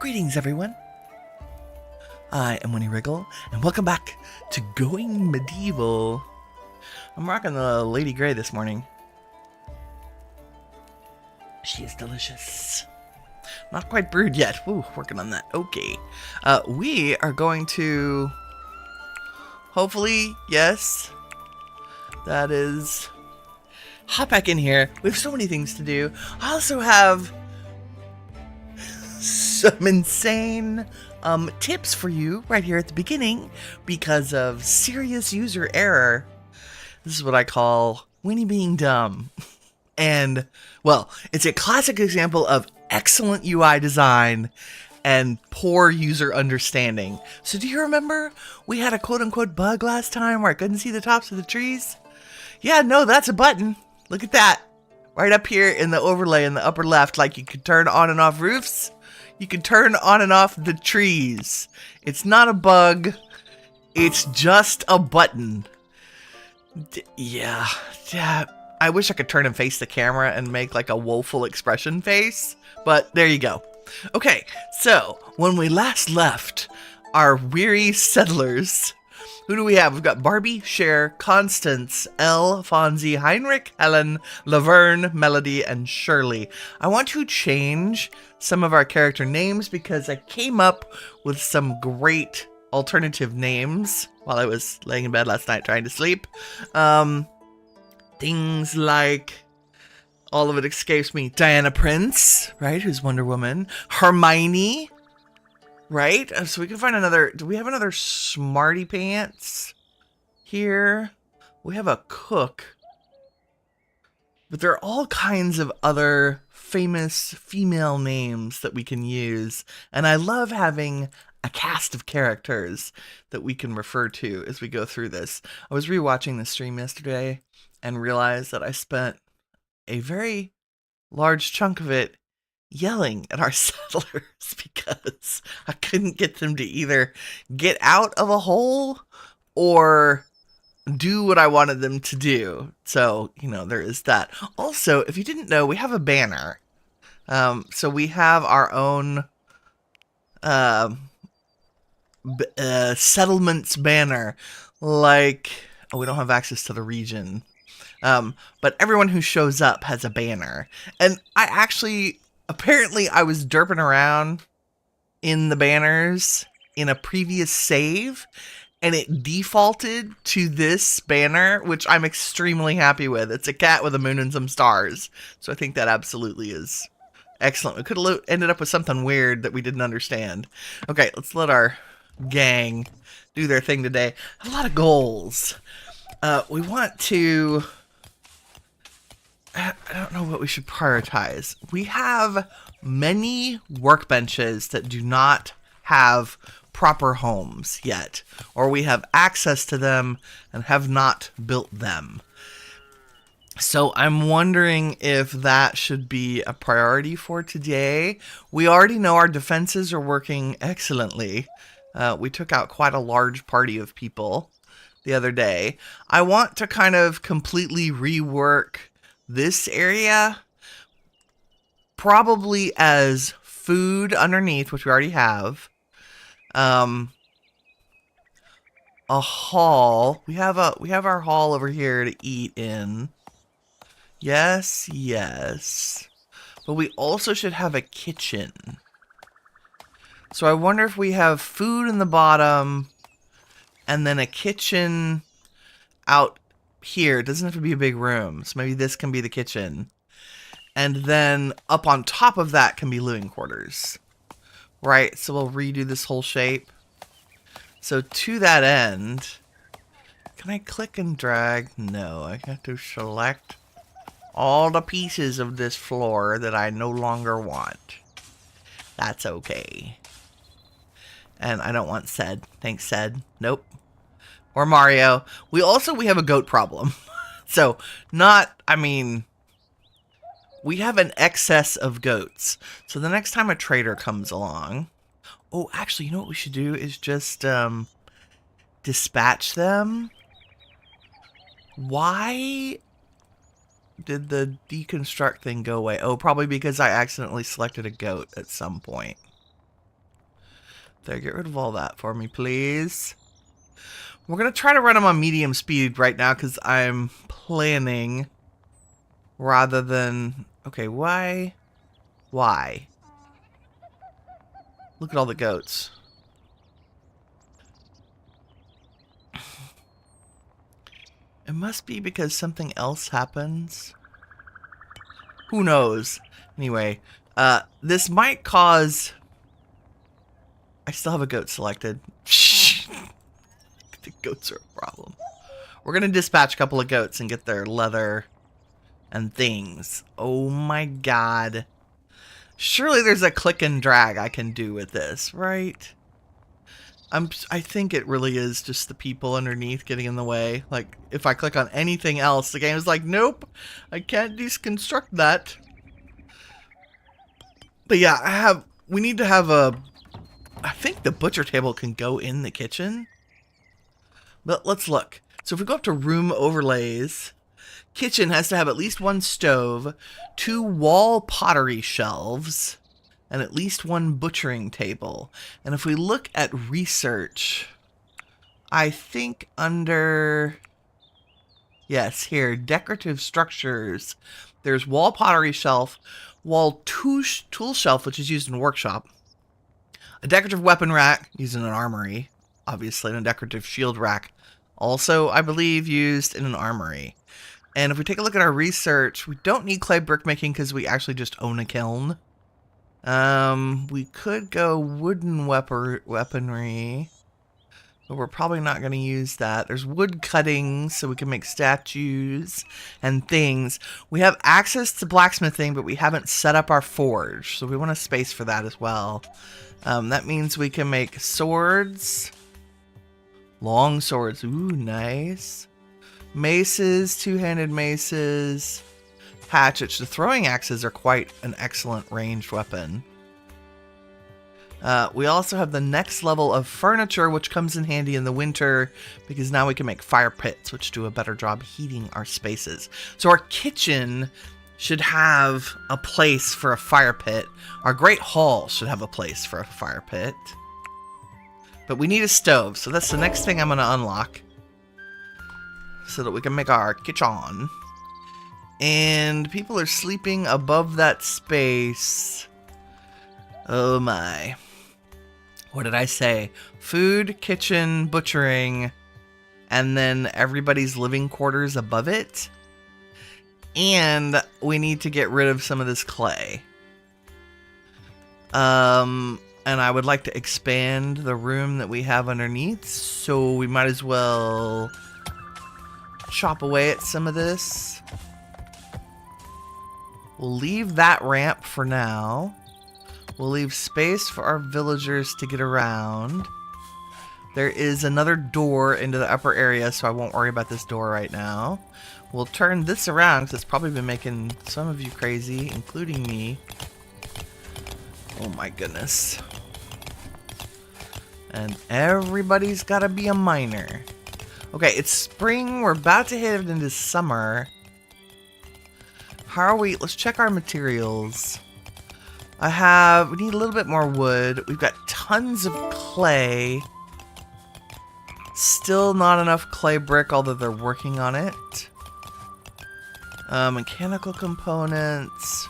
Greetings, everyone. I am Winnie Wriggle, and welcome back to Going Medieval. I'm rocking the Lady Grey this morning. She is delicious. Not quite brewed yet. Woo, working on that. Okay. We are going to... Hopefully, yes. That is... Hop back in here. We have so many things to do. I also have... some insane tips for you right here at the beginning because of serious user error. This is what I call Winnie being dumb. And, well, it's a classic example of excellent UI design and poor user understanding. So do you remember we had a quote-unquote bug last time where I couldn't see the tops of the trees? Yeah, no, that's a button. Look at that. Right up here in the overlay in the upper left, like you could turn on and off roofs. You can turn on and off the trees. It's not a bug. It's just a button. Yeah. I wish I could turn and face the camera and make like a woeful expression face. But there you go. Okay, so when we last left our weary settlers, who do we have? We've got Barbie, Cher, Constance, Elle, Fonzie, Heinrich, Helen, Laverne, Melody, and Shirley. I want to change some of our character names because I came up with some great alternative names while I was laying in bed last night trying to sleep. Things like, all of it escapes me, Diana Prince, right, who's Wonder Woman, Hermione, right? So we can find another... Do we have another Smarty Pants here? We have a Cook. But there are all kinds of other famous female names that we can use. And I love having a cast of characters that we can refer to as we go through this. I was rewatching the stream yesterday and realized that I spent a very large chunk of it yelling at our settlers because I couldn't get them to either get out of a hole or do what I wanted them to do. So, you know, there is that. Also, if you didn't know, we have a banner. So we have our own settlements banner. Like, oh, we don't have access to the region. But everyone who shows up has a banner. And I actually... Apparently, I was derping around in the banners in a previous save, and it defaulted to this banner, which I'm extremely happy with. It's a cat with a moon and some stars. So I think that absolutely is excellent. We could have ended up with something weird that we didn't understand. Okay, let's let our gang do their thing today. I have a lot of goals. We want to... I don't know what we should prioritize. We have many workbenches that do not have proper homes yet, or we have access to them and have not built them. So I'm wondering if that should be a priority for today. We already know our defenses are working excellently. We took out quite a large party of people the other day. I want to kind of completely rework this area, probably as food underneath, which we already have. A hall. We have our hall over here to eat in. Yes, yes. But we also should have a kitchen. So I wonder if we have food in the bottom and then a kitchen out here. It doesn't have to be a big room, so maybe this can be the kitchen, and then up on top of that can be living quarters, right? So we'll redo this whole shape. So to that end, can I click and drag? No, I have to select all the pieces of this floor that I no longer want. That's okay. And I don't want Ced. Thanks, Ced. Nope. Or Mario. We have a goat problem. So, we have an excess of goats. So the next time a trader comes along... Oh, actually, you know what we should do is just dispatch them Why did the deconstruct thing go away? Oh, probably because I accidentally selected a goat at some point. There, get rid of all that for me, please. We're going to try to run them on medium speed right now because I'm planning rather than... Okay, why? Why? Look at all the goats. It must be because something else happens. Who knows? Anyway, this might cause... I still have a goat selected. The goats are a problem. We're going to dispatch a couple of goats and get their leather and things. Oh my god. Surely there's a click and drag I can do with this, right? I think it really is just the people underneath getting in the way. Like, if I click on anything else, the game is like, nope, I can't deconstruct that. But yeah, we need to have I think the butcher table can go in the kitchen. But let's look. So if we go up to room overlays, kitchen has to have at least one stove, 2 wall pottery shelves, and at least 1 butchering table. And if we look at research, I think under, yes, here, decorative structures, there's wall pottery shelf, wall tool shelf, which is used in workshop, a decorative weapon rack used in an armory, obviously, and a decorative shield rack, also, I believe, used in an armory. And if we take a look at our research, we don't need clay brickmaking because we actually just own a kiln. We could go wooden weaponry, but we're probably not going to use that. There's wood cutting, so we can make statues and things. We have access to blacksmithing, but we haven't set up our forge, so we want a space for that as well. That means we can make swords, long swords, ooh, nice. Maces, 2-handed maces, hatchets. The throwing axes are quite an excellent ranged weapon. We also have the next level of furniture, which comes in handy in the winter because now we can make fire pits, which do a better job heating our spaces. So our kitchen should have a place for a fire pit. Our great hall should have a place for a fire pit. But we need a stove, so that's the next thing I'm going to unlock so that we can make our kitchen. And people are sleeping above that space. Oh my. What did I say? Food, kitchen, butchering, and then everybody's living quarters above it. And we need to get rid of some of this clay. And I would like to expand the room that we have underneath, so we might as well chop away at some of this. We'll leave that ramp for now. We'll leave space for our villagers to get around. There is another door into the upper area, so I won't worry about this door right now. We'll turn this around, because it's probably been making some of you crazy, including me. Oh my goodness. And everybody's got to be a miner. Okay, it's spring. We're about to head into summer. How are we? Let's check our materials. We need a little bit more wood. We've got tons of clay. Still not enough clay brick, although they're working on it. Mechanical components.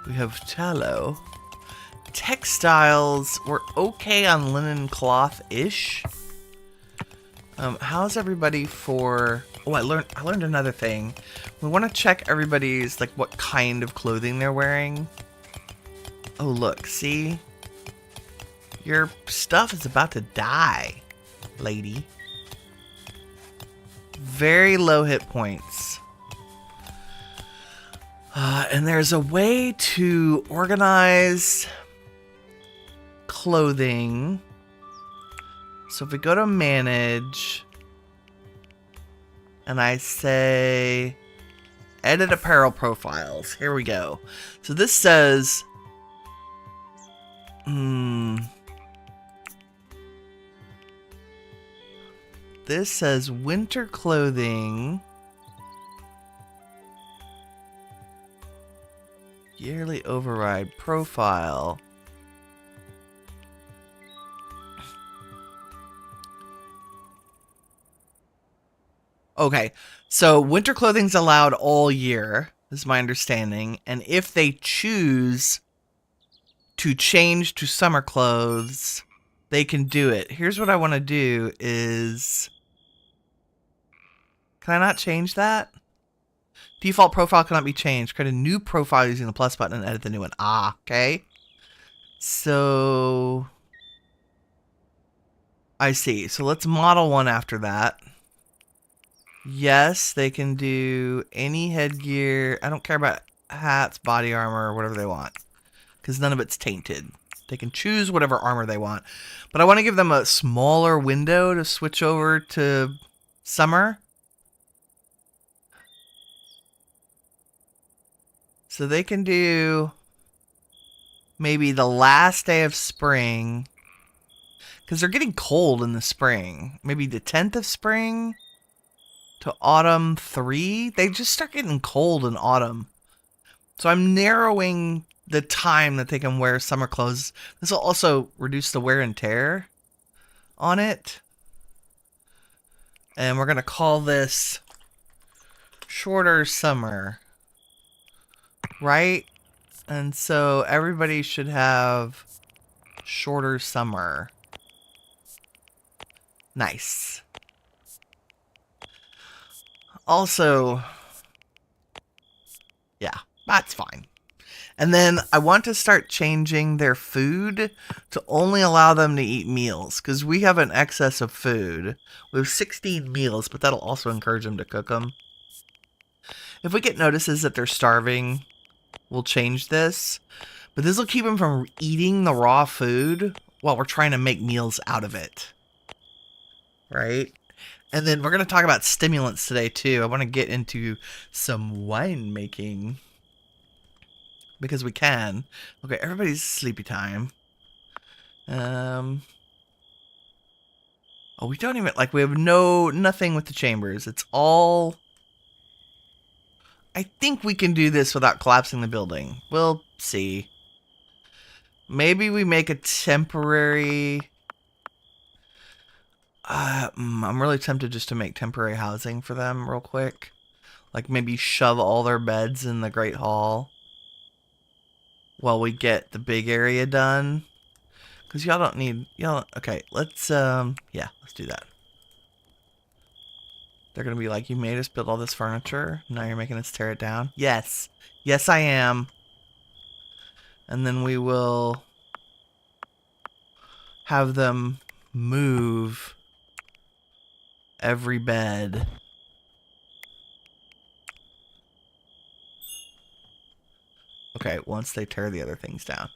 We have tallow. Textiles. We're okay on linen cloth-ish. How's everybody for... Oh, I learned another thing. We want to check everybody's, like, what kind of clothing they're wearing. Oh, look, see? Your stuff is about to die, lady. Very low hit points. And there's a way to organize clothing. So if we go to manage and I say edit apparel profiles, here we go. So this says this says winter clothing. Yearly override profile. Okay, so winter clothing's allowed all year, is my understanding. And if they choose to change to summer clothes, they can do it. Here's what I want to do is... Can I not change that? Default profile cannot be changed. Create a new profile using the plus button and edit the new one. Ah, okay. So... I see. So let's model one after that. Yes, they can do any headgear. I don't care about hats, body armor, whatever they want. Because none of it's tainted. They can choose whatever armor they want. But I want to give them a smaller window to switch over to summer. So they can do maybe the last day of spring. Because they're getting cold in the spring. Maybe the 10th of spring to autumn 3. They just start getting cold in autumn. So I'm narrowing the time that they can wear summer clothes. This will also reduce the wear and tear on it. And we're going to call this shorter summer. Right? And so everybody should have shorter summer. Nice. Also, yeah, that's fine. And then I want to start changing their food to only allow them to eat meals, because we have an excess of food. We have 16 meals, but that'll also encourage them to cook them. If we get notices that they're starving, we'll change this. But this will keep them from eating the raw food while we're trying to make meals out of it. Right? And then we're going to talk about stimulants today, too. I want to get into some wine making. Because we can. Okay, everybody's sleepy time. Oh, we don't even, like, we have nothing with the chambers. It's all... I think we can do this without collapsing the building. We'll see. Maybe we make a temporary... I'm really tempted just to make temporary housing for them real quick. Like, maybe shove all their beds in the Great Hall while we get the big area done. Because y'all don't need... Okay, let's, yeah, let's do that. They're going to be like, you made us build all this furniture. Now you're making us tear it down. Yes. Yes, I am. And then we will have them move every bed. Okay, once they tear the other things down.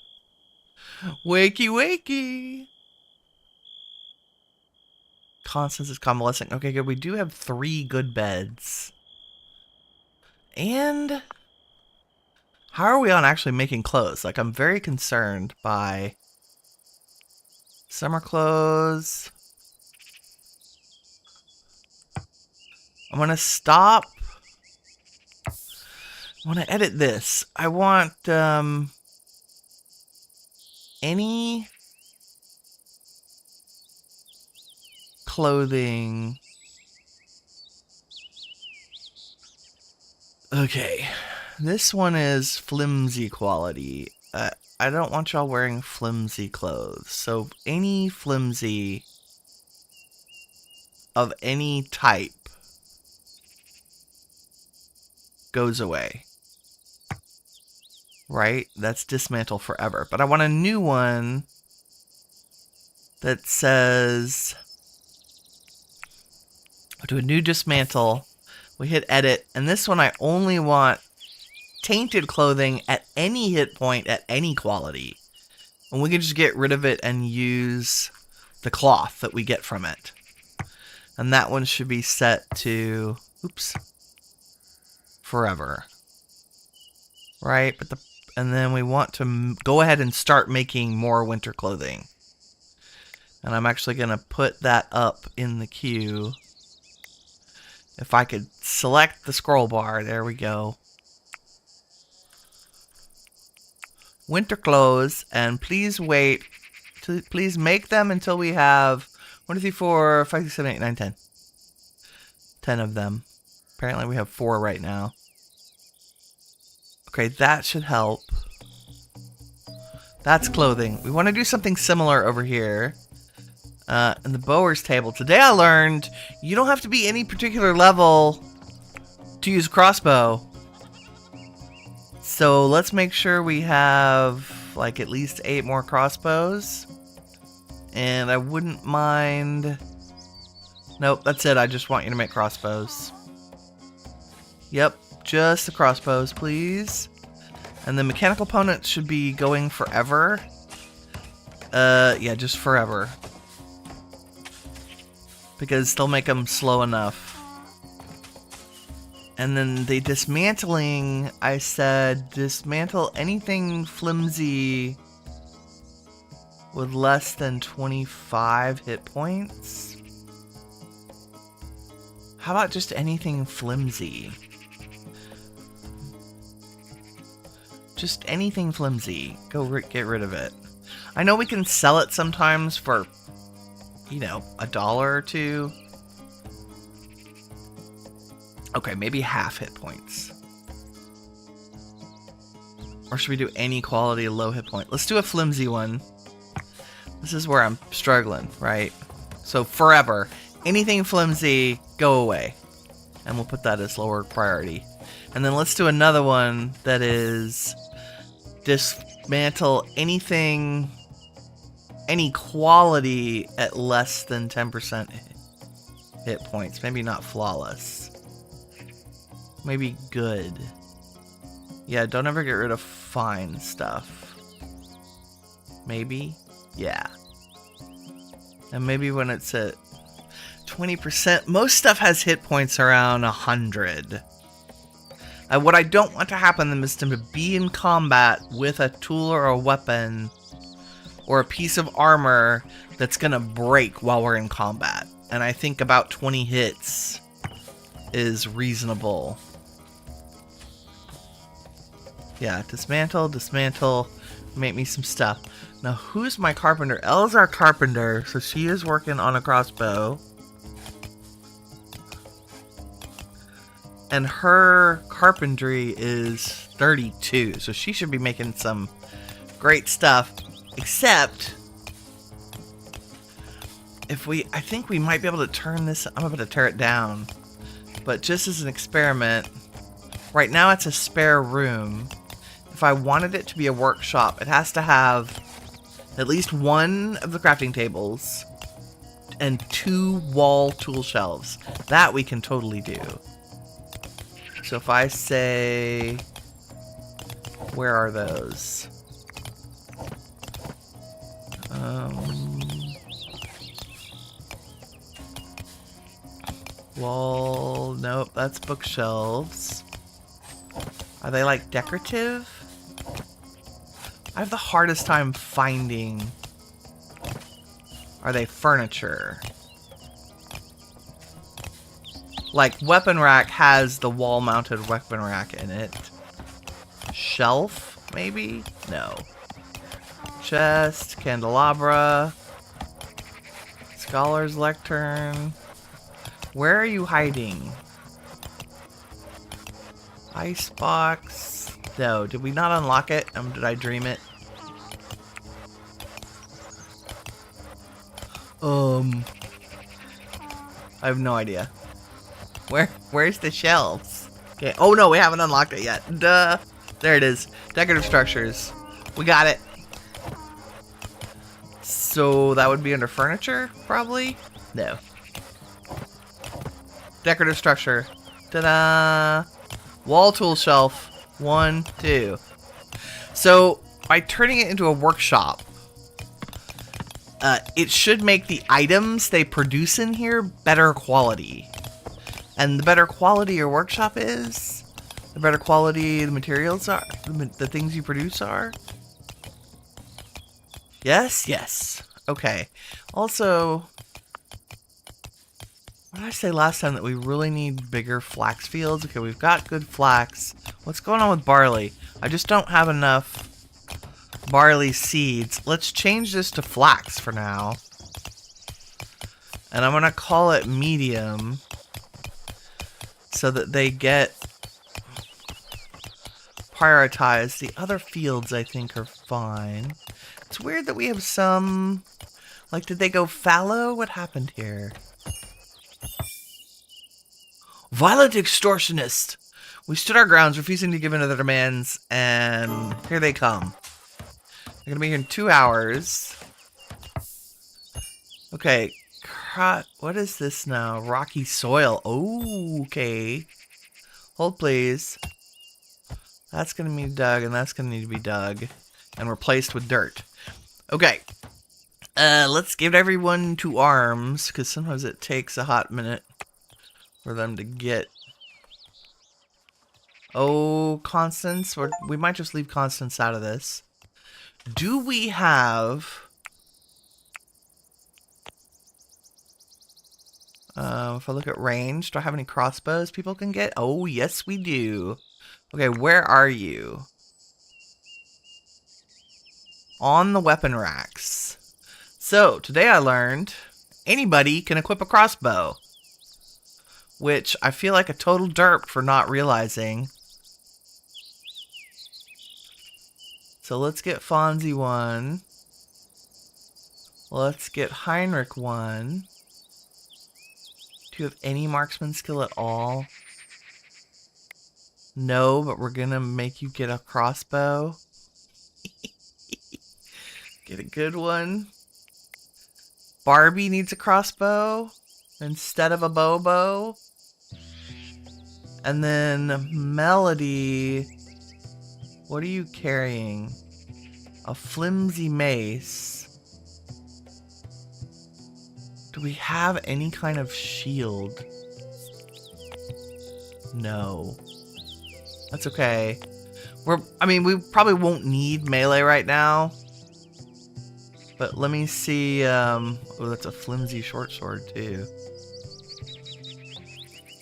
Wakey, wakey. Constance is convalescing. Okay, good. We do have 3 good beds. And how are we on actually making clothes? Like, I'm very concerned by summer clothes. I'm going to stop. I want to edit this. I want any clothing. Okay, this one is flimsy quality. I don't want y'all wearing flimsy clothes. So any flimsy of any type goes away. Right? That's dismantle forever. But I want a new one that says... do a new dismantle. We hit edit. And this one I only want tainted clothing at any hit point at any quality. And we can just get rid of it and use the cloth that we get from it. And that one should be set to... oops. Forever. Right? And then we want to go ahead and start making more winter clothing. And I'm actually going to put that up in the queue. If I could select the scroll bar, there we go. Winter clothes, and please wait. Please make them until we have 1, 2, 3, 4, 5, 6, 7, 8, 9, 10. 10 of them. Apparently we have 4 right now. Okay, that should help. That's clothing. We want to do something similar over here. In the bower's table. Today I learned you don't have to be any particular level to use crossbow. So let's make sure we have like at least 8 more crossbows. And I wouldn't mind... Nope, that's it. I just want you to make crossbows. Yep, just the crossbows, please. And the mechanical opponents should be going forever. Yeah, just forever. Because they'll make them slow enough. And then the dismantling, I said dismantle anything flimsy with less than 25 hit points. How about just anything flimsy? Just anything flimsy. Get rid of it. I know we can sell it sometimes for, you know, $1 or $2. Okay, maybe half hit points. Or should we do any quality low hit point? Let's do a flimsy one. This is where I'm struggling, right? So forever. Anything flimsy, go away. And we'll put that as lower priority. And then let's do another one that is dismantle anything, any quality at less than 10% hit points. Maybe not flawless. Maybe good. Yeah, don't ever get rid of fine stuff. Maybe? Yeah. And maybe when it's at 20%, most stuff has hit points around 100. What I don't want to happen is to be in combat with a tool or a weapon or a piece of armor that's going to break while we're in combat. And I think about 20 hits is reasonable. Yeah, dismantle, make me some stuff. Now, who's my carpenter? Elle's our carpenter, so she is working on a crossbow. And her carpentry is 32, so she should be making some great stuff. Except, I think we might be able to turn this, I'm about to tear it down. But just as an experiment, right now it's a spare room. If I wanted it to be a workshop, it has to have at least 1 of the crafting tables and 2 wall tool shelves. That we can totally do. So if I say, where are those? Wall, nope, that's bookshelves. Are they like decorative? I have the hardest time finding. Are they furniture? Like, weapon rack has the wall-mounted weapon rack in it. Shelf, maybe? No. Chest, candelabra. Scholar's lectern. Where are you hiding? Icebox. No, did we not unlock it? Did I dream it? I have no idea. Where's the shelves? Okay. Oh no, we haven't unlocked it yet. Duh. There it is. Decorative structures. We got it. So that would be under furniture, probably? No. Decorative structure. Ta-da! Wall tool shelf. 1, 2. So by turning it into a workshop, it should make the items they produce in here better quality. And the better quality your workshop is, the better quality the materials are, the things you produce are. Yes, yes. Okay. Also, what did I say last time that we really need bigger flax fields? Okay, we've got good flax. What's going on with barley? I just don't have enough barley seeds. Let's change this to flax for now. And I'm going to call it medium so that they get prioritized. The other fields, I think, are fine. It's weird that we have some... Like, did they go fallow? What happened here? Violent extortionist! We stood our grounds, refusing to give in to their demands, and here they come. They're gonna be here in 2 hours. Okay. What is this now? Rocky soil. Oh, okay. Hold, please. That's gonna need dug, and that's gonna need to be dug. And replaced with dirt. Okay. Let's give everyone 2 arms, because sometimes it takes a hot minute for them to get... Oh, Constance. We might just leave Constance out of this. Do we have... if I look at range, do I have any crossbows people can get? Oh, yes we do. Okay, where are you? On the weapon racks. So, today I learned anybody can equip a crossbow. Which I feel like a total derp for not realizing. So let's get Fonzie 1. Let's get Heinrich 1. Do you have any marksman skill at all? No, but we're gonna make you get a crossbow. Get a good one. Barbie needs a crossbow instead of a bow. And then Melody, what are you carrying? A flimsy mace. Do we have any kind of shield? No. That's okay. I mean, we probably won't need melee right now. But let me see, oh, that's a flimsy short sword too.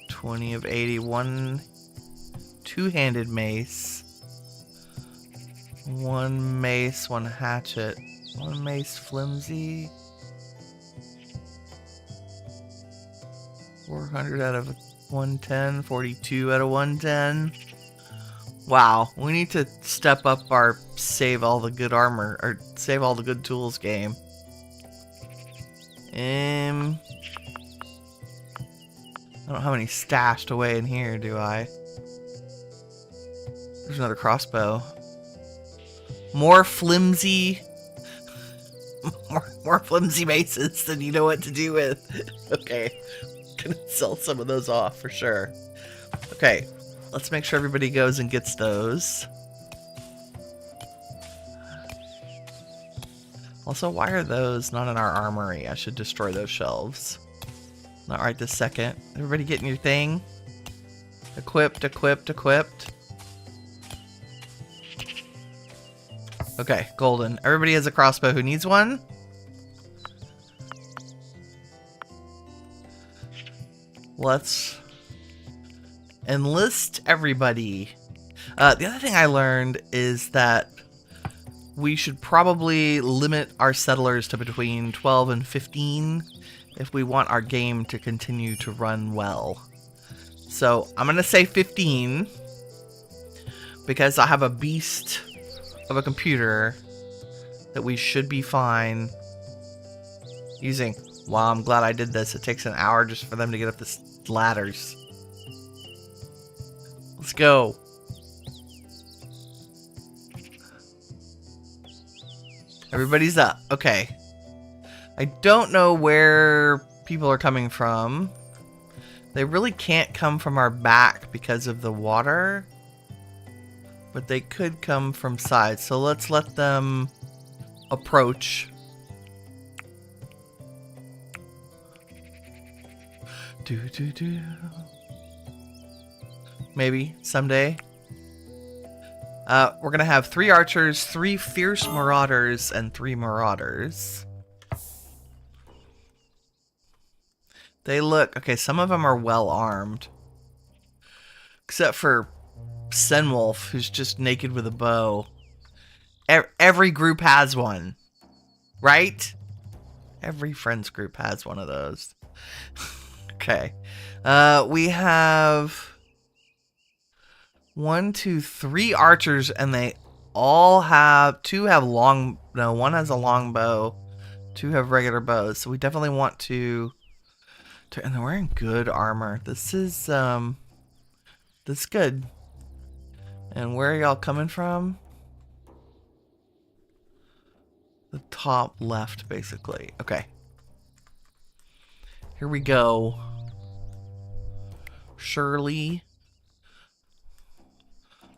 20 of 81. 2-handed mace. 1 mace, 1 hatchet. 1 mace flimsy. 400 out of 110. 42 out of 110. Wow, we need to step up our save all the good armor, or save all the good tools game. I don't have any stashed away in here, do I? There's another crossbow. More flimsy... more flimsy maces than you know what to do with. Okay. Gonna sell some of those off for sure. Okay. Let's make sure everybody goes and gets those. Also, why are those not in our armory? I should destroy those shelves. Not right this second. Everybody getting your thing? Equipped, equipped, equipped. Okay, golden. Everybody has a crossbow who needs one. Let's enlist everybody. The other thing I learned is that we should probably limit our settlers to between 12 and 15 if we want our game to continue to run well. So I'm gonna say 15 because I have a beast of a computer that we should be fine using. Wow, I'm glad I did this. It takes an hour just for them to get up the ladders. Let's go. Everybody's up. Okay. I don't know where people are coming from. They really can't come from our back because of the water. But they could come from sides. So let's let them approach. Maybe someday. We're gonna have 3 archers, 3 fierce marauders, and 3 marauders. They look... Okay, some of them are well armed. Except for Senwolf, who's just naked with a bow. Every group has one. Right? Every friends group has one of those. Okay. We have 1, 2, 3 archers, and they all have... 2 have long... No, 1 has a long bow. 2 have regular bows. So we definitely want to... And they're wearing good armor. This is, that's good. And where are y'all coming from? The top left, basically. Okay. Here we go. Shirley.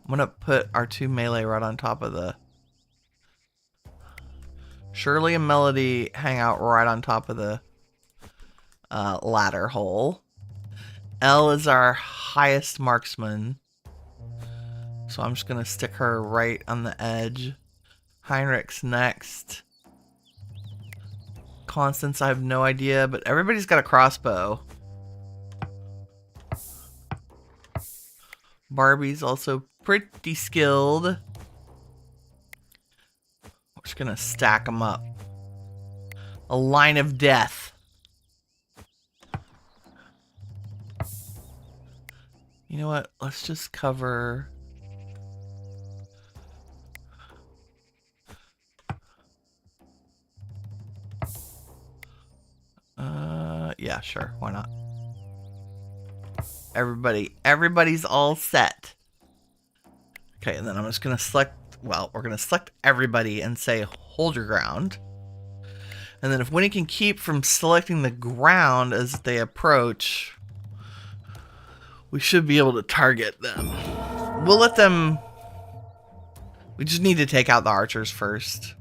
I'm gonna put our 2 melee right on top of the... Shirley and Melody hang out right on top of the ladder hole. Elle is our highest marksman. So I'm just gonna stick her right on the edge. Heinrich's next. Constance, I have no idea, but everybody's got a crossbow. Barbie's also pretty skilled. We're just gonna stack them up. A line of death. You know what? Let's just cover... Yeah, sure. Why not? Everybody's all set. Okay, and then I'm just gonna select, well, we're gonna select everybody and say hold your ground. And then if Winnie can keep from selecting the ground as they approach, we should be able to target them. We'll let them... We just need to take out the archers first.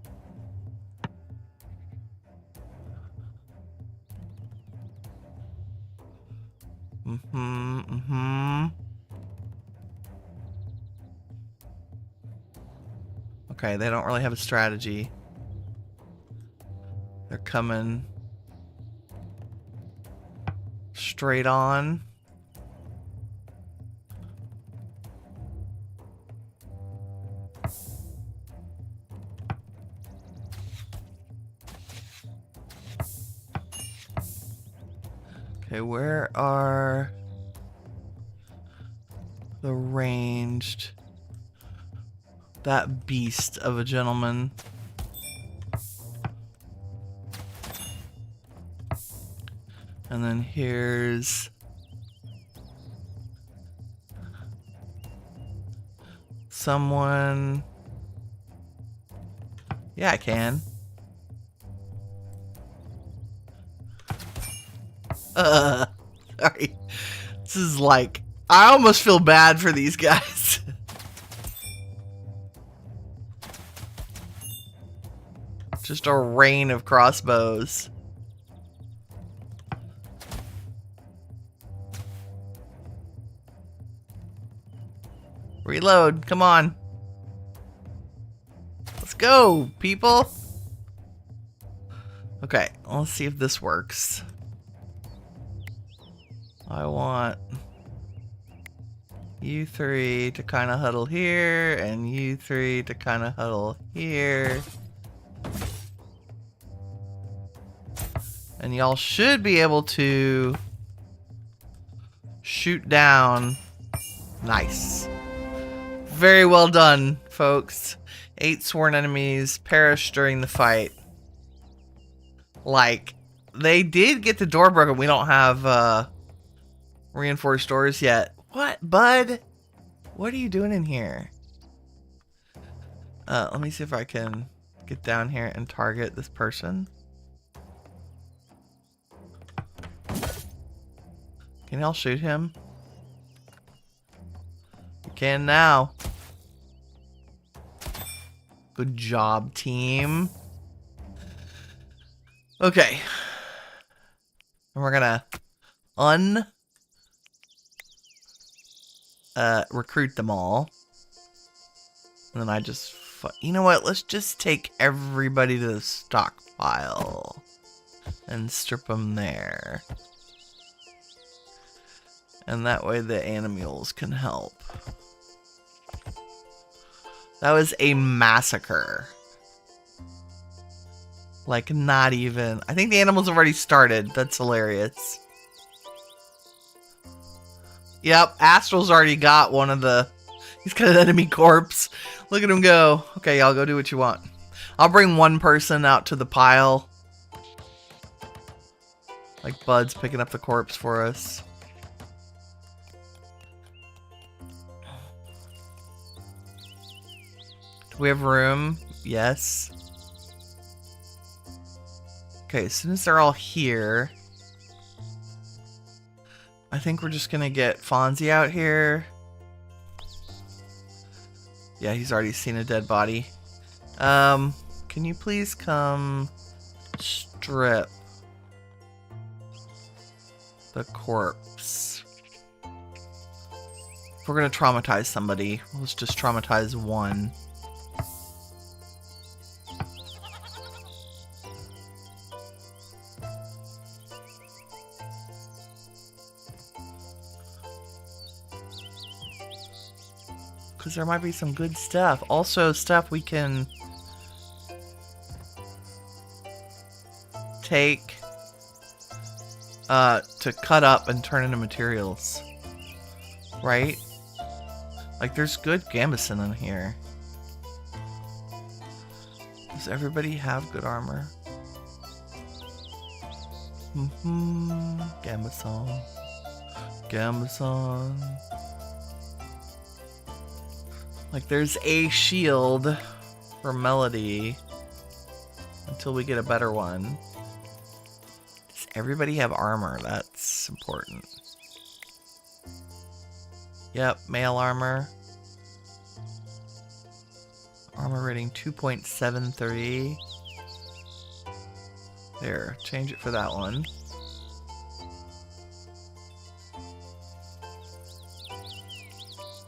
Okay, they don't really have a strategy. They're coming straight on. Okay, where are the ranged? That beast of a gentleman. And then here's someone. Yeah, I can. Sorry. This is like, I almost feel bad for these guys. Just a rain of crossbows. Reload, come on. Let's go, people. Okay, let's see if this works. I want you 3 to kind of huddle here, and you 3 to kind of huddle here. And y'all should be able to shoot down. Nice. Very well done, folks. 8 sworn enemies perished during the fight. Like, they did get the door broken. We don't have reinforced doors yet. What, bud? What are you doing in here? Let me see if I can get down here and target this person. Can y'all shoot him? You can now. Good job, team. Okay. And we're gonna recruit them all. And then I just... You know what? Let's just take everybody to the stockpile. And strip them there. And that way the animals can help. That was a massacre. Like, not even. I think the animals have already started. That's hilarious. Yep, Astral's already got one of the... He's got an enemy corpse. Look at him go. Okay, y'all go do what you want. I'll bring one person out to the pile. Like Bud's picking up the corpse for us. Do we have room? Yes. Okay, as soon as they're all here, I think we're just gonna get Fonzie out here. Yeah, he's already seen a dead body. Can you please come strip the corpse? If we're gonna traumatize somebody, let's just traumatize one. Because there might be some good stuff. Also, stuff we can take to cut up and turn into materials. Right? Like, there's good gambeson in here. Does everybody have good armor? Gambeson. Gambeson. Like, there's a shield for Melody until we get a better one. Does everybody have armor? That's important. Yep, male armor. Armor rating 2.73. There, change it for that one.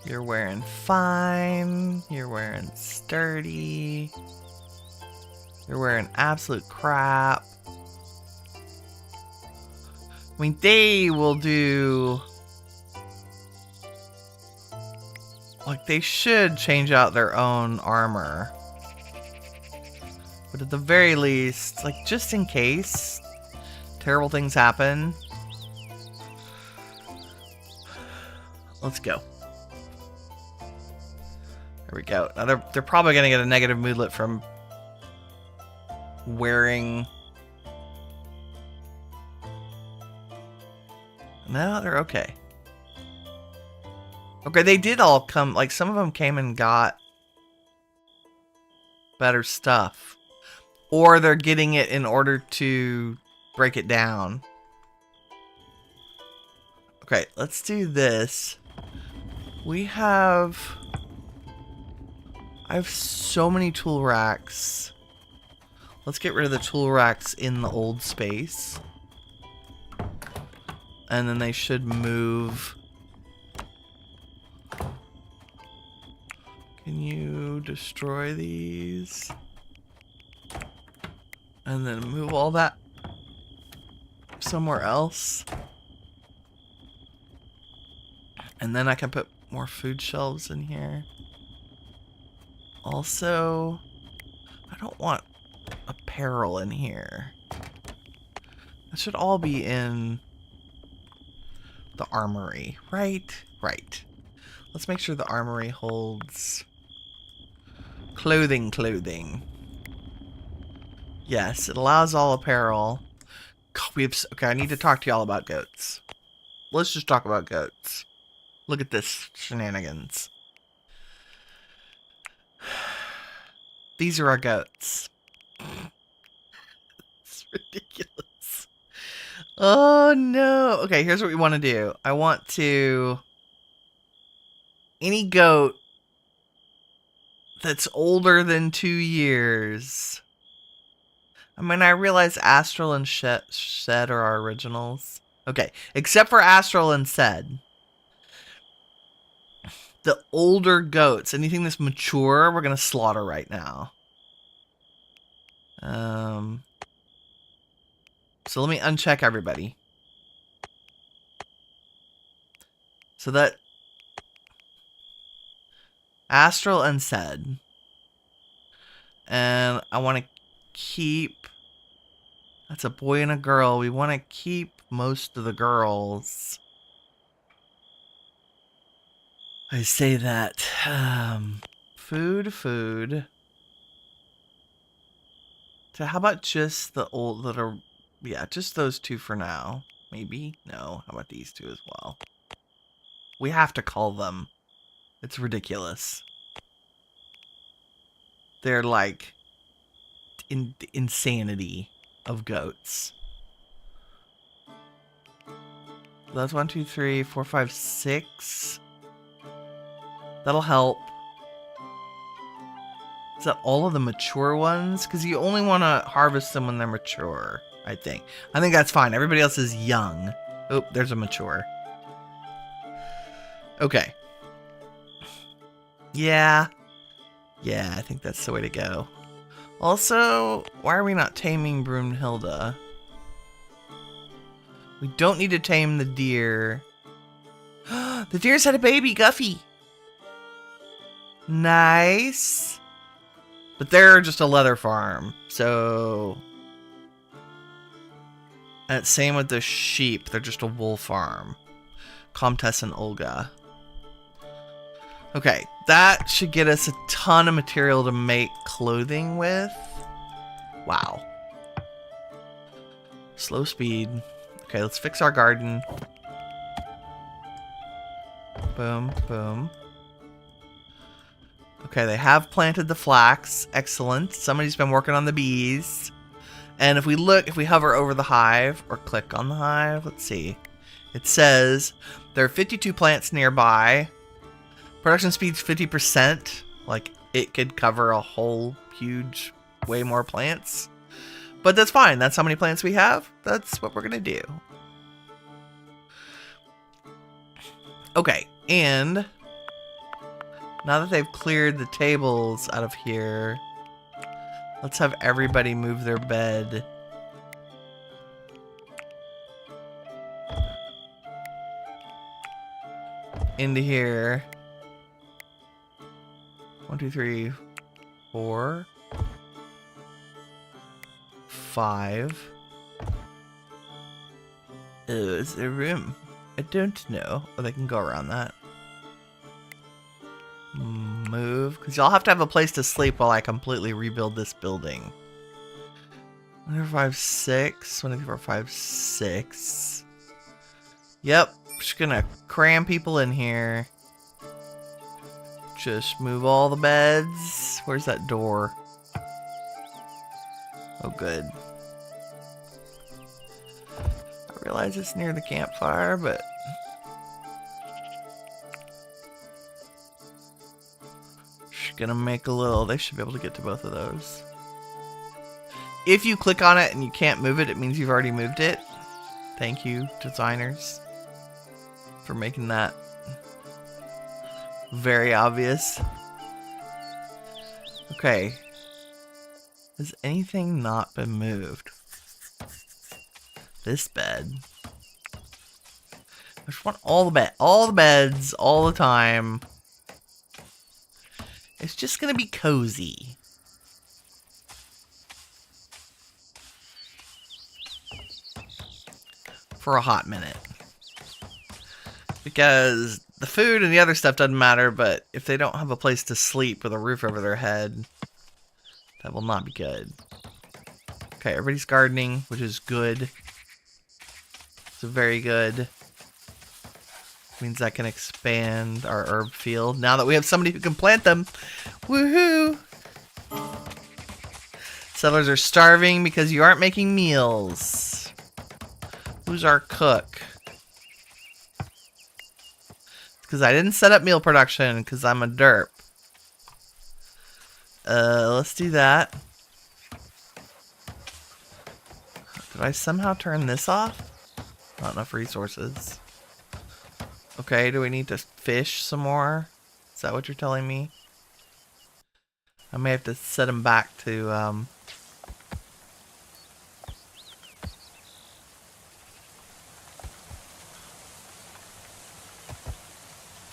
You're wearing fine. You're wearing sturdy. You're wearing absolute crap. I mean, they will do... Like, they should change out their own armor. But at the very least, like, just in case terrible things happen. Let's go. There we go. Now they're probably going to get a negative moodlet from wearing... No, they're okay. Okay, they did all come... Like, some of them came and got better stuff. Or they're getting it in order to break it down. Okay, let's do this. We have... I have so many tool racks. Let's get rid of the tool racks in the old space. And then they should move. Can you destroy these? And then move all that somewhere else. And then I can put more food shelves in here. Also, I don't want apparel in here. That should all be in the armory, right? Right. Let's make sure the armory holds clothing. Yes, it allows all apparel. God, okay, I need to talk to y'all about goats. Let's just talk about goats. Look at this shenanigans. These are our goats. It's ridiculous. Oh no. Okay, here's what we want to do. I want to... Any goat that's older than 2 years. I mean, I realize Astral and Shed are our originals. Okay, except for Astral and Shed. The older goats, anything that's mature, we're going to slaughter right now. So let me uncheck everybody. So that Astral and Said. And I want to keep... That's a boy and a girl. We want to keep most of the girls. I say that. Food. So how about just the old little... Yeah, just those two for now. Maybe? No. How about these two as well? We have to call them. It's ridiculous. They're like... insanity of goats. That's 1, 2, 3, 4, 5, 6. That'll help. Is that all of the mature ones? Because you only want to harvest them when they're mature, I think. I think that's fine. Everybody else is young. Oh, there's a mature. Okay. Yeah. Yeah, I think that's the way to go. Also, why are we not taming Broomhilda? We don't need to tame the deer. The deer's had a baby, Guffy. Nice. But they're just a leather farm, so... And same with the sheep. They're just a wool farm. Comtesse and Olga. Okay, that should get us a ton of material to make clothing with. Wow. Slow speed. Okay, let's fix our garden. Boom, boom. Okay, they have planted the flax. Excellent. Somebody's been working on the bees. And if we look, if we hover over the hive or click on the hive, let's see. It says there are 52 plants nearby. Production speed's 50%. Like, it could cover a whole huge, way more plants. But that's fine. That's how many plants we have. That's what we're going to do. Okay, and now that they've cleared the tables out of here, let's have everybody move their bed. Into here. 1, 2, 3, 4, 5. Oh, is there room? I don't know. Oh, they can go around that. Move. Because y'all have to have a place to sleep while I completely rebuild this building. 1, 2, 5, 6. 1, 2, 3, 4, 5, 6. Yep. Just gonna cram people in here. Just move all the beds. Where's that door? Oh, good. I realize it's near the campfire, but... Just gonna make a little... They should be able to get to both of those. If you click on it and you can't move it, it means you've already moved it. Thank you, designers, for making that very obvious. Okay. Has anything not been moved? This bed. I just want all the beds, all the time. It's just gonna be cozy. For a hot minute. Because the food and the other stuff doesn't matter, but if they don't have a place to sleep with a roof over their head, that will not be good. Okay, everybody's gardening, which is good. It's very good. Means I can expand our herb field now that we have somebody who can plant them. Woohoo! Settlers are starving because you aren't making meals. Who's our cook? Because I didn't set up meal production because I'm a derp. Let's do that. Did I somehow turn this off? Not enough resources. Okay, do we need to fish some more? Is that what you're telling me? I may have to set him back to,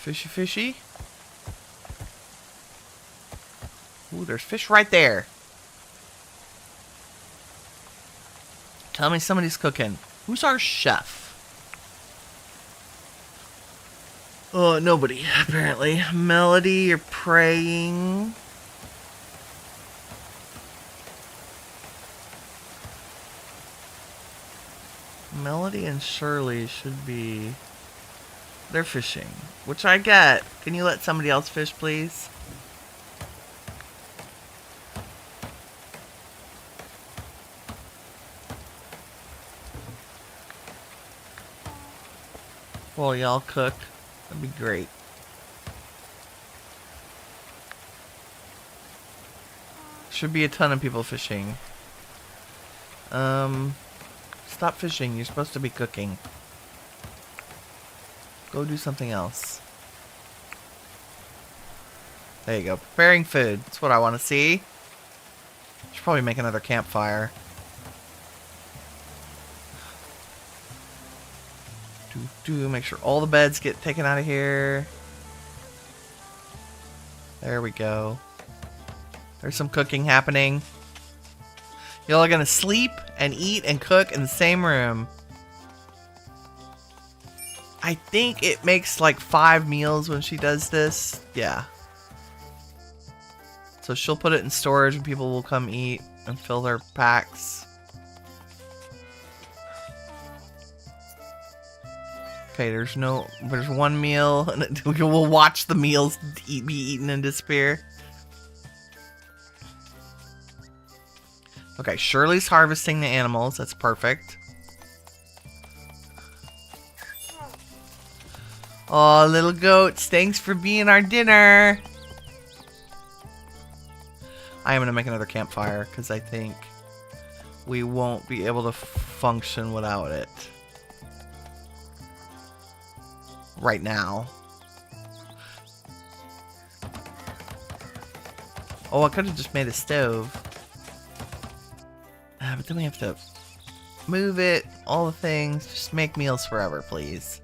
Fishy, fishy. Ooh, there's fish right there. Tell me somebody's cooking. Who's our chef? Oh, nobody, apparently. Melody, you're praying. Melody and Shirley should be... They're fishing, which I get. Can you let somebody else fish, please? Well, y'all cook. That'd be great. Should be a ton of people fishing. Stop fishing. You're supposed to be cooking. Go do something else. There you go. Preparing food. That's what I want to see. Should probably make another campfire. Make sure all the beds get taken out of here. There we go. There's some cooking happening. Y'all are gonna sleep and eat and cook in the same room. I think it makes like 5 meals when she does this. Yeah. So she'll put it in storage and people will come eat and fill their packs. Okay, there's 1 meal, and we'll watch the meals be eaten and disappear. Okay, Shirley's harvesting the animals. That's perfect. Oh, little goats, thanks for being our dinner. I am going to make another campfire, because I think we won't be able to function without it. Right now. Oh, I could have just made a stove. But then we have to move it, all the things. Just make meals forever, please.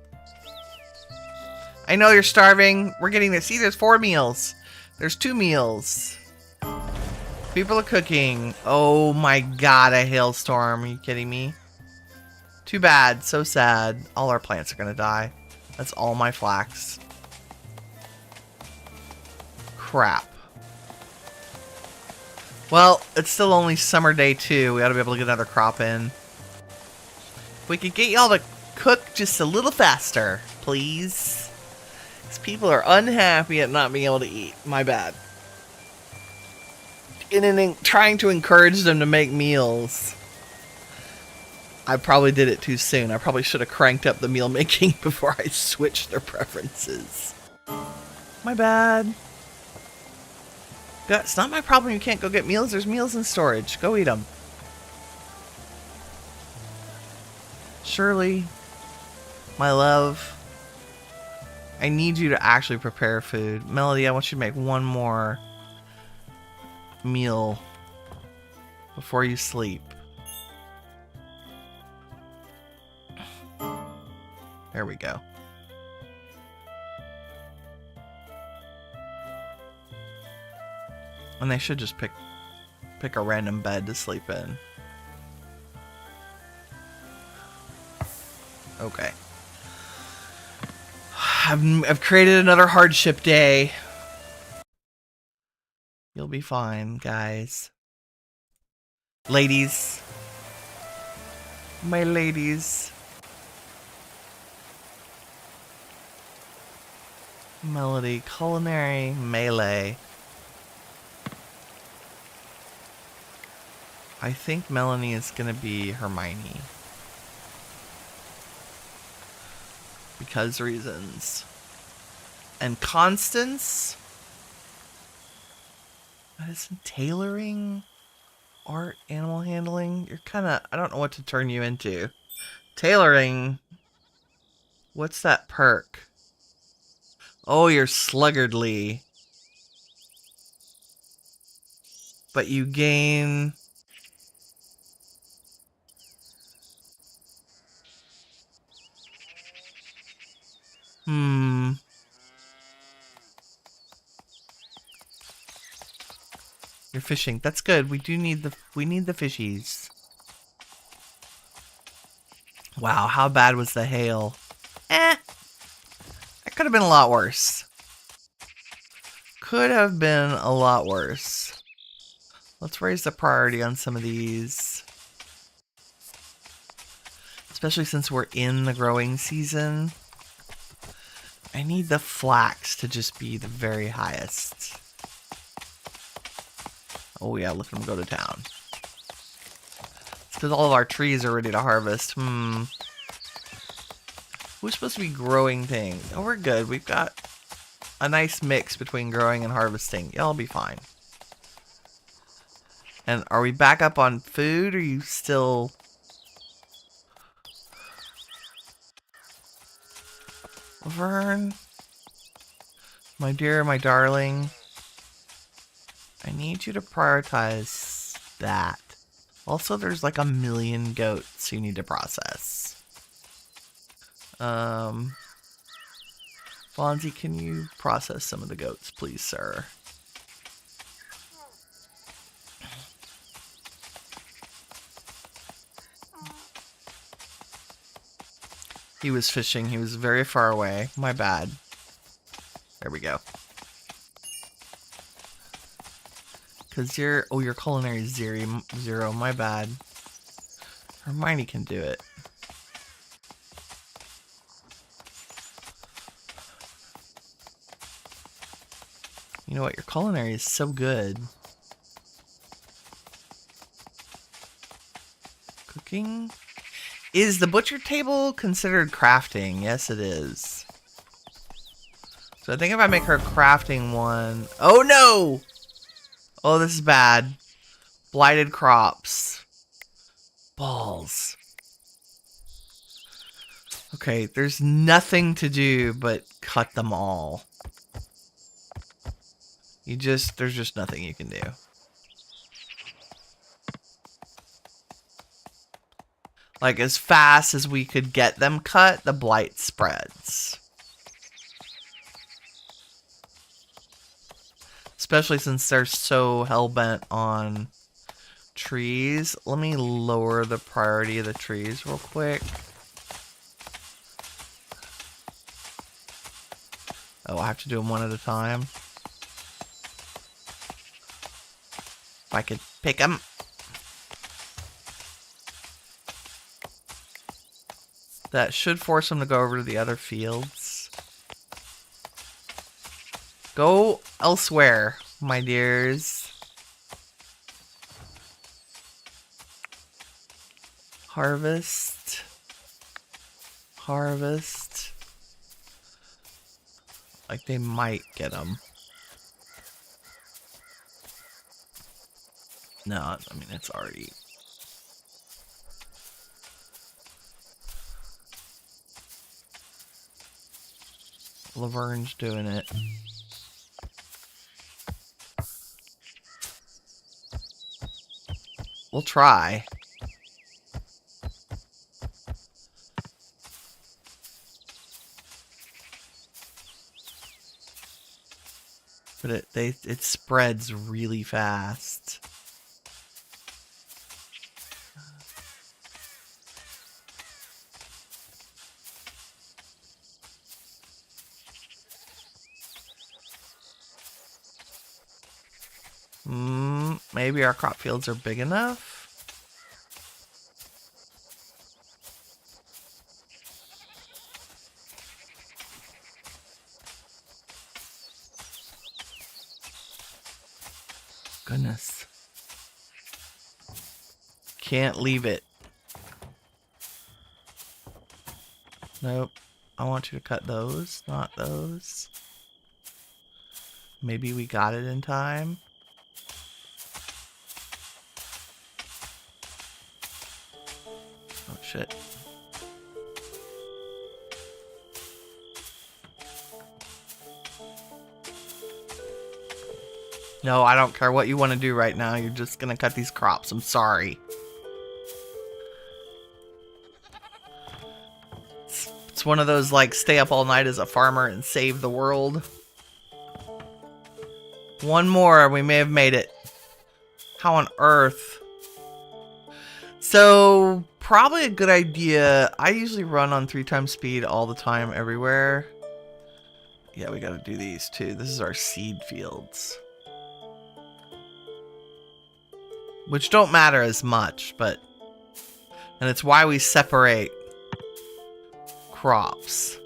I know you're starving. We're getting there. See, there's 4 meals. There's 2 meals. People are cooking. Oh my god, a hailstorm. Are you kidding me? Too bad. So sad. All our plants are gonna die. That's all my flax. Crap. Well, it's still only summer day 2. We ought to be able to get another crop in. If we could get y'all to cook just a little faster, please. Because people are unhappy at not being able to eat. My bad. In trying to encourage them to make meals, I probably did it too soon. I probably should have cranked up the meal making before I switched their preferences. My bad. It's not my problem you can't go get meals. There's meals in storage. Go eat them. Shirley, my love, I need you to actually prepare food. Melody, I want you to make 1 more meal before you sleep. There we go. And they should just pick a random bed to sleep in. Okay. I've created another hardship day. You'll be fine, guys. Ladies. My ladies. Melody, culinary, melee. I think Melanie is gonna be Hermione. Because reasons. And Constance? Medicine, tailoring, art, animal handling. You're kinda, I don't know what to turn you into. Tailoring. What's that perk? Oh, you're sluggardly. But you gain... You're fishing. That's good. We need the fishies. Wow, how bad was the hail? That could have been a lot worse. Could have been a lot worse. Let's raise the priority on some of these. Especially since we're in the growing season. I need the flax to just be the very highest. Oh yeah, let them go to town. It's because all of our trees are ready to harvest. Who's supposed to be growing things? Oh, we're good. We've got a nice mix between growing and harvesting. Y'all be fine. And are we back up on food? Or are you still... Laverne? My dear, my darling. I need you to prioritize that. Also, there's like 1 million goats you need to process. Fonzie, can you process some of the goats, please, sir? He was fishing. He was very far away. My bad. There we go. Because your culinary is zero. My bad. Hermione can do it. You know what? Your culinary is so good. Cooking? Is the butcher table considered crafting? Yes, it is. So I think if I make her a crafting one... Oh, no! Oh, this is bad. Blighted crops. Balls. Okay, there's nothing to do but cut them all. There's just nothing you can do. Like, as fast as we could get them cut, the blight spreads. Especially since they're so hell-bent on trees. Let me lower the priority of the trees real quick. Oh, I have to do them one at a time. If I could pick them. That should force them to go over to the other fields. Go elsewhere, my dears. Harvest. Harvest. Like they might get them. No, I mean, it's already... Laverne's doing it. We'll try. But it spreads really fast. Maybe our crop fields are big enough. Goodness. Can't leave it. Nope. I want you to cut those, not those. Maybe we got it in time. Oh, shit. No, I don't care what you want to do right now. You're just gonna cut these crops. I'm sorry. It's one of those, like, stay up all night as a farmer and save the world. One more, we may have made it. How on earth? So, probably a good idea. I usually run on 3 times speed all the time, everywhere. Yeah, we gotta do these too. This is our seed fields. Which don't matter as much, but... And it's why we separate crops.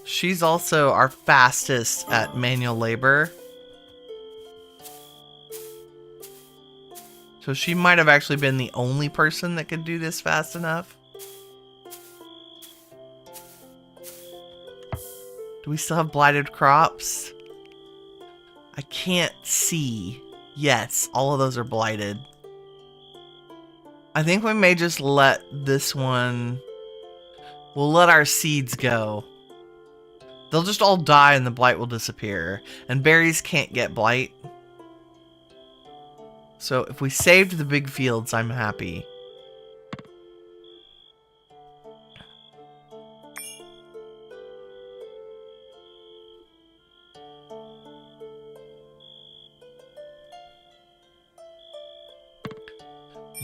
She's also our fastest at manual labor. So she might have actually been the only person that could do this fast enough. Do we still have blighted crops? I can't see. Yes, all of those are blighted. I think we may just let this one... We'll let our seeds go. They'll just all die and the blight will disappear. And berries can't get blight. So if we saved the big fields, I'm happy.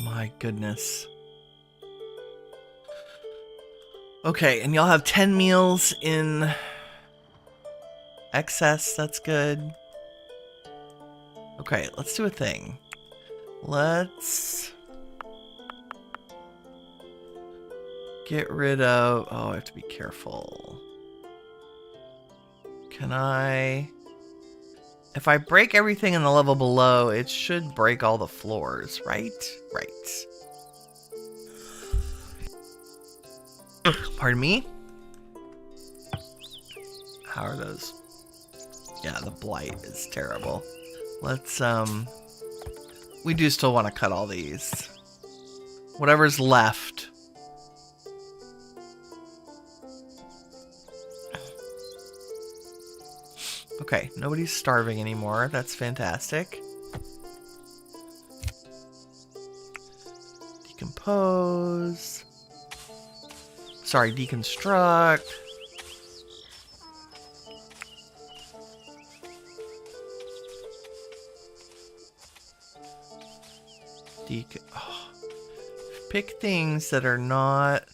My goodness. Okay, and y'all have 10 meals in excess. That's good. Okay, let's do a thing. Let's get rid of... Oh, I have to be careful. Can I... If I break everything in the level below, it should break all the floors, right? Right. Pardon me? How are those? Yeah, the blight is terrible. Let's, we do still want to cut all these. Whatever's left. Okay, nobody's starving anymore. That's fantastic. Decompose. Sorry, deconstruct. Oh. Pick things that are not...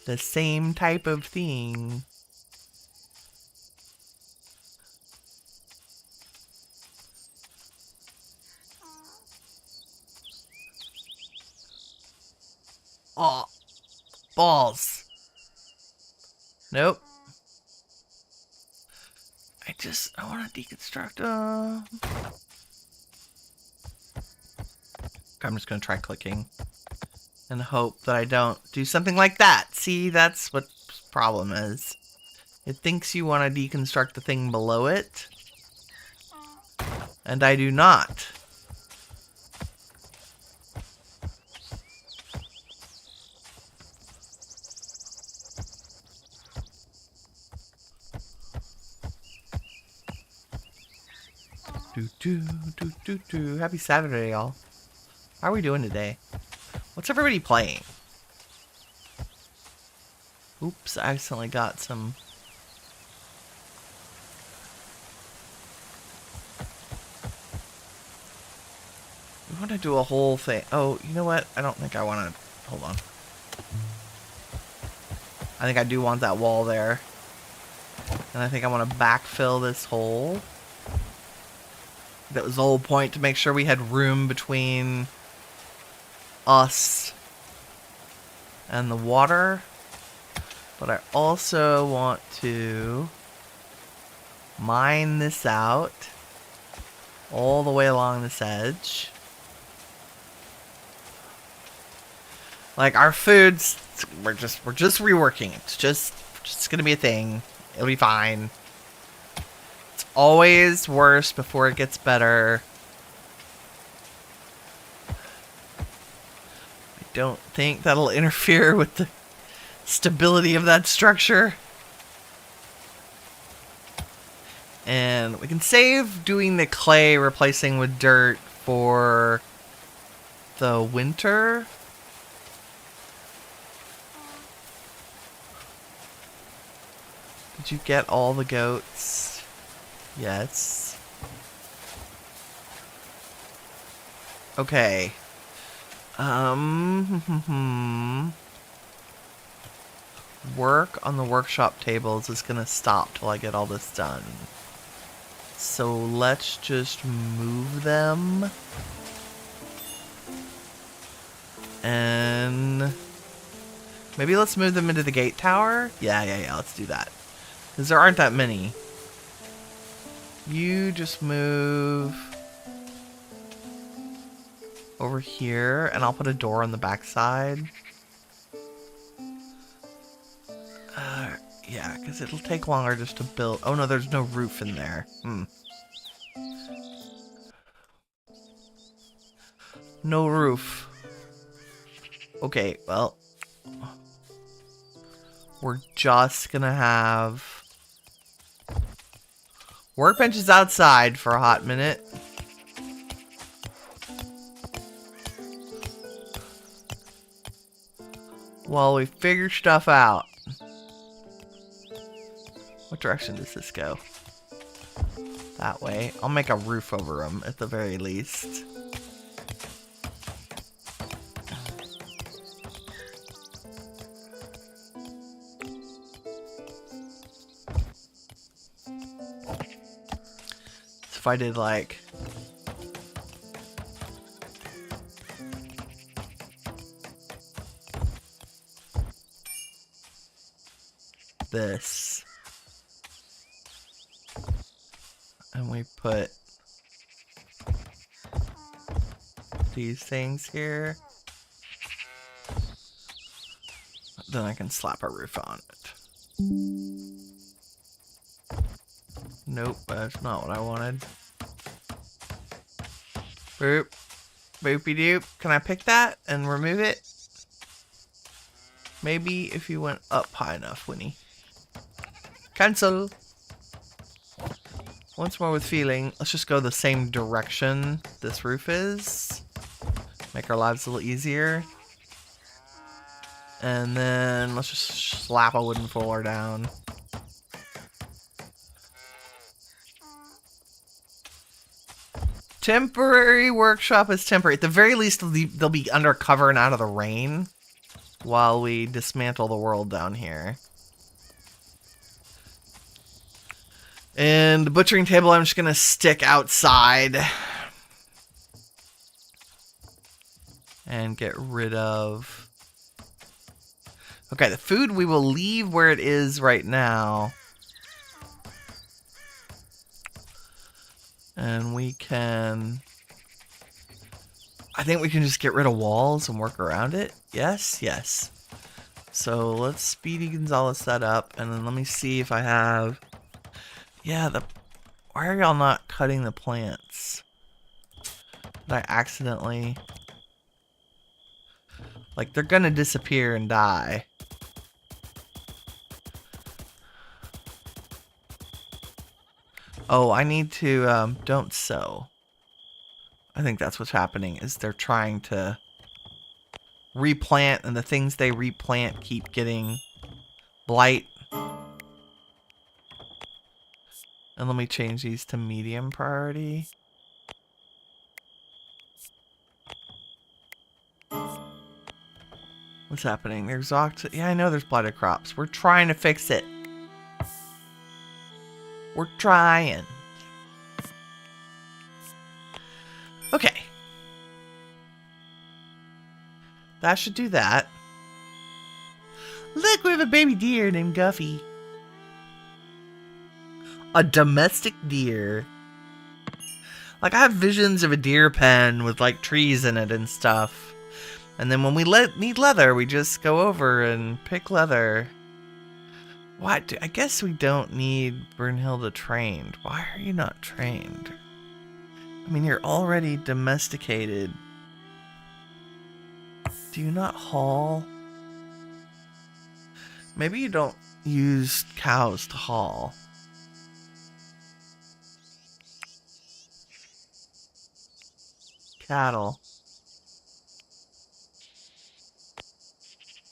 the same type of thing. Oh, balls. Nope. I want to deconstruct. I'm just going to try clicking and hope that I don't do something like that. See, that's what the problem is. It thinks you want to deconstruct the thing below it, and I do not. Happy Saturday, y'all. How are we doing today? What's everybody playing? Oops, I accidentally got some... We want to do a whole thing. Oh, you know what? I don't think I want to... Hold on. I think I do want that wall there. And I think I want to backfill this hole. That was the whole point, to make sure we had room between us and the water. But I also want to mine this out all the way along this edge. Like, our foods, we're just reworking it. It's just gonna be a thing. It'll be fine. Always worse before it gets better. I don't think that'll interfere with the stability of that structure. And we can save doing the clay replacing with dirt for the winter. Did you get all the goats? Yes. Okay. Work on the workshop tables is gonna stop till I get all this done. So let's just move them. And maybe let's move them into the gate tower. Yeah, let's do that. Because there aren't that many. You just move over here, and I'll put a door on the backside. Yeah, because it'll take longer just to build. Oh no, there's no roof in there. No roof. Okay, well, we're just gonna have workbenches outside for a hot minute. While we figure stuff out. What direction does this go? That way. I'll make a roof over them at the very least. So if I did like this. And we put these things here. Then I can slap a roof on it. Nope, that's not what I wanted. Boop. Boopy doop. Can I pick that and remove it? Maybe if you went up high enough, Winnie. Cancel. Once more with feeling. Let's just go the same direction this roof is. Make our lives a little easier. And then let's just slap a wooden floor down. Temporary workshop is temporary. At the very least, they'll be under cover and out of the rain while we dismantle the world down here. And the butchering table I'm just going to stick outside. And get rid of... Okay, the food we will leave where it is right now. And we can... I think we can just get rid of walls and work around it. Yes, yes. So let's Speedy Gonzalez that up. And then let me see if I have... Yeah, why are y'all not cutting the plants? Did I accidentally... Like, they're gonna disappear and die. Oh, I need to, don't sow. I think that's what's happening, is they're trying to replant, and the things they replant keep getting blight. And let me change these to medium priority. What's happening? There's yeah, I know there's blighted crops. We're trying to fix it. We're trying. Okay. That should do that. Look, we have a baby deer named Guffy. A domestic deer. Like, I have visions of a deer pen with, like, trees in it and stuff. And then when we need leather, we just go over and pick leather. Why? I guess we don't need Brunhilde trained. Why are you not trained? I mean, you're already domesticated. Do you not haul? Maybe you don't use cows to haul. Cattle.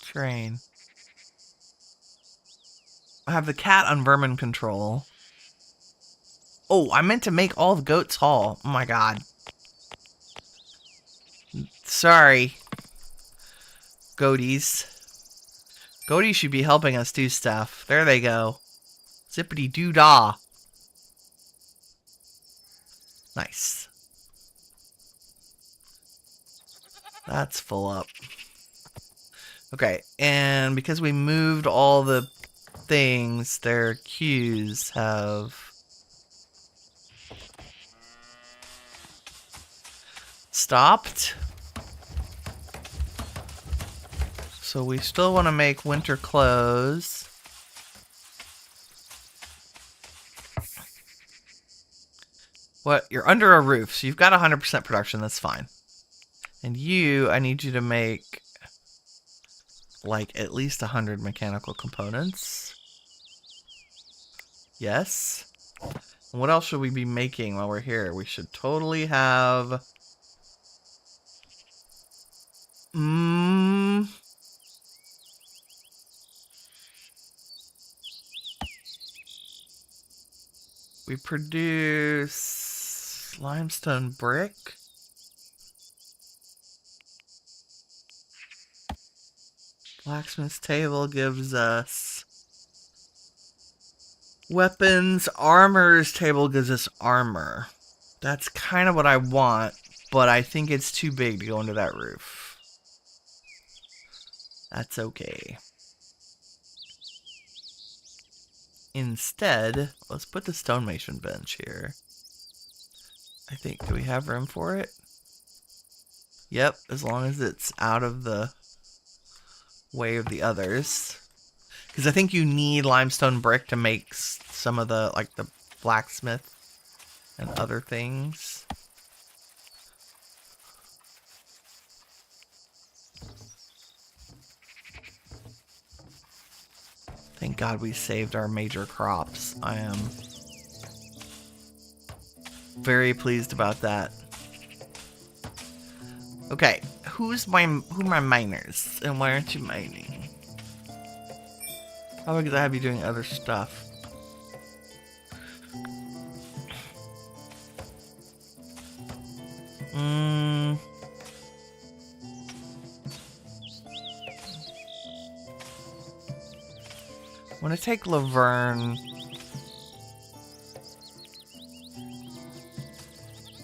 Train. have the cat on vermin control. Oh, I meant to make all the goats haul. Oh my god. Sorry. Goaties. Goaties should be helping us do stuff. There they go. Zippity doo dah. Nice. That's full up. Okay, and because we moved all the things, their queues have stopped. So we still want to make winter clothes. What? You're under a roof, so you've got 100% production. That's fine. And you, I need you to make like at least 100 mechanical components. Yes. And what else should we be making while we're here? We should totally have... We produce limestone brick. Blacksmith's table gives us weapons. Armor's table gives us armor. That's kind of what I want, but I think it's too big to go into that roof. That's okay. Instead, let's put the stonemason bench here. I think, do we have room for it? Yep, as long as it's out of the way of the others. Because I think you need limestone brick to make some of the, like the blacksmith and other things. Thank God we saved our major crops. I am very pleased about that. Okay, who are my miners? And why aren't you mining? How because I have you doing other stuff. I'm gonna take Laverne.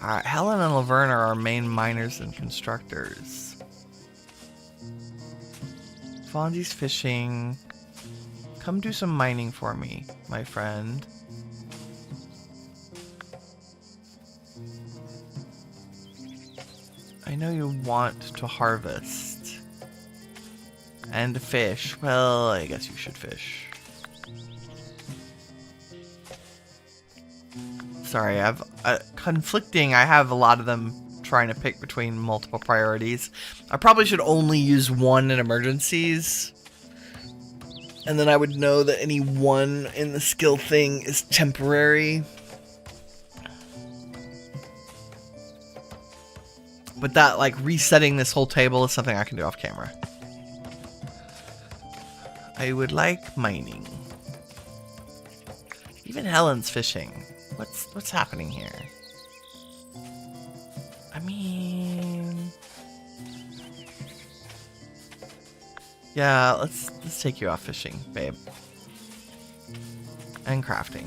Alright, Helen and Laverne are our main miners and constructors. Fonzie's fishing. Come do some mining for me, my friend. I know you want to harvest. And fish. Well, I guess you should fish. Sorry, I've conflicting. I have a lot of them trying to pick between multiple priorities. I probably should only use one in emergencies. And then I would know that any one in the skill thing is temporary. But that, like, resetting this whole table is something I can do off camera. I would like mining. Even Helen's fishing. What's happening here? I mean... Yeah, let's take you off fishing, babe. And crafting.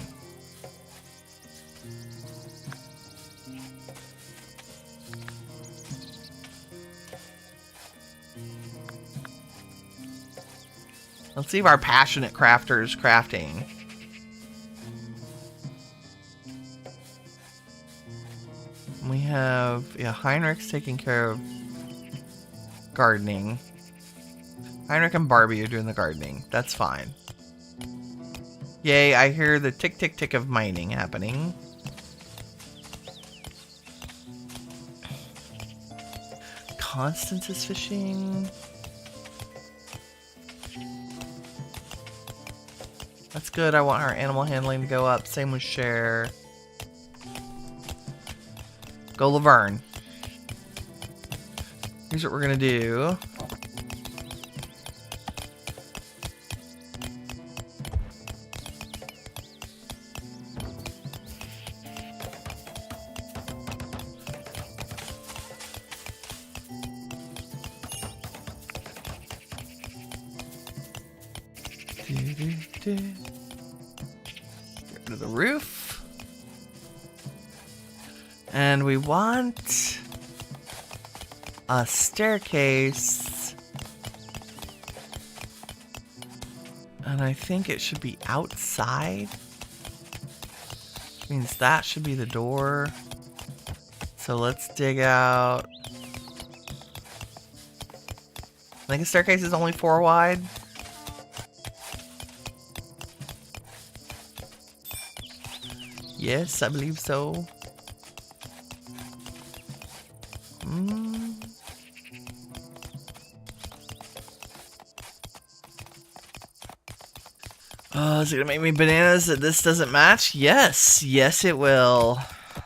Let's see if our passionate crafter is crafting. We have, yeah, Heinrich's taking care of gardening. Heinrich and Barbie are doing the gardening. That's fine. Yay, I hear the tick tick tick of mining happening. Constance is fishing. That's good. I want our animal handling to go up. Same with Cher. Go Laverne. Here's what we're gonna do. Get rid of the roof. And we want a staircase. And I think it should be outside. Means that should be the door. So let's dig out. I think a staircase is only 4 wide. Yes, I believe so. Oh, is it gonna make me bananas that this doesn't match? Yes, yes it will.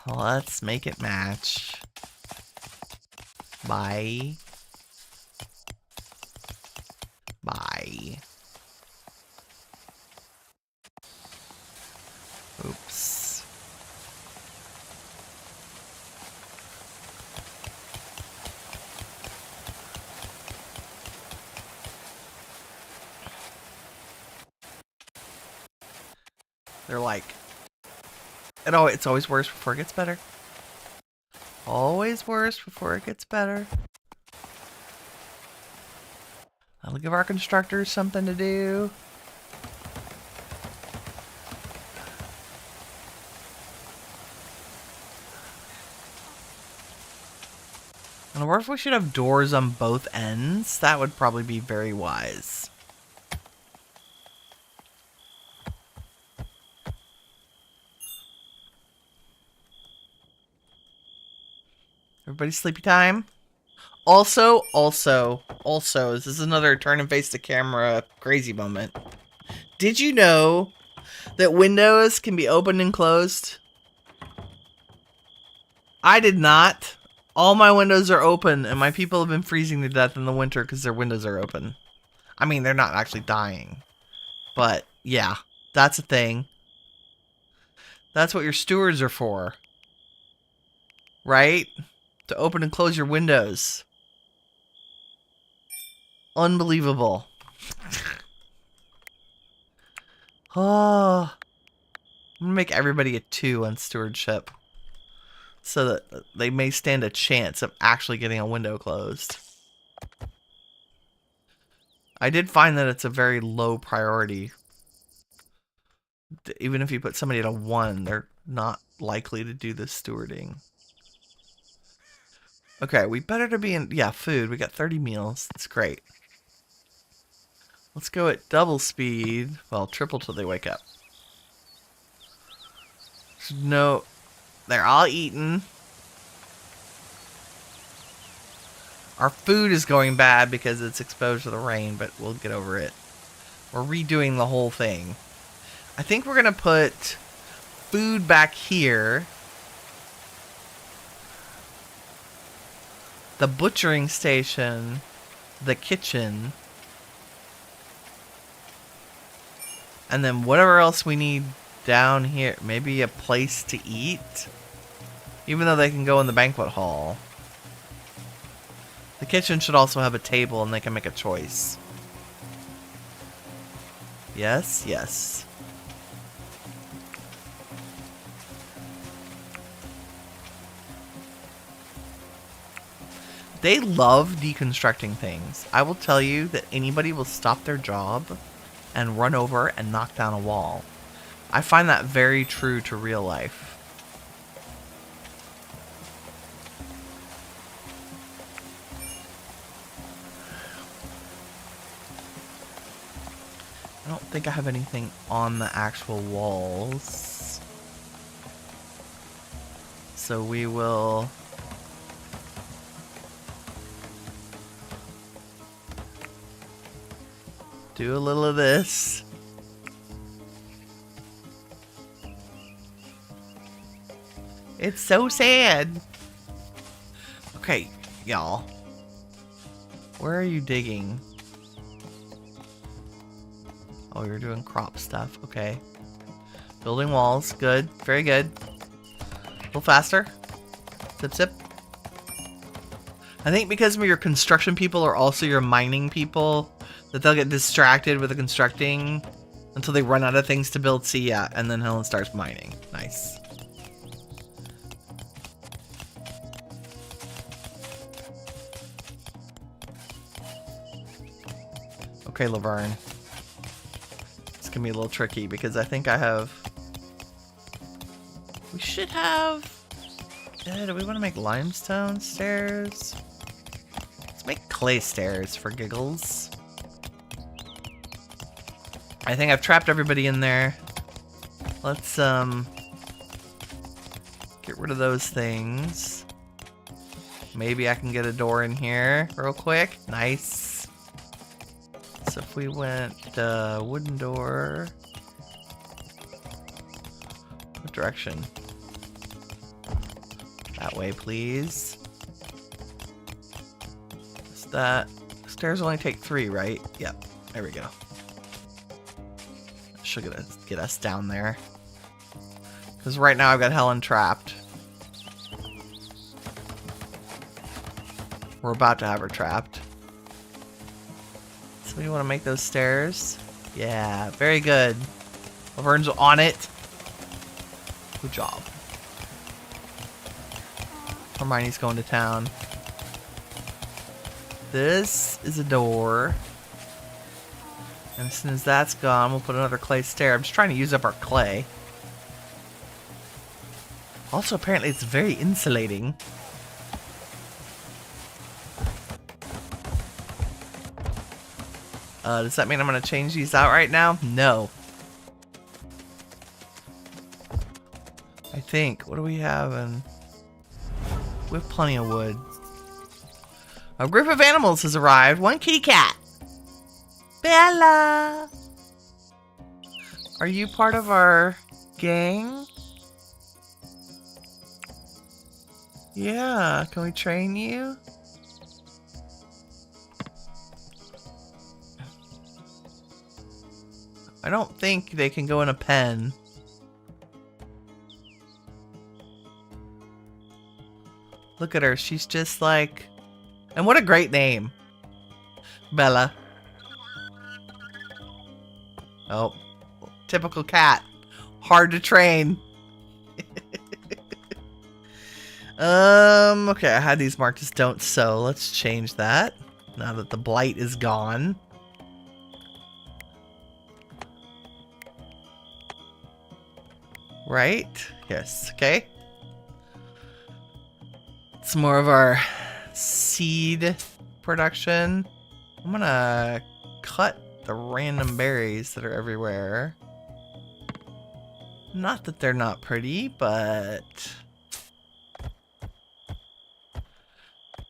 Let's make it match. Bye. Bye. Oops. They're like, it's always worse before it gets better. Always worse before it gets better. That'll give our constructors something to do. And what if we should have doors on both ends? That would probably be very wise. Everybody sleepy time? Also, this is another turn and face the camera crazy moment. Did you know that windows can be opened and closed? I did not. All my windows are open, and my people have been freezing to death in the winter because their windows are open. I mean, they're not actually dying. But, yeah, that's a thing. That's what your stewards are for. Right? To open and close your windows. Unbelievable. Oh. I'm gonna make everybody a 2 on stewardship. So that they may stand a chance of actually getting a window closed. I did find that it's a very low priority. Even if you put somebody at a 1, they're not likely to do this stewarding. Okay, we better to be in... Yeah, food. We got 30 meals. That's great. Let's go at double speed. Well, triple till they wake up. No... They're all eaten. Our food is going bad because it's exposed to the rain, but we'll get over it. We're redoing the whole thing. I think we're going to put food back here. The butchering station, the kitchen, and then whatever else we need down here. Maybe a place to eat, even though they can go in the banquet hall. The kitchen should also have a table and they can make a choice. Yes, yes. They love deconstructing things. I will tell you that anybody will stop their job and run over and knock down a wall. I find that very true to real life. I don't think I have anything on the actual walls. So we will... do a little of this. It's so sad. Okay, y'all. Where are you digging? Oh, you're doing crop stuff. Okay. Building walls. Good. Very good. A little faster. Zip, zip. I think because your construction people are also your mining people, that they'll get distracted with the constructing Until they run out of things to build. See, yeah. And then Helen starts mining. Nice. Okay, Laverne. It's gonna be a little tricky because I think I have... We should have... Yeah, do we want to make limestone stairs? Let's make clay stairs for giggles. I think I've trapped everybody in there. Let's, get rid of those things. Maybe I can get a door in here real quick. Nice. So if we went, wooden door. What direction? That way, please. Is that... Stairs only take 3, right? Yep. There we go. Should get us down there. Because right now I've got Helen trapped. We're about to have her trapped. So we want to make those stairs. Yeah, very good. Laverne's on it. Good job. Hermione's going to town. This is a door. And as soon as that's gone, we'll put another clay stair. I'm just trying to use up our clay. Also, apparently it's very insulating. Does that mean I'm going to change these out right now? No. I think. What do we have? We have plenty of wood. A group of animals has arrived. One kitty cat. Bella! Are you part of our gang? Yeah, can we train you? I don't think they can go in a pen. Look at her, she's just like... And what a great name. Bella. Oh, typical cat. Hard to train. Okay, I had these marked as don't sow. Let's change that. Now that the blight is gone. Right? Yes, okay. It's more of our seed production. I'm gonna cut the random berries that are everywhere. Not that they're not pretty, but...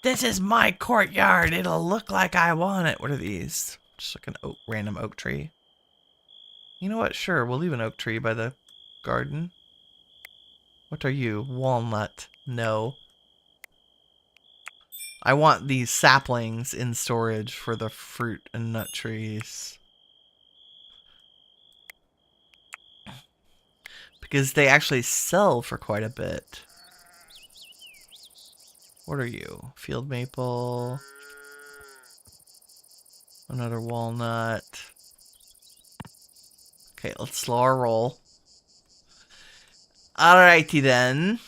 This is my courtyard. It'll look like I want it. What are these? Just like an random oak tree. You know what? Sure, we'll leave an oak tree by the garden. What are you? Walnut. No. I want these saplings in storage for the fruit and nut trees. Because they actually sell for quite a bit. What are you? Field maple. Another walnut. Okay, let's slow our roll. Alrighty then.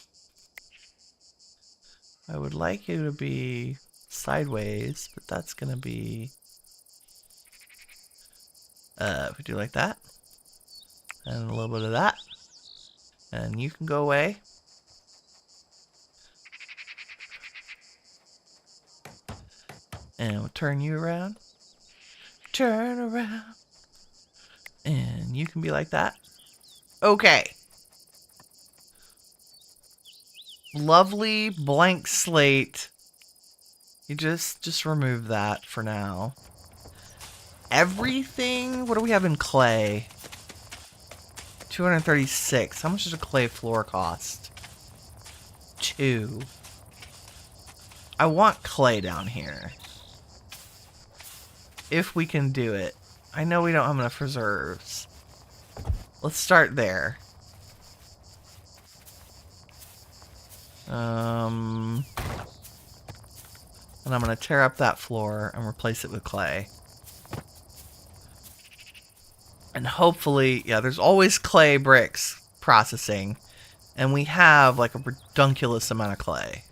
I would like you to be sideways, but that's gonna be... if we do like that. And a little bit of that. And you can go away. And we'll turn you around. Turn around. And you can be like that. Okay. Lovely blank slate. You just remove that for now. Everything, what do we have in clay? 236. How much does a clay floor cost? 2. I want clay down here. If we can do it. I know we don't have enough reserves. Let's start there. And I'm going to tear up that floor and replace it with clay. And hopefully, yeah, there's always clay bricks processing. And we have like a redunculous amount of clay.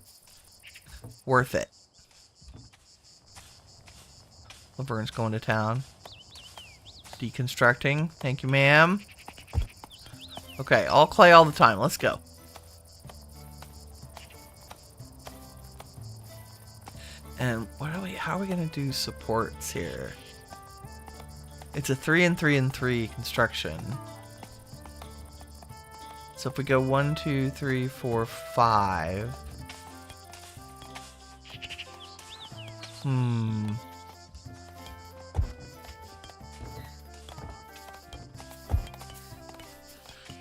Worth it. Laverne's going to town. Deconstructing. Thank you, ma'am. Okay, all clay all the time. Let's go. And what are we? How are we gonna do supports here? It's a 3 and 3 and 3 construction. So if we go 1, 2, 3, 4, 5. And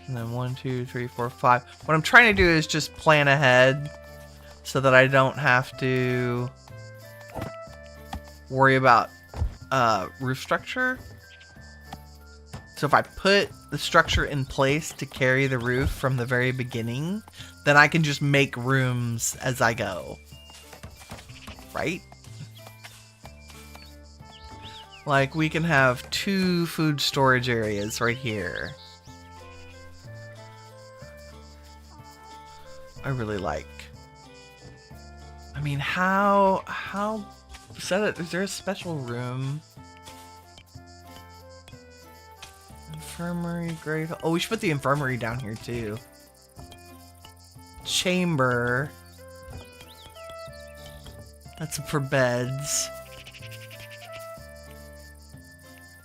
then 1, 2, 3, 4, 5. What I'm trying to do is just plan ahead so that I don't have to worry about roof structure. So if I put the structure in place to carry the roof from the very beginning, then I can just make rooms as I go. Right? Like we can have 2 food storage areas right here. I really like. I mean, how is there a special room? Infirmary, grave. Oh, we should put the infirmary down here too. Chamber. That's for beds.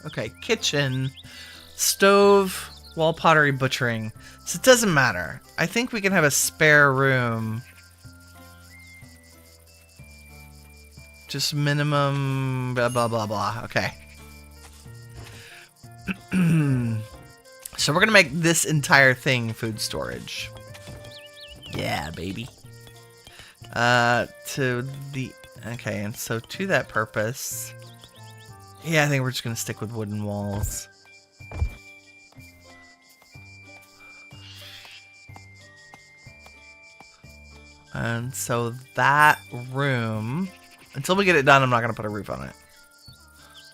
Okay, kitchen, stove, wall pottery, butchering. So it doesn't matter. I think we can have a spare room. Just minimum blah blah blah blah. Okay. So we're gonna make this entire thing food storage. Yeah, baby. Okay, and so to that purpose, yeah, I think we're just gonna stick with wooden walls. And so that room, until we get it done, I'm not gonna put a roof on it.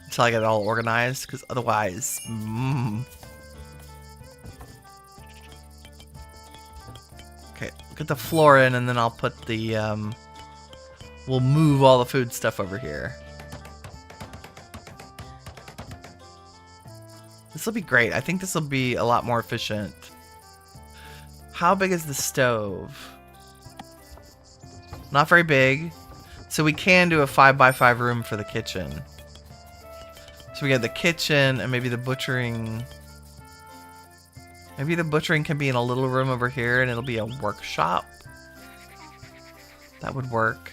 Until I get it all organized, because otherwise, Okay, get the floor in, and then I'll put the, we'll move all the food stuff over here. This will be great. I think this will be a lot more efficient. How big is the stove? Not very big. So we can do a 5x5 room for the kitchen. So we got the kitchen and maybe the butchering. Maybe the butchering can be in a little room over here and it'll be a workshop. That would work.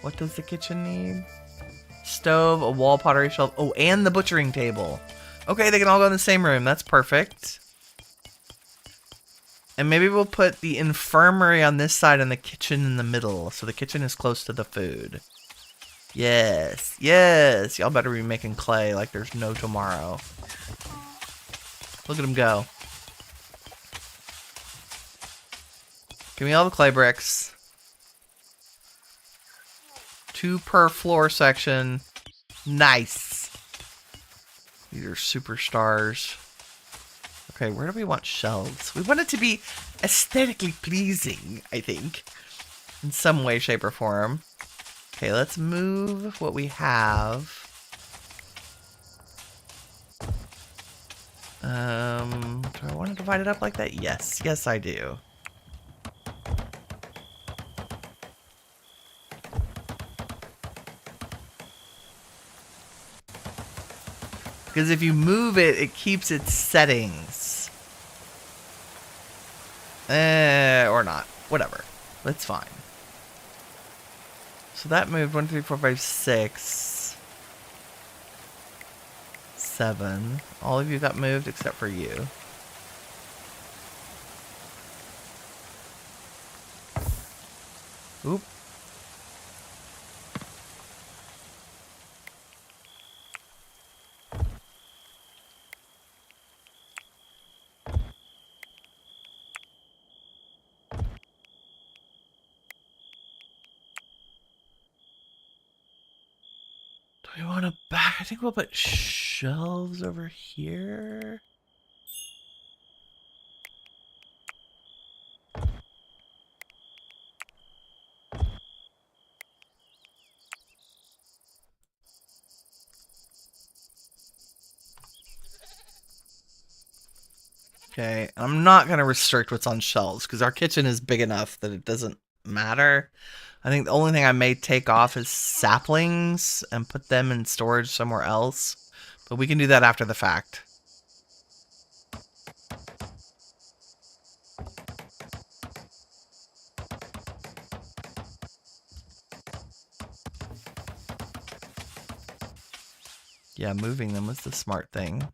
What does the kitchen need? Stove, a wall pottery shelf. Oh, and the butchering table. Okay, they can all go in the same room. That's perfect. And maybe we'll put the infirmary on this side and the kitchen in the middle. So the kitchen is close to the food. Yes. Yes. Y'all better be making clay like there's no tomorrow. Look at them go. Give me all the clay bricks. 2 per floor section. Nice. These are superstars. Okay, where do we want shelves? We want it to be aesthetically pleasing, I think. In some way, shape, or form. Okay, let's move what we have. Do I want to divide it up like that? Yes. Yes, I do. Because if you move it, it keeps its settings. Or not. Whatever. That's fine. So that moved 1, 2, 3, 4, 5, 6, 7. All of you got moved except for you. Oop. Do we want to back? I think we'll put shelves over here. Okay, I'm not going to restrict what's on shelves because our kitchen is big enough that it doesn't matter. I think the only thing I may take off is saplings and put them in storage somewhere else. But we can do that after the fact. Yeah, moving them was the smart thing.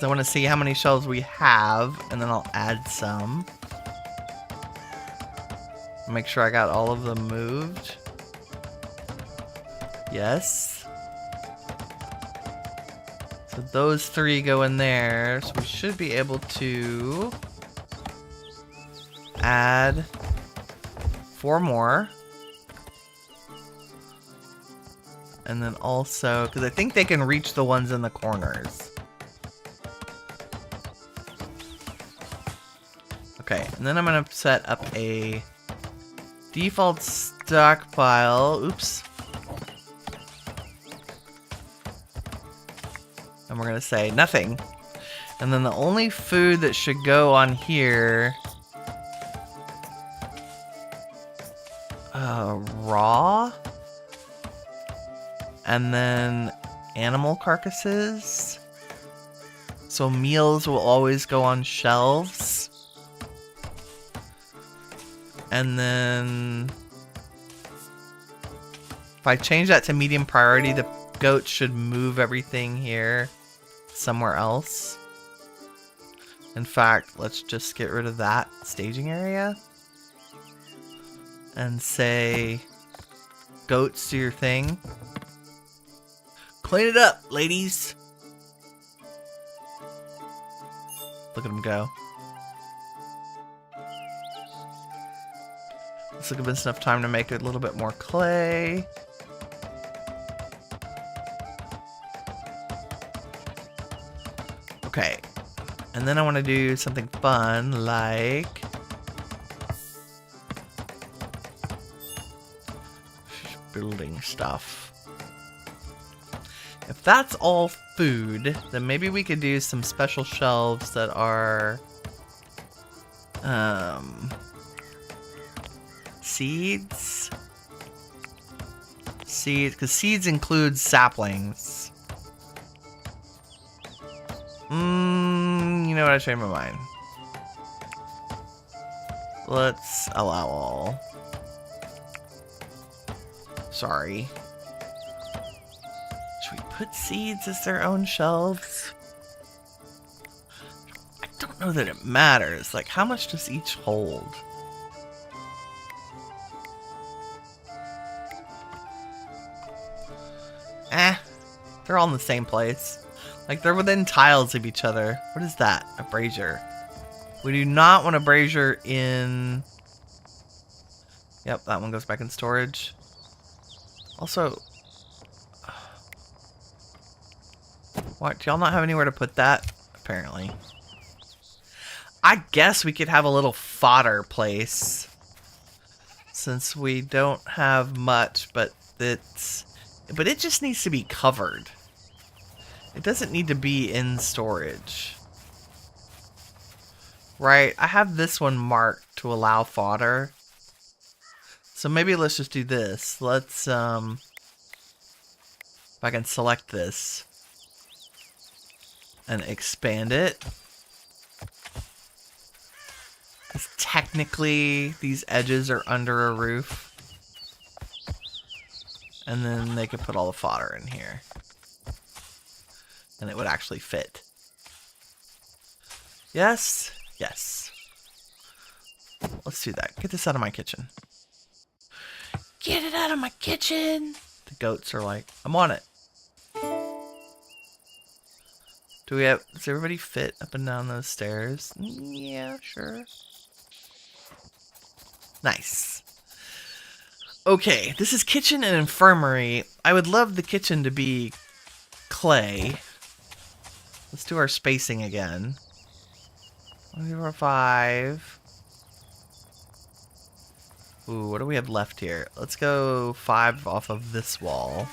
I want to see how many shelves we have, and then I'll add some. Make sure I got all of them moved. Yes. So those 3 go in there, so we should be able to add 4 more. And then also, because I think they can reach the ones in the corners. Okay, and then I'm going to set up a default stockpile. Oops. And we're going to say nothing. And then the only food that should go on here... raw. And then animal carcasses. So meals will always go on shelves. And then if I change that to medium priority, the goat should move everything here somewhere else. In fact, let's just get rid of that staging area and say, goats, do your thing. Clean it up, ladies. Look at them go. This will give us enough time to make a little bit more clay. Okay. And then I want to do something fun like... building stuff. If that's all food, then maybe we could do some special shelves that are... seeds? Seeds, because seeds include saplings. You know what? I changed my mind. Let's allow all. Sorry. Should we put seeds as their own shelves? I don't know that it matters. Like, how much does each hold? They're all in the same place. Like, they're within tiles of each other. What is that? A brazier. We do not want a brazier in... Yep, that one goes back in storage. Also... What? Do y'all not have anywhere to put that? Apparently. I guess we could have a little fodder place. Since we don't have much, but it's... But it just needs to be covered. It doesn't need to be in storage. Right? I have this one marked to allow fodder. So maybe let's just do this. Let's, if I can select this. And expand it. Because technically, these edges are under a roof. And then they could put all the fodder in here. And it would actually fit. Yes? Yes. Let's do that. Get this out of my kitchen. Get it out of my kitchen! The goats are like, I'm on it. Do we have... Does everybody fit up and down those stairs? Yeah, sure. Nice. Okay, this is kitchen and infirmary. I would love the kitchen to be clay. Let's do our spacing again. 1, 2, 4, 5. Ooh, what do we have left here? Let's go 5 off of this wall.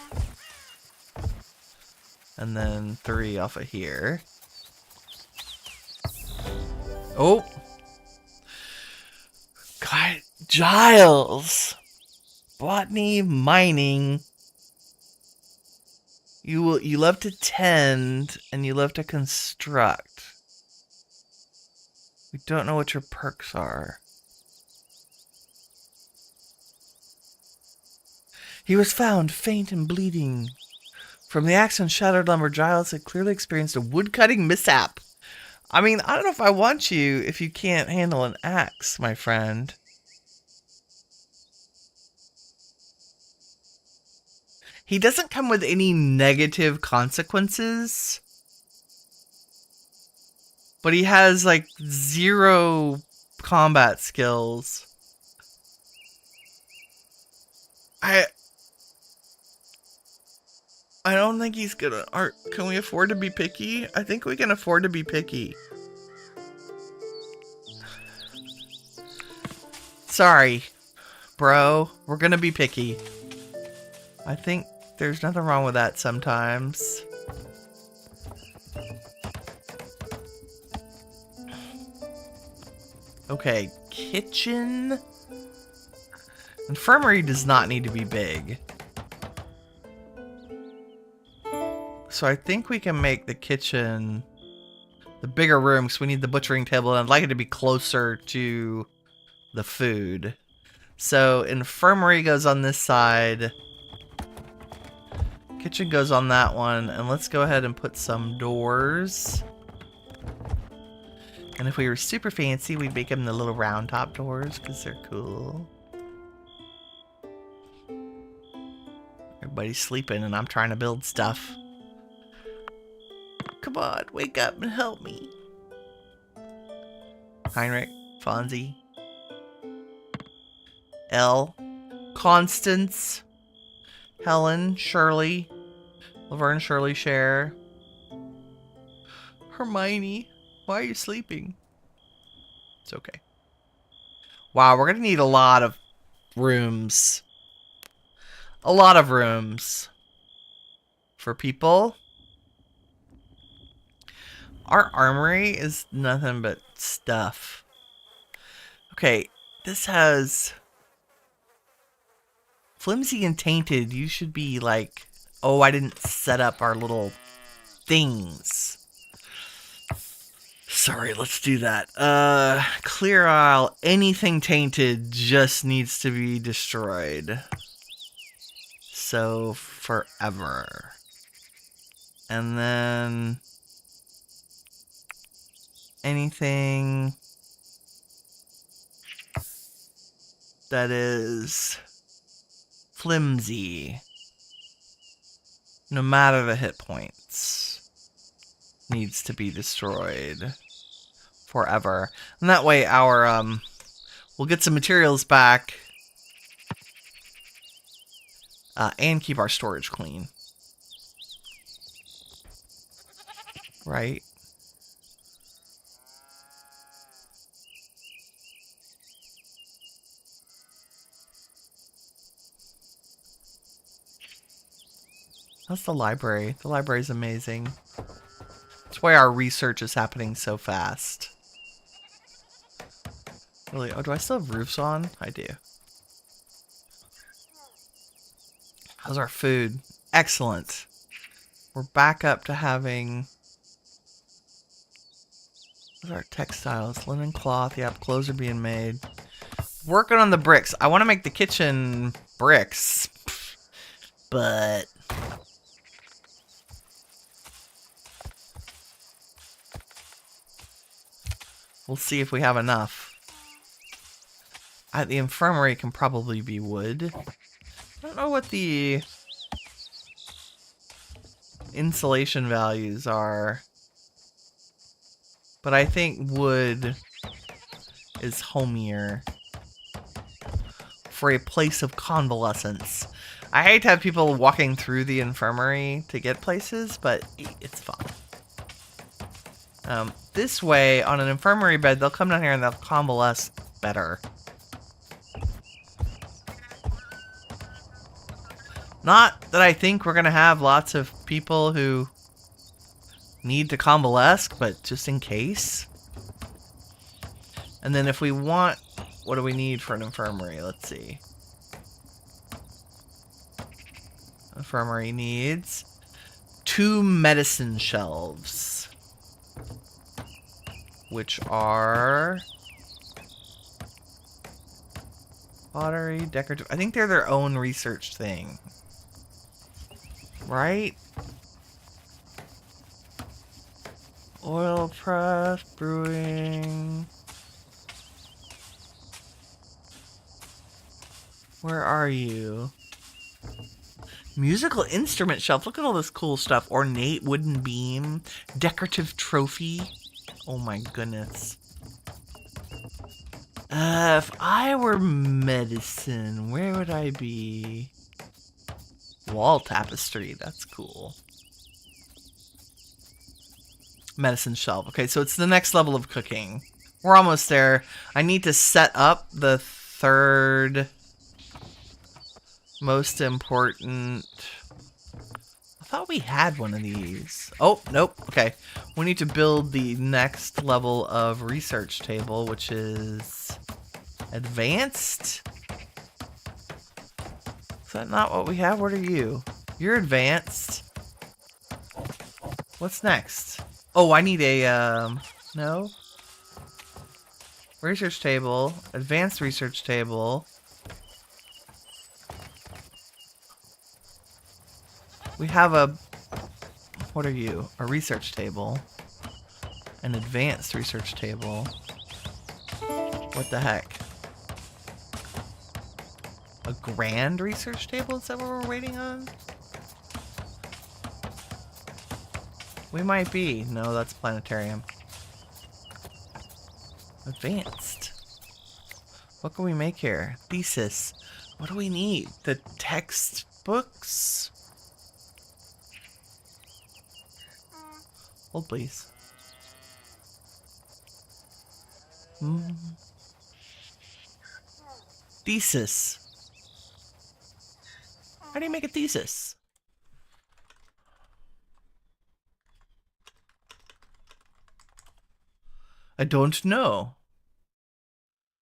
And then 3 off of here. Oh! God, Giles! Botany, mining. You love to tend, and you love to construct. We don't know what your perks are. He was found faint and bleeding. From the axe and shattered lumber, Giles had clearly experienced a woodcutting mishap. I mean, I don't know if I want you if you can't handle an axe, my friend. He doesn't come with any negative consequences. But he has, like, 0 combat skills. I don't think he's gonna... Can we afford to be picky? I think we can afford to be picky. Sorry, bro. We're gonna be picky. I think there's nothing wrong with that sometimes. Okay, kitchen. Infirmary does not need to be big. So I think we can make the kitchen the bigger room because we need the butchering table, and I'd like it to be closer to the food. So infirmary goes on this side. Kitchen goes on that one, and let's go ahead and put some doors. And if we were super fancy, we'd make them the little round top doors because they're cool. Everybody's sleeping and I'm trying to build stuff. Come on, wake up and help me. Heinrich, Fonzie, Elle, Constance, Helen, Shirley, Laverne, Shirley, Cher, Hermione. Why are you sleeping? It's okay. Wow, we're gonna need a lot of rooms. A lot of rooms for people. Our armory is nothing but stuff. Okay, this has flimsy and tainted. You should be like, oh, I didn't set up our little things. Sorry, let's do that. Clear aisle. Anything tainted just needs to be destroyed. So, forever. And then anything that is flimsy, no matter the hit points, needs to be destroyed forever. And that way our we'll get some materials back and keep our storage clean. Right? That's the library. The library is amazing. That's why our research is happening so fast. Really? Oh, do I still have roofs on? I do. How's our food? Excellent. We're back up to having... What's our textiles? Linen, cloth. Yep, clothes are being made. Working on the bricks. I want to make the kitchen bricks. But... we'll see if we have enough. The infirmary can probably be wood. I don't know what the insulation values are, but I think wood is homier. for a place of convalescence. I hate to have people walking through the infirmary to get places, but it's fun. This way, on an infirmary bed, they'll come down here and they'll convalesce better. Not that I think we're going to have lots of people who need to convalesce, but just in case. And then if we want... What do we need for an infirmary? Let's see. Infirmary needs 2 medicine shelves. Which are... pottery, decorative... I think they're their own research thing. Right? Oil press, brewing... Where are you? Musical instrument shelf. Look at all this cool stuff. Ornate wooden beam. Decorative trophy. Oh my goodness. If I were medicine, where would I be? Wall tapestry. That's cool. Medicine shelf. Okay, so it's the next level of cooking. We're almost there. I need to set up the third... most important... I thought we had one of these. Oh, nope. Okay. We need to build the next level of research table, which is... advanced? Is that not what we have? What are you? You're advanced. What's next? Oh, I need a, no? Research table. Advanced research table. We have a... what are you? A research table. An advanced research table. What the heck? A grand research table? Is that what we're waiting on? We might be. No, that's planetarium. Advanced. What can we make here? Thesis. What do we need? The textbooks? Hold, please. Thesis. How do you make a thesis? I don't know.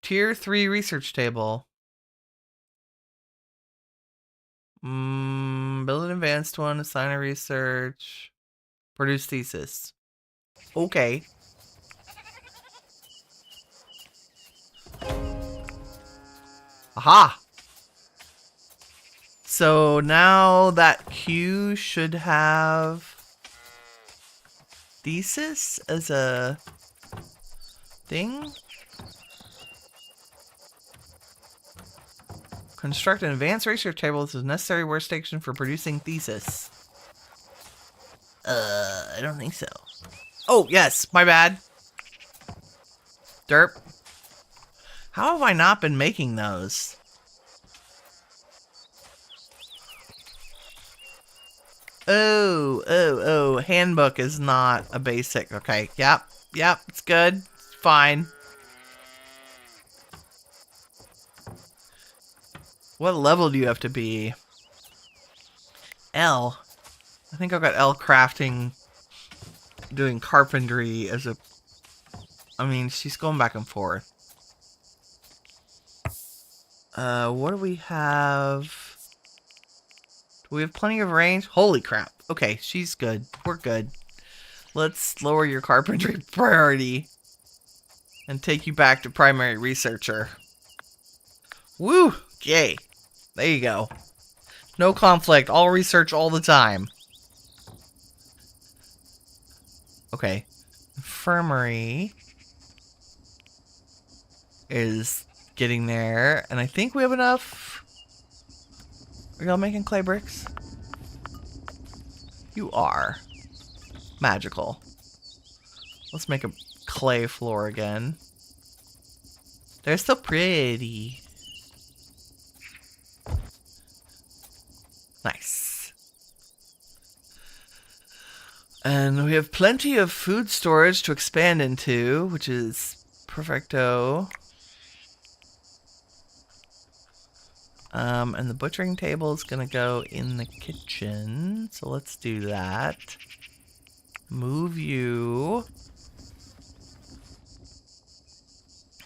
Tier 3 research table. Build an advanced one, assign a research. Produce thesis. Okay. Aha! So now that queue should have thesis as a thing. Construct an advanced research table. This is a necessary workstation for producing thesis. I don't think so. Oh, yes, my bad. Derp. How have I not been making those? Oh, handbook is not a basic. Okay, yep, it's good. It's fine. What level do you have to be? L. I think I've got L crafting, doing carpentry as a... I mean, she's going back and forth. What do we have? Do we have plenty of range? Holy crap. Okay, she's good. We're good. Let's lower your carpentry priority and take you back to primary researcher. Woo! Yay. There you go. No conflict. All research all the time. Okay. Infirmary is getting there. And I think we have enough. Are y'all making clay bricks? You are. Magical. Let's make a clay floor again. They're so pretty. Nice. And we have plenty of food storage to expand into, which is perfecto. And the butchering table is going to go in the kitchen. So let's do that. Move you.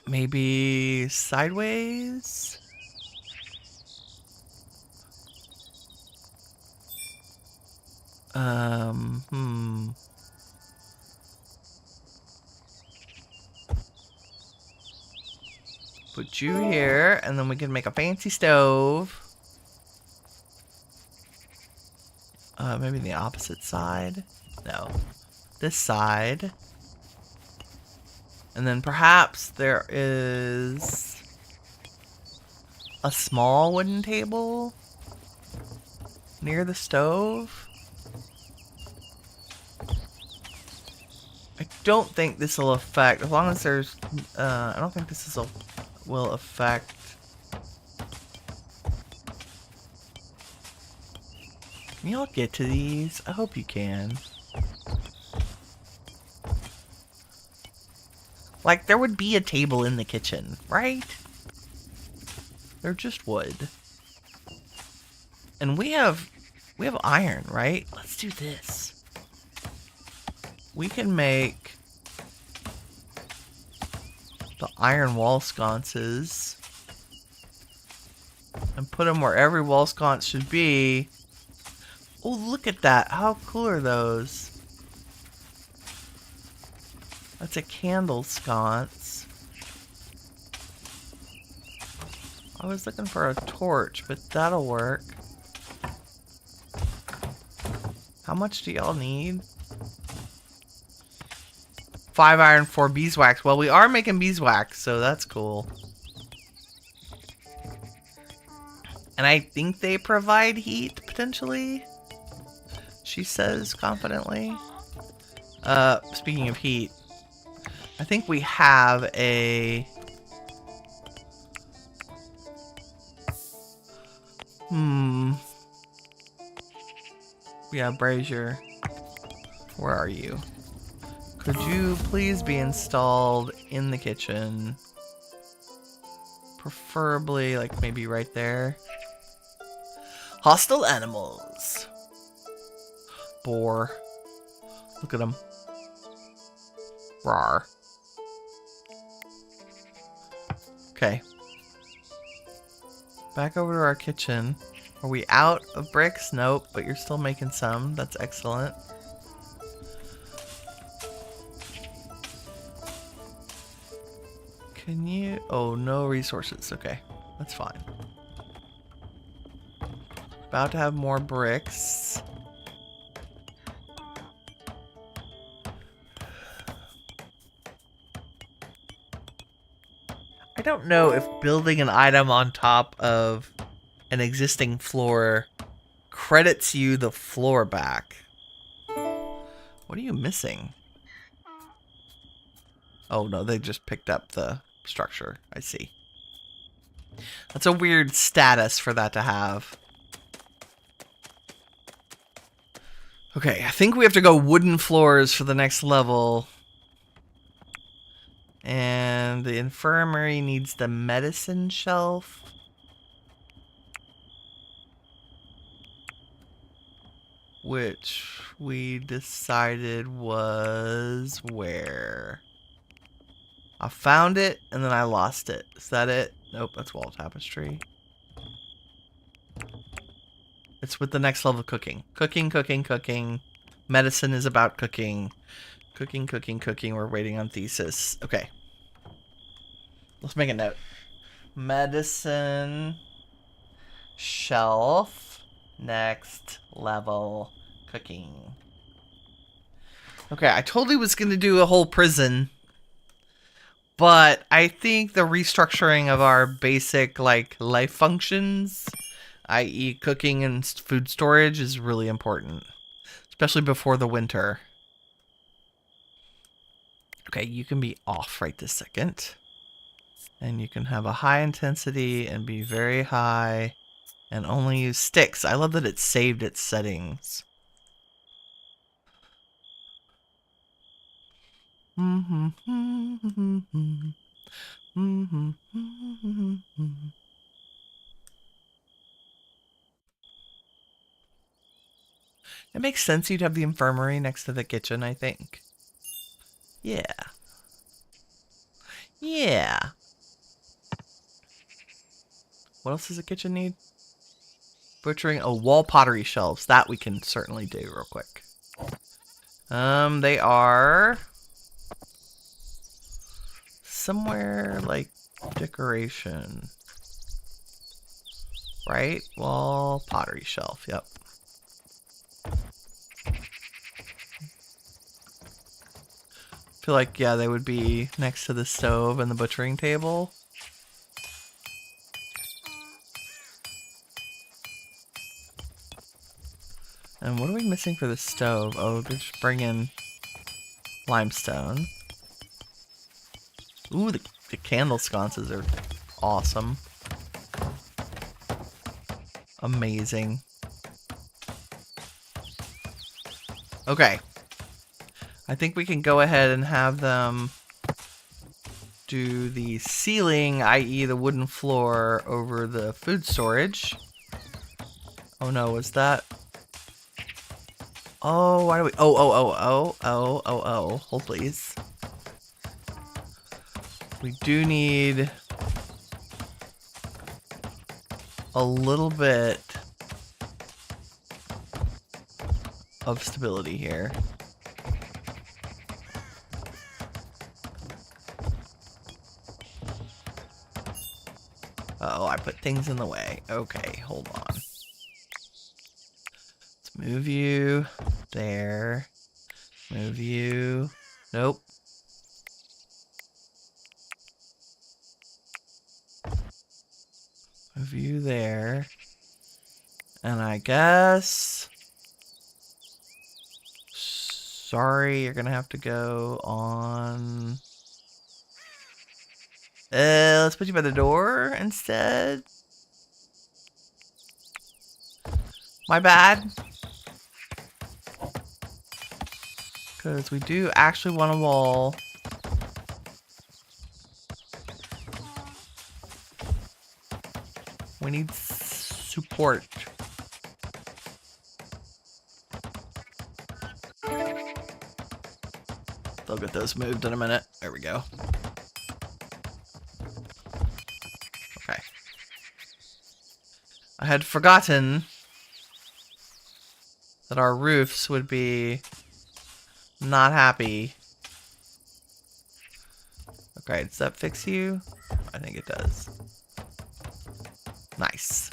Maybe sideways? Put you here, and then we can make a fancy stove. Maybe the opposite side? No. This side. And then perhaps there is a small wooden table near the stove. I don't think this will affect, as long as there's, I don't think this will affect. Can y'all get to these? I hope you can. Like, there would be a table in the kitchen, right? There just would. And we have iron, right? Let's do this. We can make the iron wall sconces and put them where every wall sconce should be. Oh, look at that. How cool are those? That's a candle sconce. I was looking for a torch, but that'll work. How much do y'all need? 5 iron, 4 beeswax. Well, we are making beeswax, so that's cool. And I think they provide heat, potentially. She says confidently. Speaking of heat, I think we have a... Yeah, brazier. Where are you? Could you please be installed in the kitchen? Preferably, like, maybe right there. Hostile animals. Boar. Look at them. Rawr. Okay. Back over to our kitchen. Are we out of bricks? Nope, but you're still making some. That's excellent. Can you... Oh, no resources. Okay, that's fine. About to have more bricks. I don't know if building an item on top of an existing floor credits you the floor back. What are you missing? Oh no, they just picked up the structure. I see. That's a weird status for that to have. Okay, I think we have to go wooden floors for the next level. And the infirmary needs the medicine shelf. Which we decided was where? I found it and then I lost it. Is that it? Nope, that's wall tapestry. It's with the next level of cooking. Cooking, cooking, cooking. Medicine is about cooking. Cooking, cooking, cooking. We're waiting on thesis. Okay. Let's make a note. Medicine shelf. Next level cooking. Okay, I totally was going to do a whole prison. But I think the restructuring of our basic like life functions, i.e. cooking and food storage, is really important. Especially before the winter. Okay, you can be off right this second. And you can have a high intensity and be very high And only use sticks. I love that it saved its settings. It makes sense you'd have the infirmary next to the kitchen, I think. Yeah. Yeah. What else does the kitchen need? Butchering. Oh, wall pottery shelves. That we can certainly do real quick. They are somewhere like decoration. Right? Wall pottery shelf. Yep. Feel like, yeah, they would be next to the stove and the butchering table. And what are we missing for the stove? Oh, they're just bringing limestone. Ooh, the candle sconces are awesome. Amazing. Okay. I think we can go ahead and have them do the ceiling, i.e. the wooden floor, over the food storage. Oh no, was that... Oh, why do we... Oh. Hold please. We do need a little bit of stability here. Uh-oh, I put things in the way. Okay, hold on. Let's move you there. Move you. Nope. Move you there. And I guess... Sorry, you're gonna have to go on... let's put you by the door instead. My bad. Because we do actually want a wall. We need support. They'll get those moved in a minute. There we go. Okay. I had forgotten that our roofs would be not happy. Okay, does that fix you? I think it does. Nice.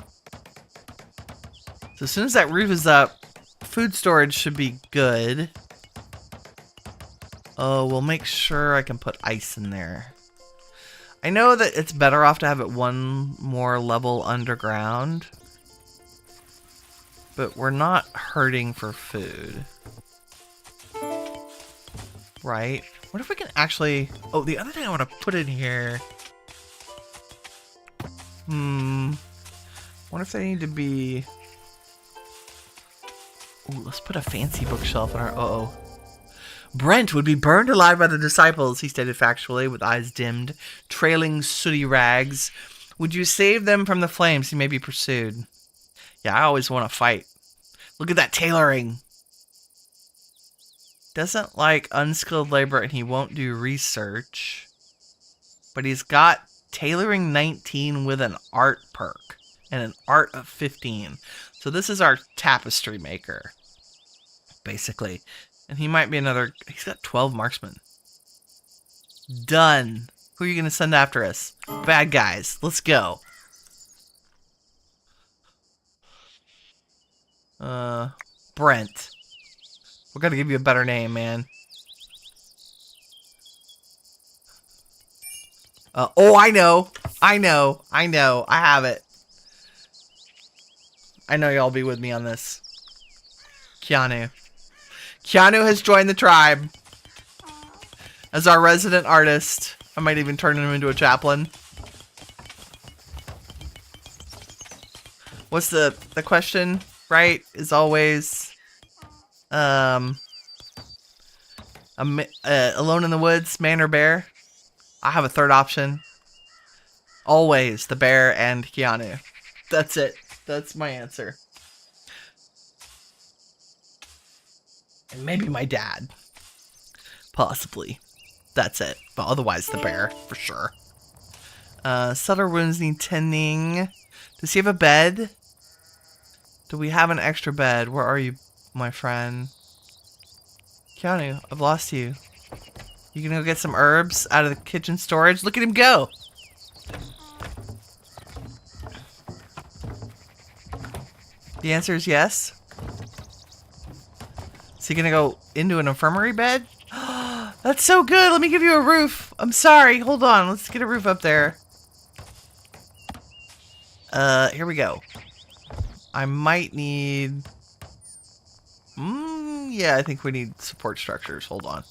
So as soon as that roof is up, food storage should be good. Oh, we'll make sure I can put ice in there. I know that it's better off to have it one more level underground. But we're not hurting for food. Right? What if we can actually... Oh, the other thing I want to put in here... What if they need to be... Ooh, let's put a fancy bookshelf in our... Uh-oh. Brent would be burned alive by the disciples, he stated factually, with eyes dimmed, trailing sooty rags. Would you save them from the flames? He may be pursued. Yeah, I always want to fight. Look at that tailoring. Doesn't like unskilled labor and he won't do research. But he's got tailoring 19 with an art perk. And an art of 15. So this is our tapestry maker. Basically. And he might be another... He's got 12 marksmen. Done. Who are you going to send after us? Bad guys. Let's go. Brent. We're going to give you a better name, man. Oh, I know. I have it. I know y'all be with me on this. Keanu. Keanu has joined the tribe. As our resident artist. I might even turn him into a chaplain. What's the question, right? Is always, alone in the woods, man or bear? I have a third option. Always the bear and Keanu. That's it. That's my answer. And maybe my dad. Possibly. That's it. But otherwise the bear, for sure. Subtle wounds need tending. Does he have a bed? Do we have an extra bed? Where are you, my friend? Keanu, I've lost you. You gonna go get some herbs out of the kitchen storage? Look at him go! The answer is yes. Is he gonna go into an infirmary bed? That's so good! Let me give you a roof! I'm sorry, hold on. Let's get a roof up there. Here we go. I might need... yeah, I think we need support structures. Hold on.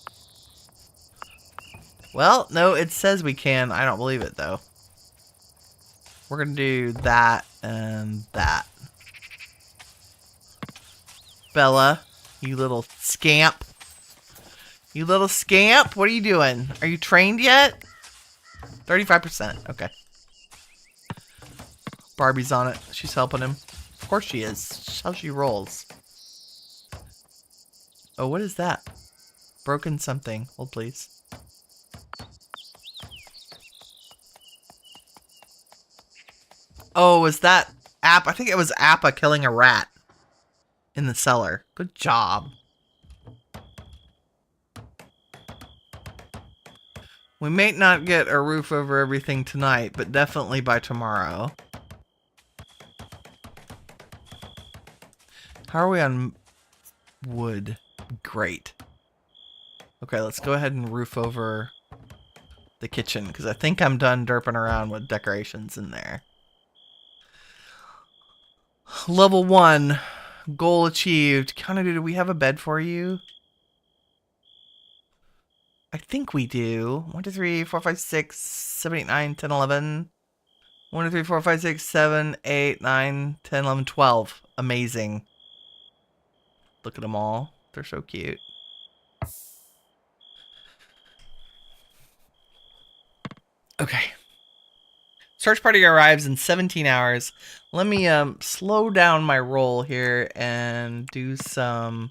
Well, no, it says we can. I don't believe it, though. We're gonna do that and that. Bella, you little scamp. You little scamp, what are you doing? Are you trained yet? 35%, okay. Barbie's on it. She's helping him. Of course she is. That's how she rolls. Oh, what is that? Broken something. Hold, please. Oh, was that Appa? I think it was Appa killing a rat in the cellar. Good job. We may not get a roof over everything tonight, but definitely by tomorrow. How are we on wood? Great. Okay, let's go ahead and roof over the kitchen, because I think I'm done derping around with decorations in there. Level 1. Goal achieved. Counter, do we have a bed for you? I think we do. 1, 2, 3, 4, 5, 6, 7, 8, 9, 10, 11. 1, 2, 3, 4, 5, 6, 7, 8, 9, 10, 11, 12. Amazing. Look at them all. They're so cute. Okay. Search party arrives in 17 hours. Let me slow down my roll here and do some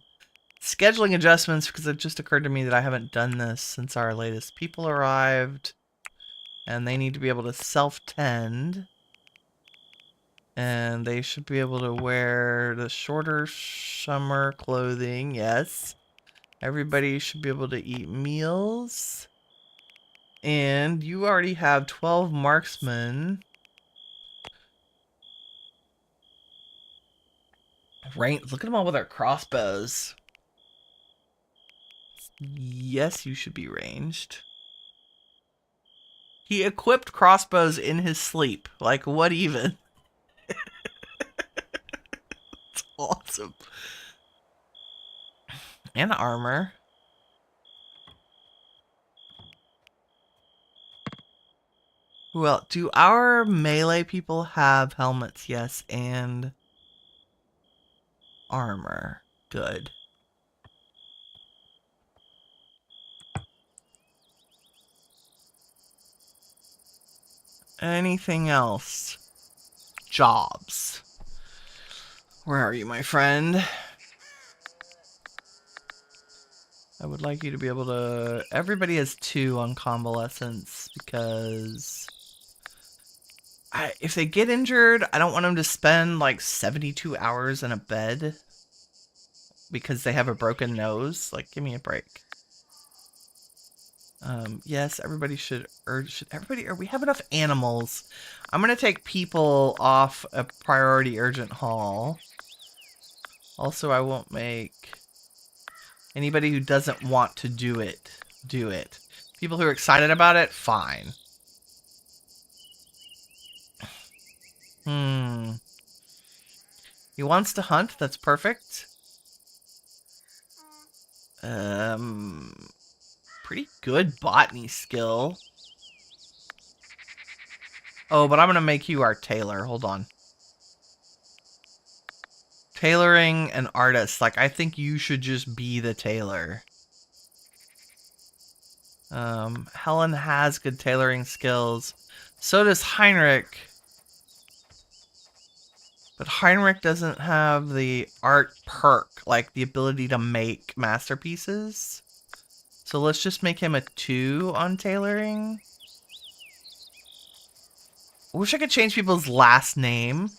scheduling adjustments, because it just occurred to me that I haven't done this since our latest people arrived. And they need to be able to self-tend. And they should be able to wear the shorter summer clothing, yes. Everybody should be able to eat meals. And you already have 12 marksmen. Look at them all with their crossbows. Yes, you should be ranged. He equipped crossbows in his sleep. Like, what even? It's awesome. And armor. Who else? Do our melee people have helmets? Yes, and armor. Good. Anything else? Jobs. Where are you, my friend? I would like you to be able to... Everybody has 2 on convalescence, because... if they get injured, I don't want them to spend like 72 hours in a bed because they have a broken nose. Like, give me a break. Yes, everybody should everybody, we have enough animals. I'm going to take people off a priority urgent haul. Also, I won't make anybody who doesn't want to do it. People who are excited about it, fine. He wants to hunt. That's perfect. Pretty good botany skill. Oh, but I'm gonna make you our tailor. Hold on. Tailoring and artist. Like, I think you should just be the tailor. Helen has good tailoring skills. So does Heinrich. But Heinrich doesn't have the art perk, like the ability to make masterpieces. So let's just make him a 2 on tailoring. I wish I could change people's last name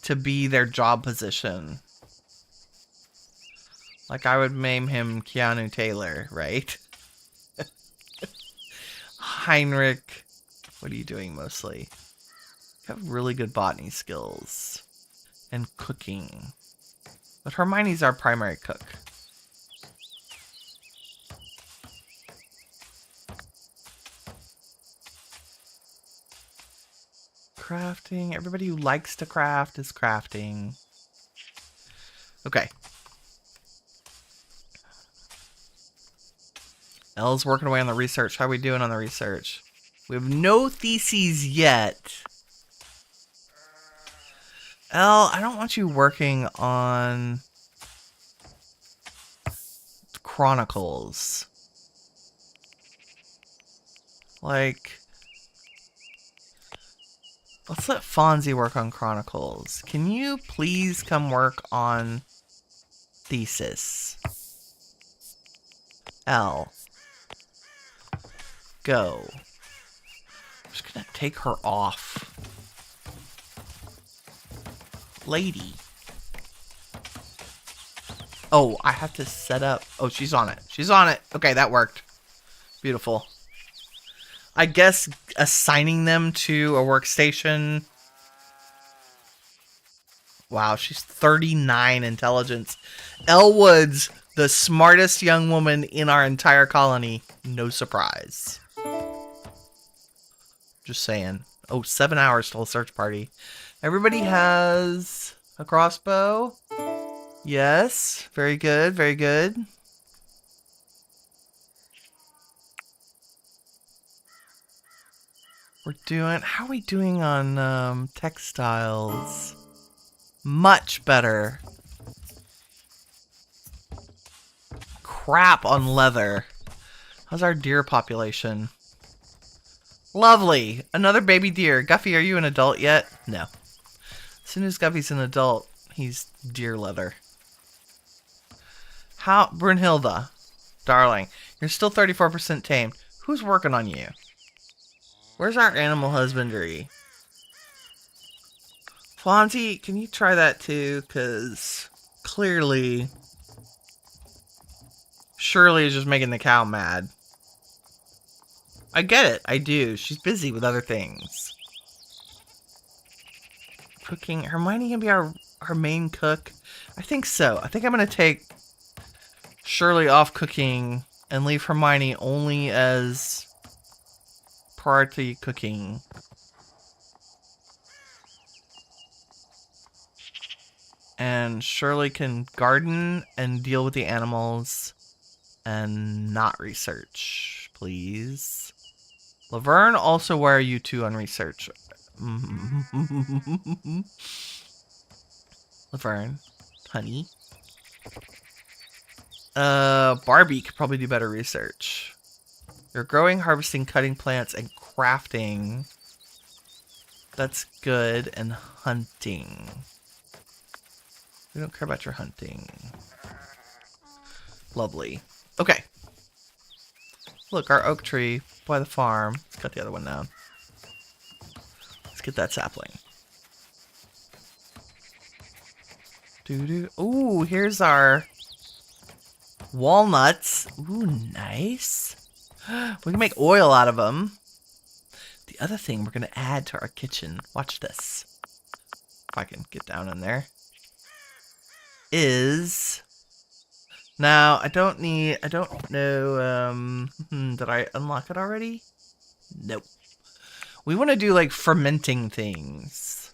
to be their job position. Like, I would name him Keanu Taylor, right? Heinrich, what are you doing mostly? You have really good botany skills. And cooking. But Hermione's our primary cook. Crafting. Everybody who likes to craft is crafting. Okay. Elle's working away on the research. How are we doing on the research? We have no theses yet. Elle, I don't want you working on Chronicles. Like, let's let Fonzie work on Chronicles. Can you please come work on Thesis? Elle. Go. I'm just gonna take her off. Lady. Oh, I have to set up. Oh, she's on it. She's on it. Okay, that worked. Beautiful. I guess assigning them to a workstation. Wow, she's 39 intelligence. Elwood's the smartest young woman in our entire colony. No surprise. Just saying. Oh, 7 hours till a search party. Everybody has a crossbow. Yes. Very good. Very good. We're doing... How are we doing on textiles? Much better. Crap on leather. How's our deer population? Lovely. Another baby deer. Guffy, are you an adult yet? No. As soon as Guffy's an adult, he's deer leather. How... Brunhilde. Darling. You're still 34% tamed. Who's working on you? Where's our animal husbandry? Fonzie, can you try that too? Because clearly Shirley is just making the cow mad. I get it. I do. She's busy with other things. Cooking. Hermione can be our main cook. I think so. I think I'm going to take Shirley off cooking and leave Hermione only as priority cooking. And Shirley can garden and deal with the animals and not research, please. Laverne, also, why are you two on research? Laverne, honey. Barbie could probably do better research. You're growing, harvesting, cutting plants, and crafting. That's good. And hunting. We don't care about your hunting. Lovely. Okay. Look, our oak tree by the farm. Let's cut the other one down. Let's get that sapling. Doo-doo. Ooh, here's our walnuts. Ooh, nice. We can make oil out of them. The other thing we're going to add to our kitchen, watch this. If I can get down in there. Is... Now, I don't know, did I unlock it already? Nope. We want to do, like, fermenting things.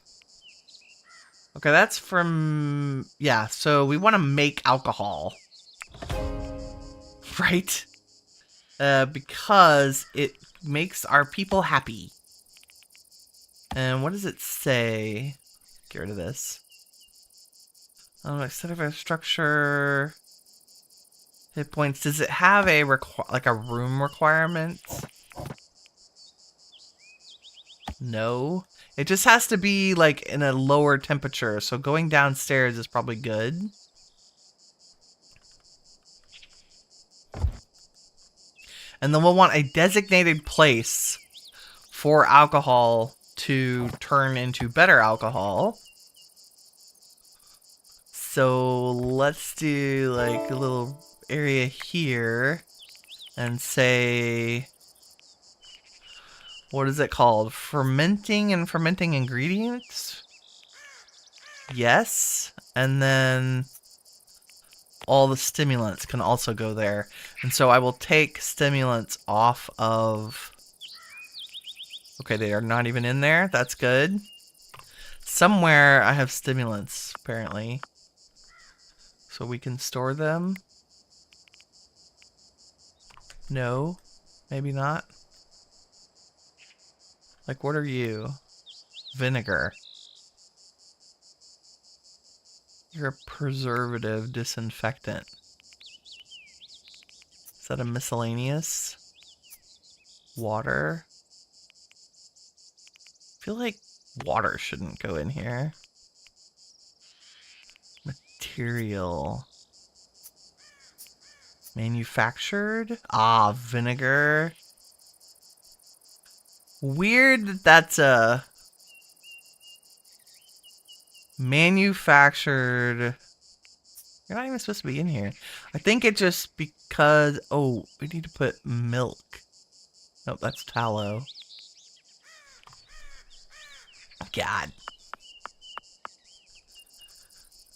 Okay, that's from... Yeah, so we want to make alcohol. Right? Because it makes our people happy. And what does it say? Get rid of this. Instead of a structure, hit points. Does it have a like a room requirement? No. It just has to be like in a lower temperature. So going downstairs is probably good. And then we'll want a designated place for alcohol to turn into better alcohol. So let's do like a little area here and say, what is it called? Fermenting and fermenting ingredients? Yes. And then all the stimulants can also go there. And so I will take stimulants off of... Okay, they are not even in there. That's good. Somewhere I have stimulants, apparently. So we can store them. No, maybe not. Like, what are you? Vinegar. You're a preservative disinfectant. Is that a miscellaneous? Water. I feel like water shouldn't go in here. Material. Manufactured? Ah, vinegar. Weird that that's a manufactured. You're not even supposed to be in here. I think it just because... Oh, we need to put milk. Nope, that's tallow. God.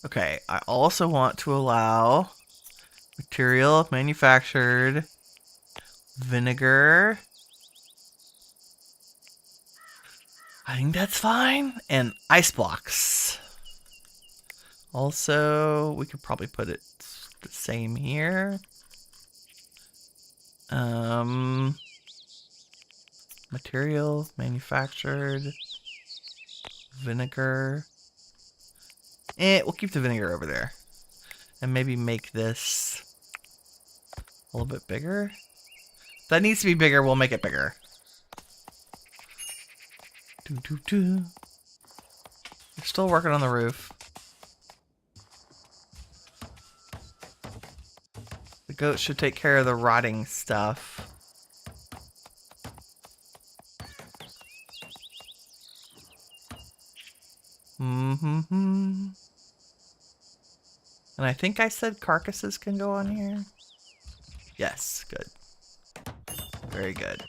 Okay, I also want to allow material manufactured vinegar. I think that's fine. And ice blocks. Also, we could probably put it the same here. Material manufactured vinegar. We'll keep the vinegar over there. And maybe make this a little bit bigger. If that needs to be bigger, we'll make it bigger. We're still working on the roof. The goat should take care of the rotting stuff. And I think I said carcasses can go on here. Yes, good. Very good.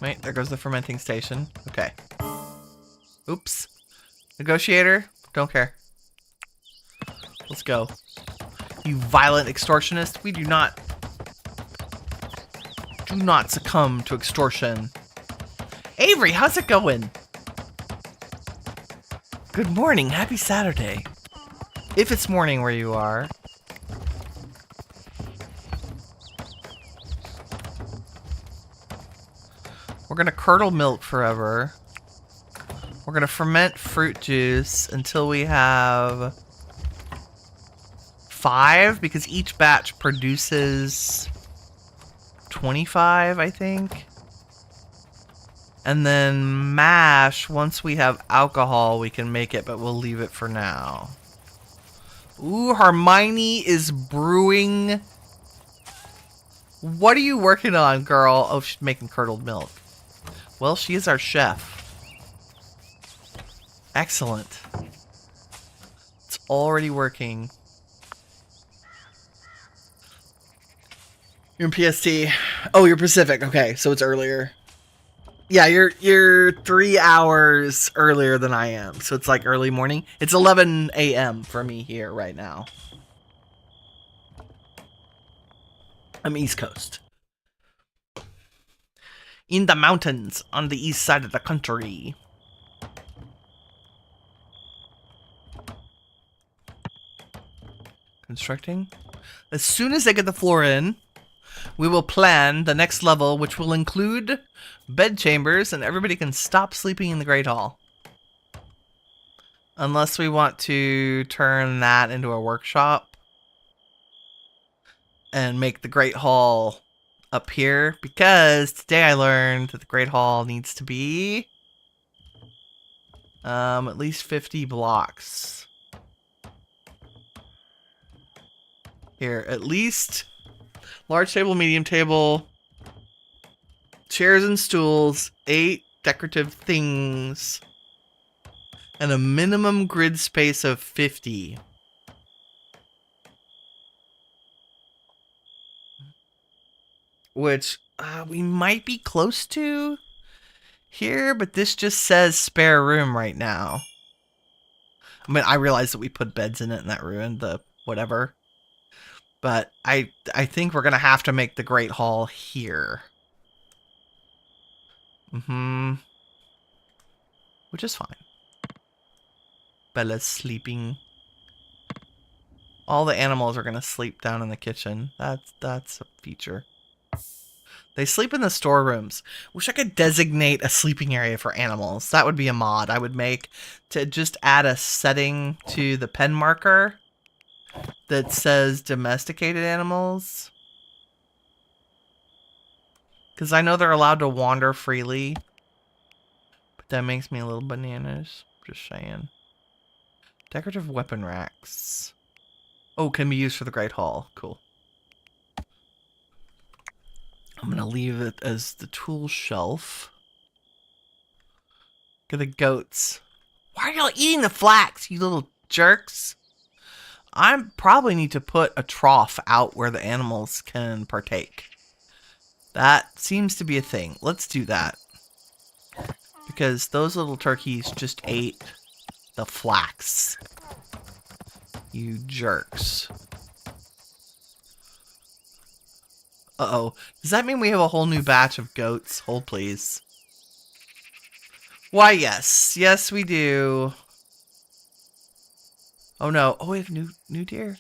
Wait, there goes the fermenting station. Okay. Oops. Negotiator, don't care. Let's go. You violent extortionist. We do not succumb to extortion. Avery, how's it going? Good morning. Happy Saturday. If it's morning where you are. We're going to curdle milk forever. We're going to ferment fruit juice until we have 5, because each batch produces 25, I think. And then mash, once we have alcohol, we can make it, but we'll leave it for now. Ooh, Hermione is brewing. What are you working on, girl? Oh, she's making curdled milk. Well, she is our chef. Excellent. It's already working. You're in PST. Oh, you're Pacific. Okay, so it's earlier. Yeah, you're 3 hours earlier than I am, so it's like early morning. It's 11 a.m. for me here right now. I'm East Coast. In the mountains on the east side of the country. Constructing. As soon as they get the floor in, we will plan the next level, which will include bed chambers, and everybody can stop sleeping in the Great Hall. Unless we want to turn that into a workshop and make the Great Hall up here, because today I learned that the Great Hall needs to be at least 50 blocks. Here, at least large table, medium table, chairs and stools, 8 decorative things, and a minimum grid space of 50. Which we might be close to here, but this just says spare room right now. I mean, I realize that we put beds in it and that ruined the whatever. But I think we're going to have to make the Great Hall here. Which is fine. Bella's sleeping. All the animals are going to sleep down in the kitchen. That's a feature. They sleep in the storerooms. Wish I could designate a sleeping area for animals. That would be a mod I would make to just add a setting to the pen marker that says domesticated animals. Because I know they're allowed to wander freely. But that makes me a little bananas. Just saying. Decorative weapon racks. Oh, can be used for the Great Hall. Cool. I'm going to leave it as the tool shelf. Look at the goats. Why are y'all eating the flax, you little jerks? I probably need to put a trough out where the animals can partake. That seems to be a thing. Let's do that. Because those little turkeys just ate the flax. You jerks. Uh-oh. Does that mean we have a whole new batch of goats? Hold, please. Why, yes. Yes, we do. Oh, no. Oh, we have new deer.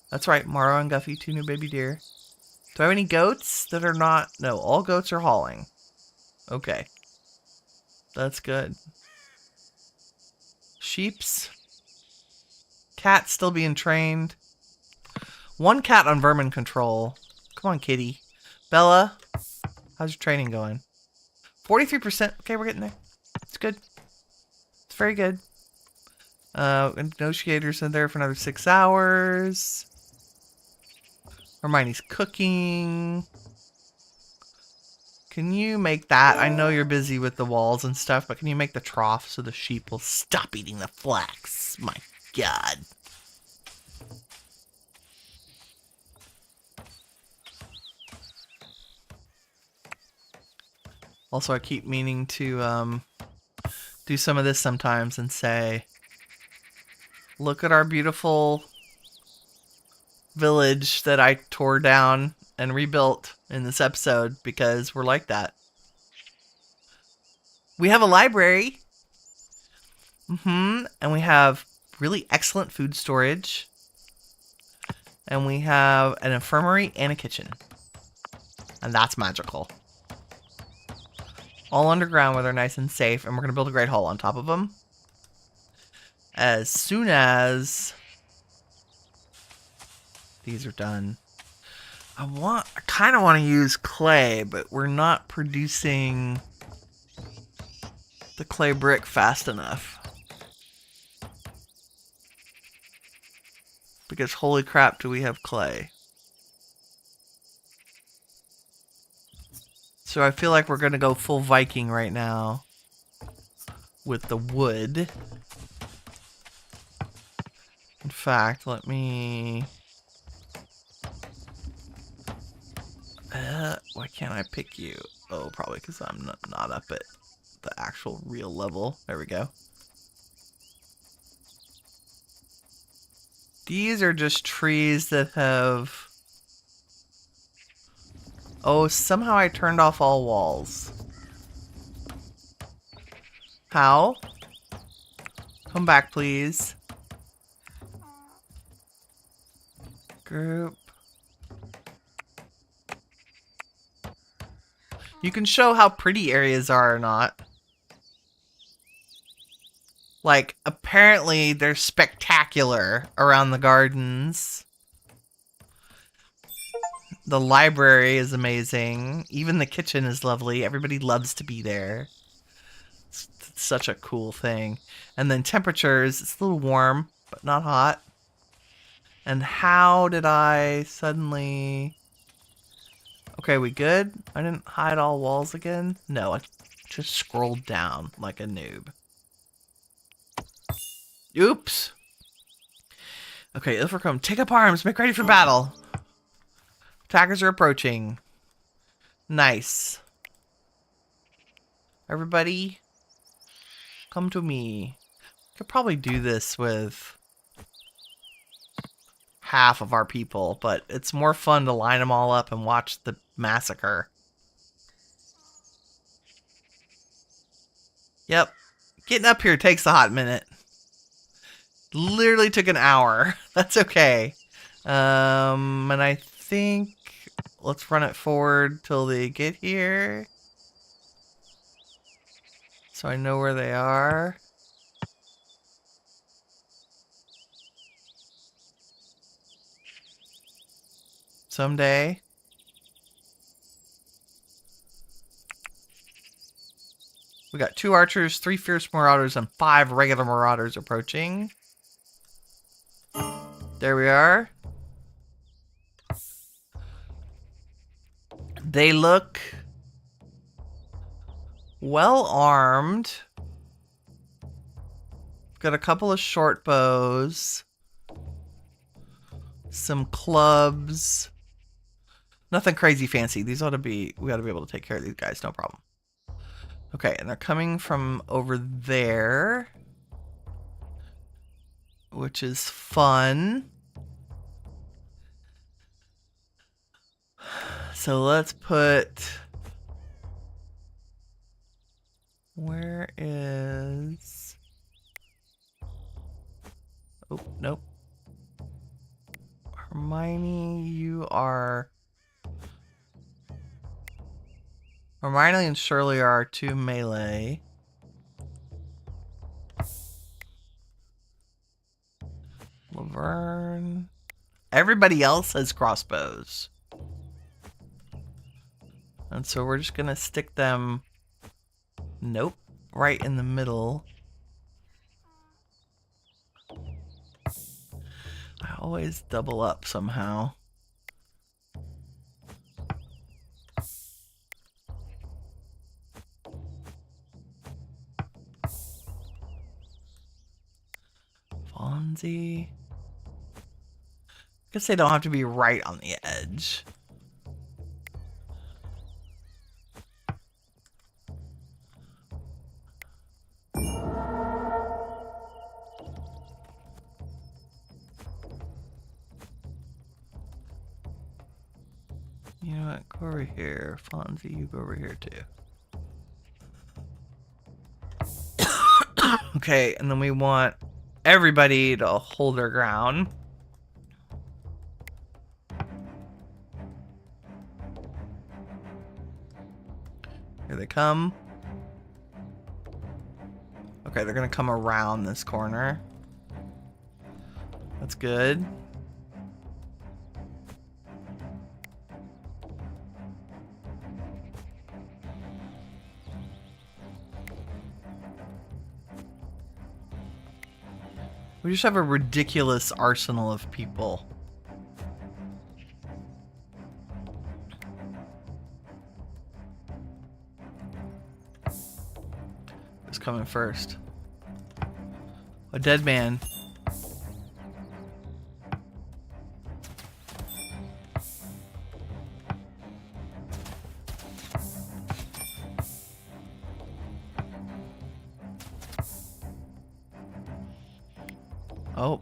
That's right. Mara and Guffy, 2 new baby deer. Do I have any goats that are not? No, all goats are hauling. Okay. That's good. Sheeps. Cat still being trained. 1 cat on vermin control. Come on, kitty. Bella, how's your training going? 43%. Okay, we're getting there. It's good. It's very good. Negotiators in there for another 6 hours. Hermione's cooking. Can you make that? I know you're busy with the walls and stuff, but can you make the trough so the sheep will stop eating the flax? My God. Also, I keep meaning to do some of this sometimes and say, look at our beautiful village that I tore down and rebuilt in this episode, because we're like that. We have a library. And we have really excellent food storage. And we have an infirmary and a kitchen. And that's magical. All underground where they're nice and safe. And we're going to build a great hall on top of them. As soon as these are done. I kind of want to use clay, but we're not producing the clay brick fast enough. Because holy crap, do we have clay. So I feel like we're going to go full Viking right now with the wood. In fact, let me... why can't I pick you? Oh, probably because I'm not up at the actual real level. There we go. These are just trees that have... Oh, somehow I turned off all walls. How? Come back, please. Group. You can show how pretty areas are or not. Like, apparently they're spectacular around the gardens. The library is amazing. Even the kitchen is lovely. Everybody loves to be there. It's such a cool thing. And then temperatures, it's a little warm, but not hot. And how did I suddenly... Okay, we good? I didn't hide all walls again? No, I just scrolled down like a noob. Oops. Okay, Ilfracombe, take up arms. Make ready for battle. Attackers are approaching. Nice. Everybody, come to me. Could probably do this with half of our people, but it's more fun to line them all up and watch the massacre. Yep. Getting up here takes a hot minute. Literally took an hour. That's okay. And I think let's run it forward till they get here. So I know where they are. Someday. We got 2 archers, 3 fierce marauders, and 5 regular marauders approaching. There we are. They look well armed. Got a couple of short bows. Some clubs. Nothing crazy fancy. We ought to be able to take care of these guys, no problem. Okay, and they're coming from over there, which is fun. So let's put... Where is... Oh, nope. Hermione, you are... Hermione and Shirley are our 2 melee. Laverne. Everybody else has crossbows. And so we're just gonna stick them... Nope. Right in the middle. I always double up somehow. Fonzie. I guess they don't have to be right on the edge. You know what? Go over here. Fonzie, you go over here too. Okay, and then we want everybody to hold their ground. Here they come. Okay, they're gonna come around this corner. That's good. We just have a ridiculous arsenal of people. Who's coming first? A dead man. Oh.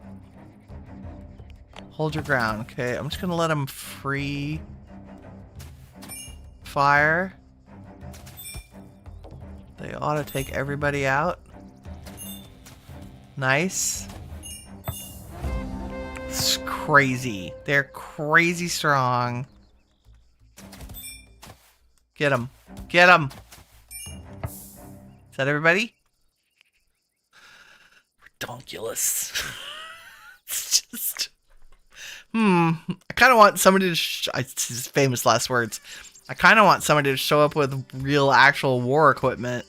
Hold your ground. Okay, I'm just gonna let him free fire. They ought to take everybody out. Nice. It's crazy. They're crazy strong. Get him. Get him. Is that everybody? Donkulous. It's just... I kind of want somebody to... It's his famous last words. I kind of want somebody to show up with real, actual war equipment.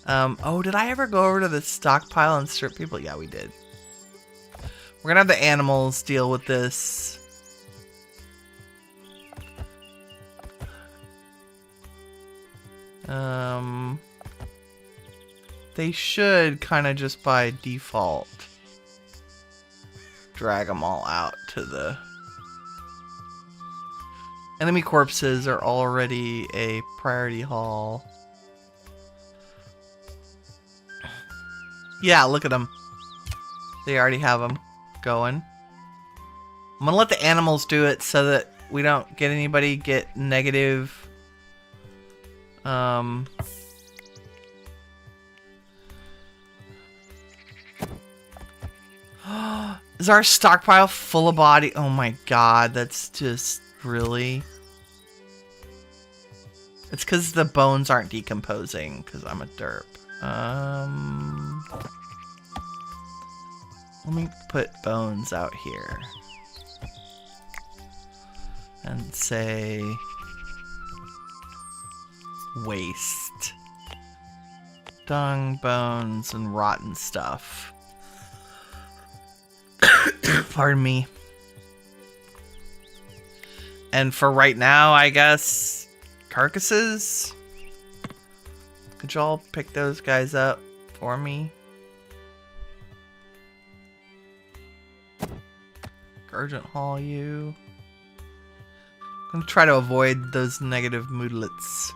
Oh, did I ever go over to the stockpile and strip people? Yeah, we did. We're gonna have the animals deal with this. They should kind of just by default drag them all out to the... Enemy corpses are already a priority haul. Yeah, look at them. They already have them going. I'm gonna let the animals do it so that we don't get anybody get negative. Is our stockpile full of body? Oh my god, that's just really... It's because the bones aren't decomposing, because I'm a derp. Let me put bones out here. And say... waste. Dung, bones, and rotten stuff. Pardon me. And for right now, I guess, carcasses? Could y'all pick those guys up for me? Urgent haul you. I'm gonna try to avoid those negative moodlets.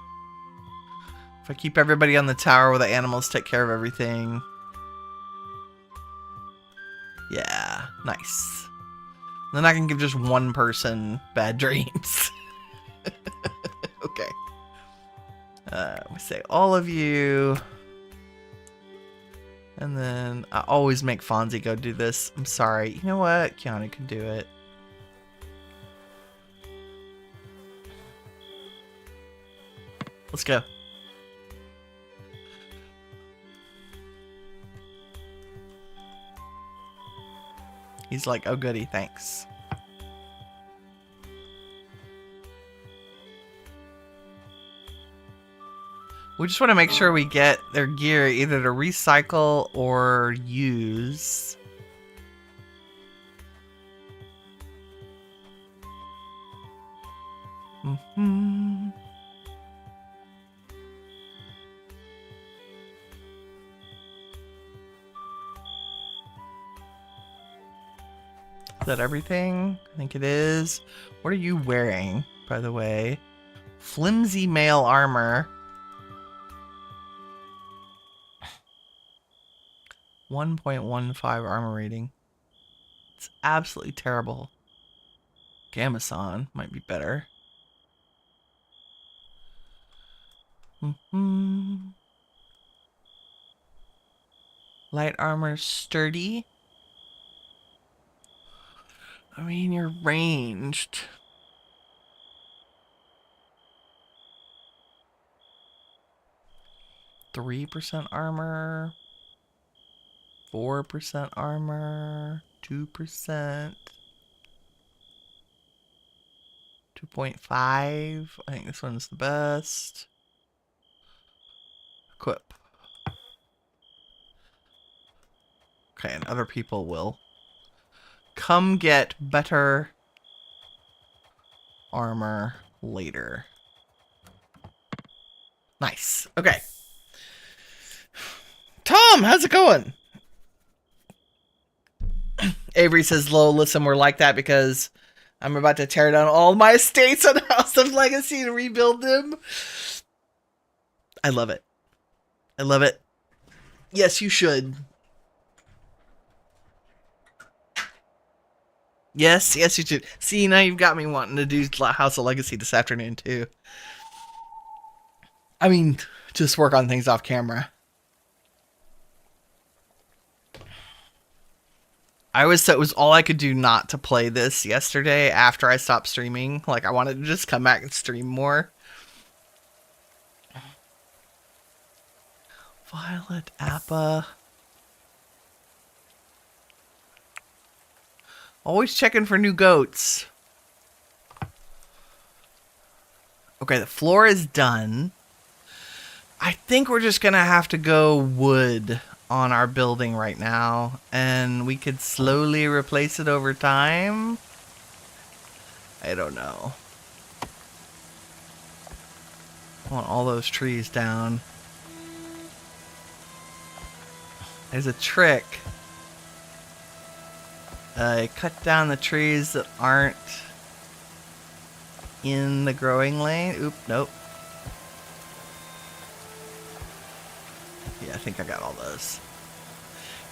If I keep everybody on the tower where the animals take care of everything. Yeah, nice. Then I can give just one person bad dreams. Okay. We say all of you. And then I always make Fonzie go do this. I'm sorry. You know what? Keanu can do it. Let's go. He's like, oh goody, thanks. We just want to make sure we get their gear either to recycle or use. Is that everything? I think it is. What are you wearing, by the way? Flimsy mail armor. 1.15 armor rating. It's absolutely terrible. Gamison might be better. Light armor sturdy. I mean, you're ranged. %3 armor. 4% armor. 2%. 2.5. I think this one's the best. Equip. Okay, and other people will come get better armor later. Nice. Okay. Tom, how's it going? Avery says, Lo, listen, we're like that because I'm about to tear down all my estates on House of Legacy to rebuild them. I love it. I love it. Yes, you should. Yes, yes, you should. See, now you've got me wanting to do House of Legacy this afternoon, too. I mean, just work on things off camera. I always thought it was all I could do not to play this yesterday after I stopped streaming. Like, I wanted to just come back and stream more. Violet Appa. Always checking for new goats. Okay, the floor is done. I think we're just gonna have to go wood on our building right now, and we could slowly replace it over time. I don't know. I want all those trees down. There's a trick. Cut down the trees that aren't in the growing lane. Oop, nope. Yeah, I think I got all those.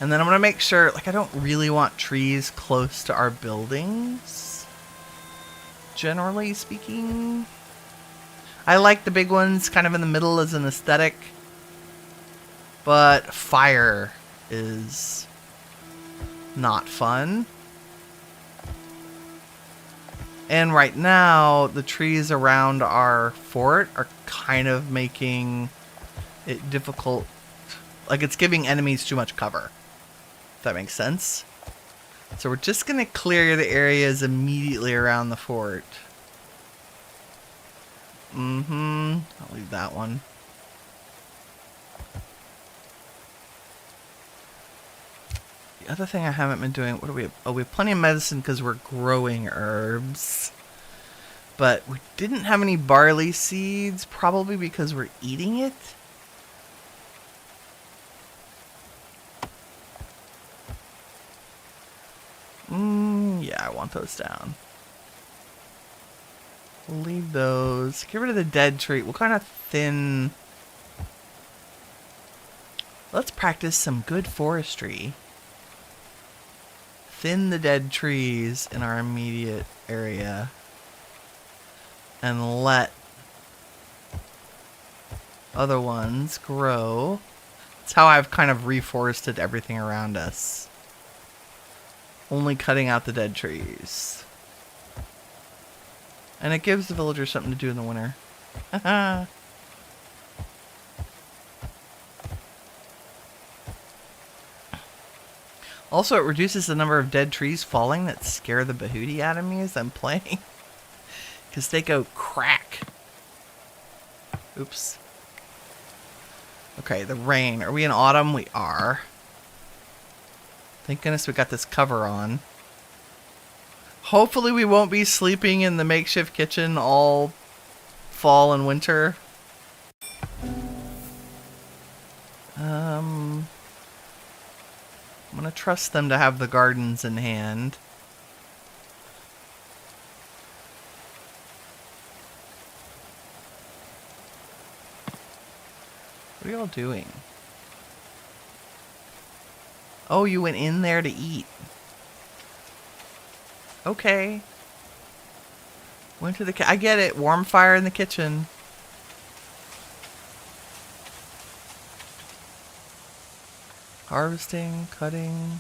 And then I'm going to make sure, like, I don't really want trees close to our buildings. Generally speaking. I like the big ones kind of in the middle as an aesthetic. But fire is not fun. And right now, the trees around our fort are kind of making it difficult. Like, it's giving enemies too much cover. If that makes sense. So we're just going to clear the areas immediately around the fort. I'll leave that one. The other thing I haven't been doing, what do we have? Oh, we have plenty of medicine because we're growing herbs. But we didn't have any barley seeds, probably because we're eating it. Yeah, I want those down. We'll leave those. Get rid of the dead tree. We'll kind of thin. Let's practice some good forestry. Thin the dead trees in our immediate area. And let other ones grow. That's how I've kind of reforested everything around us. Only cutting out the dead trees. And it gives the villagers something to do in the winter. Also, it reduces the number of dead trees falling that scare the behooty out of me as I'm playing. Because they go crack. Oops. Okay, the rain. Are we in autumn? We are. Thank goodness we got this cover on. Hopefully we won't be sleeping in the makeshift kitchen all fall and winter. I'm gonna trust them to have the gardens in hand. What are y'all doing? Oh, you went in there to eat. Okay. Went to the I get it. Warm fire in the kitchen. Harvesting, cutting.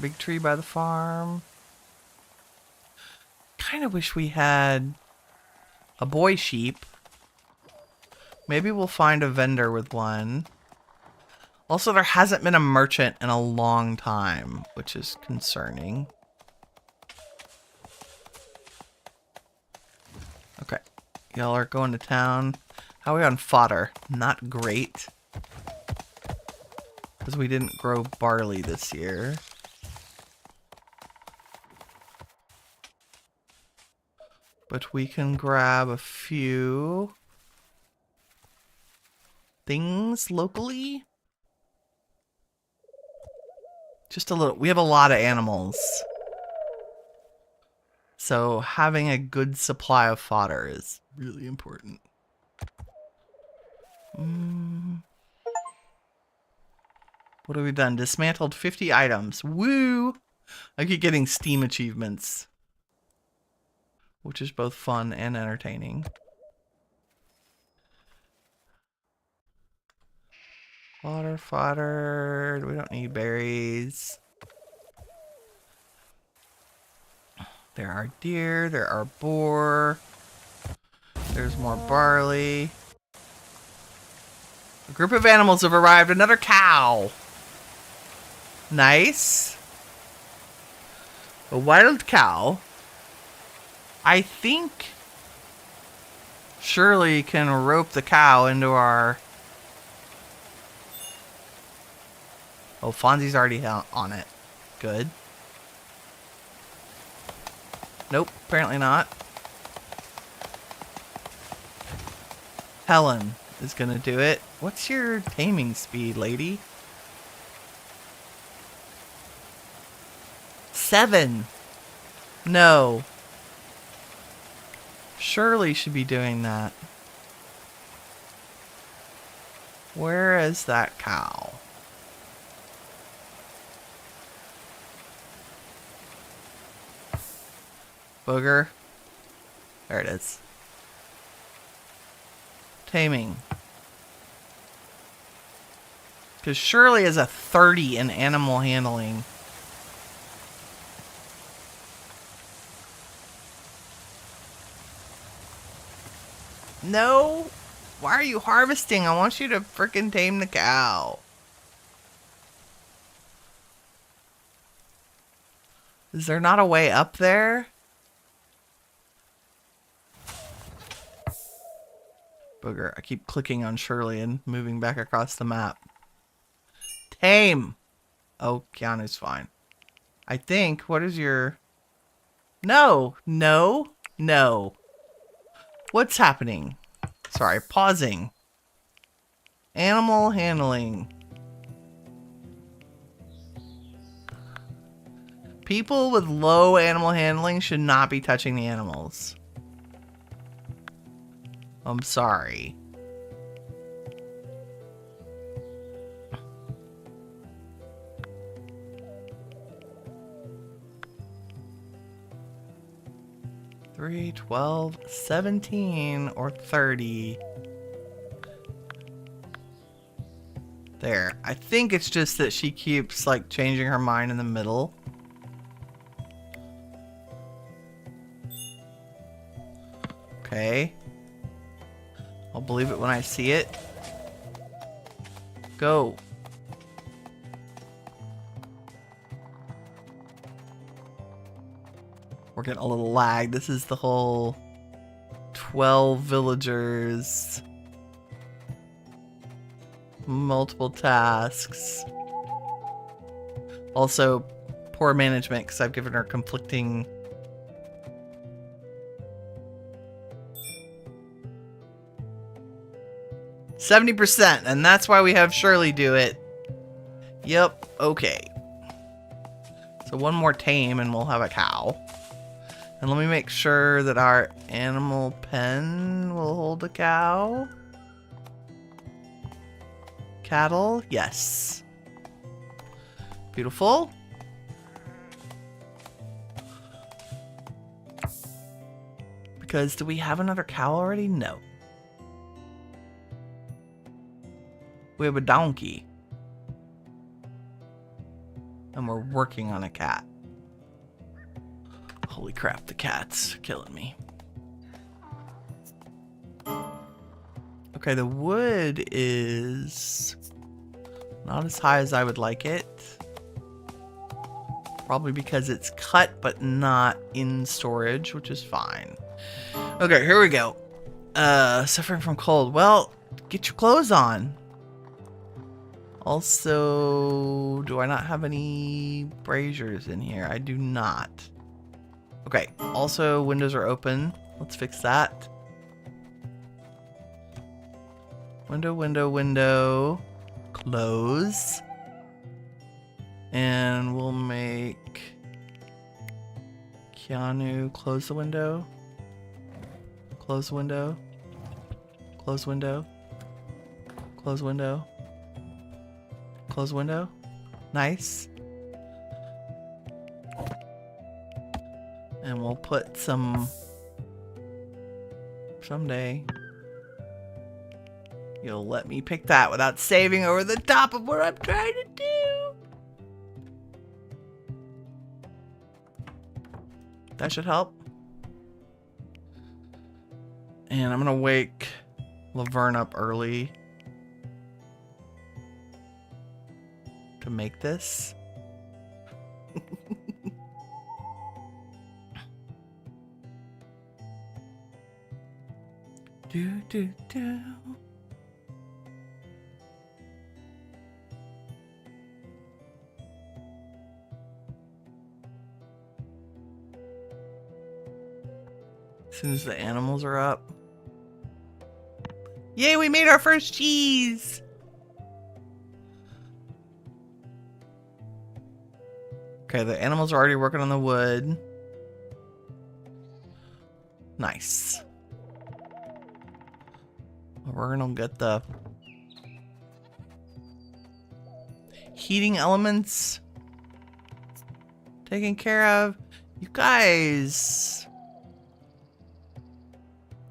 Big tree by the farm. Kind of wish we had a boy sheep. Maybe we'll find a vendor with one. Also, there hasn't been a merchant in a long time, which is concerning. Okay. Y'all are going to town. How are we on fodder? Not great. Because we didn't grow barley this year. But we can grab a few things locally. Just a little. We have a lot of animals. So having a good supply of fodder is really important. What have we done? Dismantled 50 items. Woo! I keep getting Steam achievements. Which is both fun and entertaining. Fodder. We don't need berries. There are deer. There are boar. There's more barley. A group of animals have arrived. Another cow. Nice. A wild cow. I think Shirley can rope the cow into our... Oh, Fonzie's already on it. Good. Nope, apparently not. Helen is gonna do it. What's your taming speed, lady? 7. No. Shirley should be doing that. Where is that cow? Booger. There it is. Taming. Because Shirley is a 30 in animal handling. No! Why are you harvesting? I want you to frickin' tame the cow. Is there not a way up there? Booger. I keep clicking on Shirley and moving back across the map. Tame! Oh, Keanu's fine. I think. What is your... No! No! No! What's happening? Sorry, pausing. Animal handling. People with low animal handling should not be touching the animals. I'm sorry. Three, 12, 17, or 30. There. I think it's just that she keeps, like, changing her mind in the middle. Okay. I'll believe it when I see it. Go. We're getting a little lag. This is the whole 12 villagers. Multiple tasks. Also, poor management because I've given her conflicting... %, and that's why we have Shirley do it. Yep, okay. So one more tame and we'll have a cow. And let me make sure that our animal pen will hold a cow. Cattle, yes. Beautiful. Because do we have another cow already? No. We have a donkey. And we're working on a cat. Holy crap, the cat's killing me. Okay, the wood is not as high as I would like it. Probably because it's cut but not in storage, which is fine. Okay, here we go. Suffering from cold. Well, get your clothes on. Also, do I not have any braziers in here? I do not. Okay, also windows are open. Let's fix that. Window, window, window. Close. And we'll make Keanu close the window. Close the window. Close window. Close window. Close window. Nice. And we'll put some... Someday you'll let me pick that without saving over the top of what I'm trying to do. That should help. And I'm gonna wake Laverne up early to make this. Do, do, do. As soon as the animals are up. Yay, we made our first cheese! Okay, the animals are already working on the wood. Nice. We're gonna get the heating elements taken care of. You guys,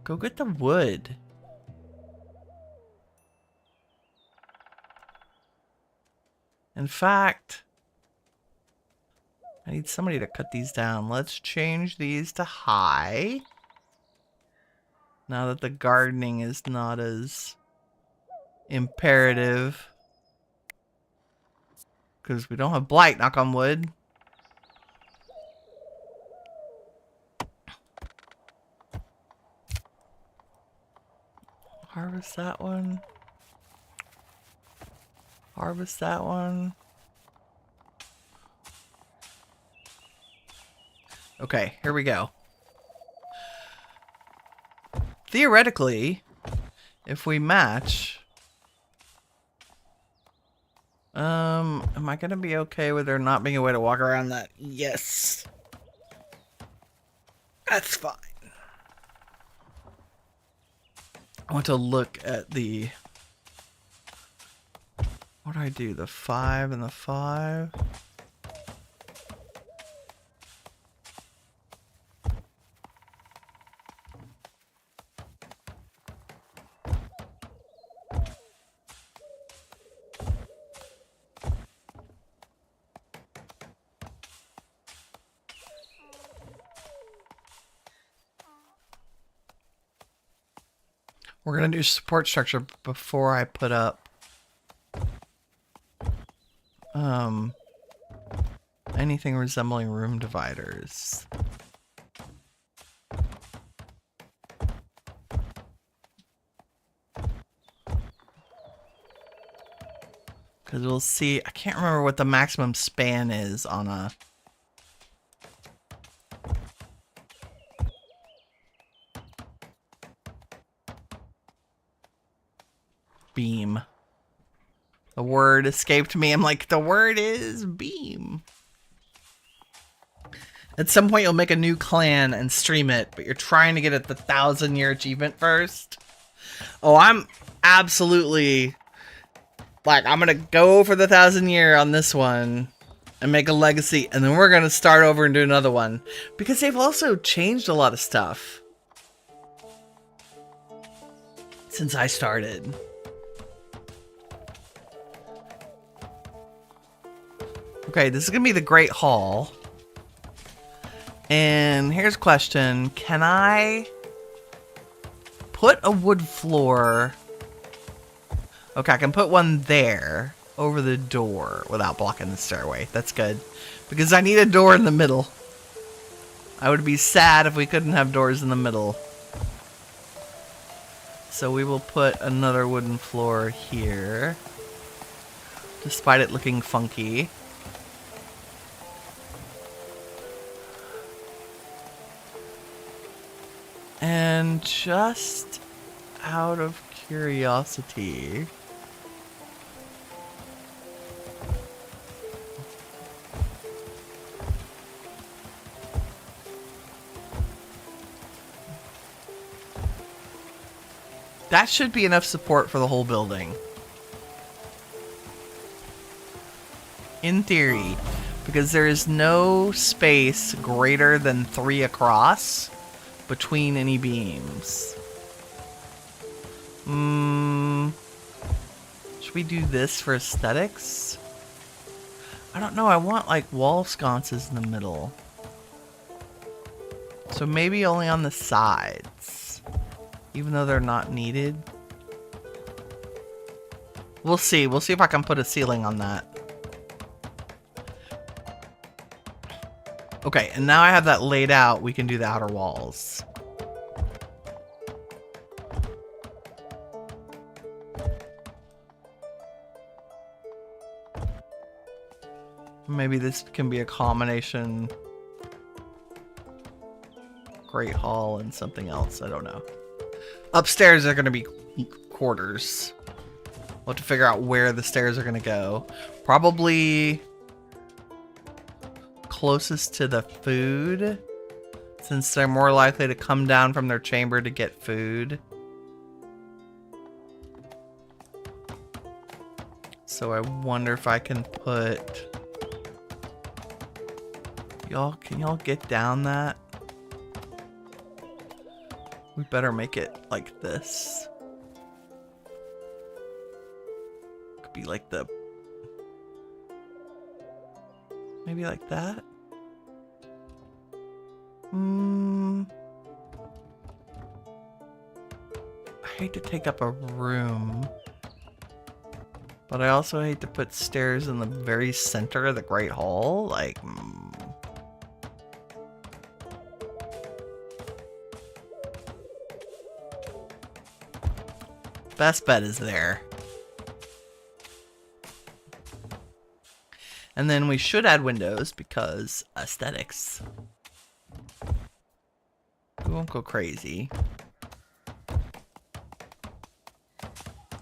go get the wood. In fact, I need somebody to cut these down. Let's change these to high. Now that the gardening is not as imperative. Because we don't have blight, knock on wood. Harvest that one. Harvest that one. Okay, here we go. Theoretically, if we match, am I gonna be okay with there not being a way to walk around that? Yes. That's fine. I want to look at the, what do I do? The 5 and the 5. We're going to do support structure before I put up anything resembling room dividers. Because we'll see, I can't remember what the maximum span is on a beam. The word escaped me. I'm like, the word is beam. At some point you'll make a new clan and stream it, but you're trying to get at the 1,000-year achievement first. Oh, I'm absolutely like, I'm gonna go for the 1,000-year on this one and make a legacy, and then we're gonna start over and do another one. Because they've also changed a lot of stuff since I started. Okay, this is gonna be the Great Hall. And here's a question. Can I put a wood floor? Okay, I can put one there over the door without blocking the stairway. That's good. Because I need a door in the middle. I would be sad if we couldn't have doors in the middle. So we will put another wooden floor here. Despite it looking funky. And just out of curiosity, that should be enough support for the whole building. In theory, because there is no space greater than 3 across between any beams. Should we do this for aesthetics? I don't know, I want like wall sconces in the middle. So maybe only on the sides, even though they're not needed. We'll see if I can put a ceiling on that. Okay, and now I have that laid out, we can do the outer walls. Maybe this can be a combination. Great Hall and something else. I don't know. Upstairs are going to be quarters. We'll have to figure out where the stairs are going to go. Probably closest to the food, since they're more likely to come down from their chamber to get food. So I wonder if I can put... Can y'all get down that? We better make it like this. Could be like the... Maybe like that? I hate to take up a room. But I also hate to put stairs in the very center of the Great Hall. Like... Best bet is there. And then we should add windows because aesthetics. We won't go crazy.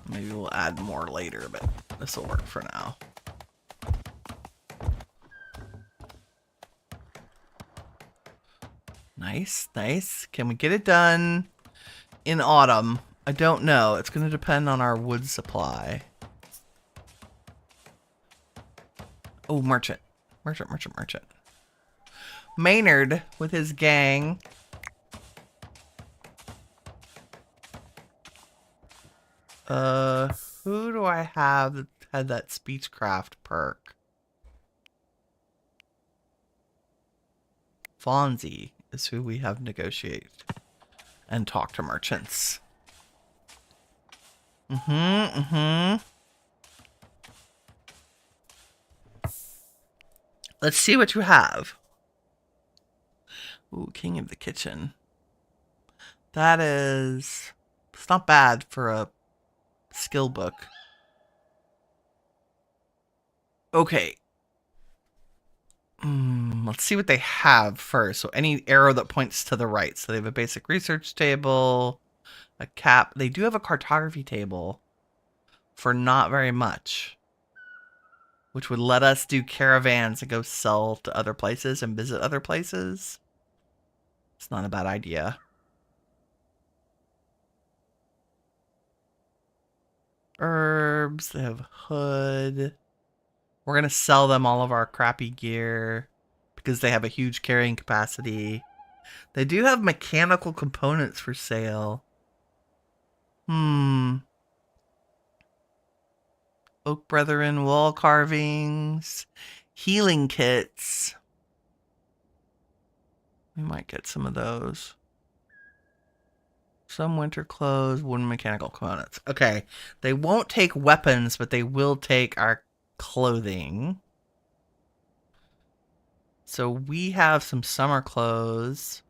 Maybe we'll add more later, but this will work for now. Nice, nice. Can we get it done in autumn? I don't know. It's going to depend on our wood supply. Oh, merchant. Merchant, merchant, merchant. Maynard with his gang. Who do I have that had that speechcraft perk? Fonzie is who we have negotiate and talk to merchants. Let's see what you have. Ooh, King of the Kitchen. That is... It's not bad for a skill book. Okay. Let's see what they have first. So any arrow that points to the right. So they have a basic research table, a cap. They do have a cartography table for not very much, which would let us do caravans and go sell to other places and visit other places. It's not a bad idea. Herbs, they have hood. We're going to sell them all of our crappy gear because they have a huge carrying capacity. They do have mechanical components for sale. Oak Brethren, wall carvings, healing kits. We might get some of those. Some winter clothes, wooden mechanical components. Okay, they won't take weapons, but they will take our clothing. So we have some summer clothes.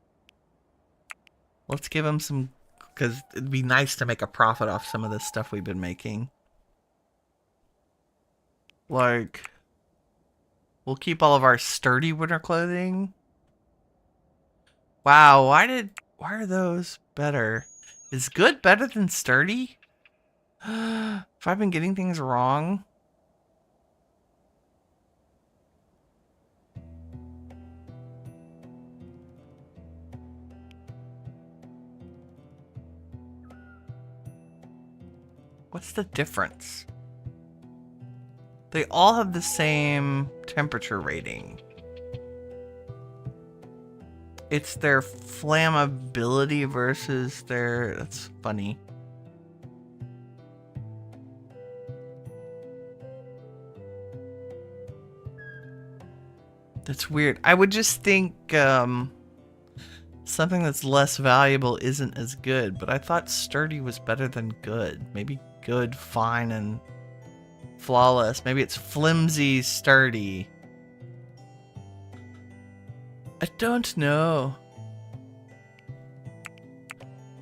Let's give them some, because it'd be nice to make a profit off some of this stuff we've been making. Like, we'll keep all of our sturdy winter clothing. Wow, why are those better? Is good better than sturdy? Have I been getting things wrong? What's the difference? They all have the same temperature rating. It's their flammability versus their... That's funny. That's weird. I would just think something that's less valuable isn't as good, but I thought sturdy was better than good. Maybe good, fine, and flawless. Maybe it's flimsy, sturdy. I don't know.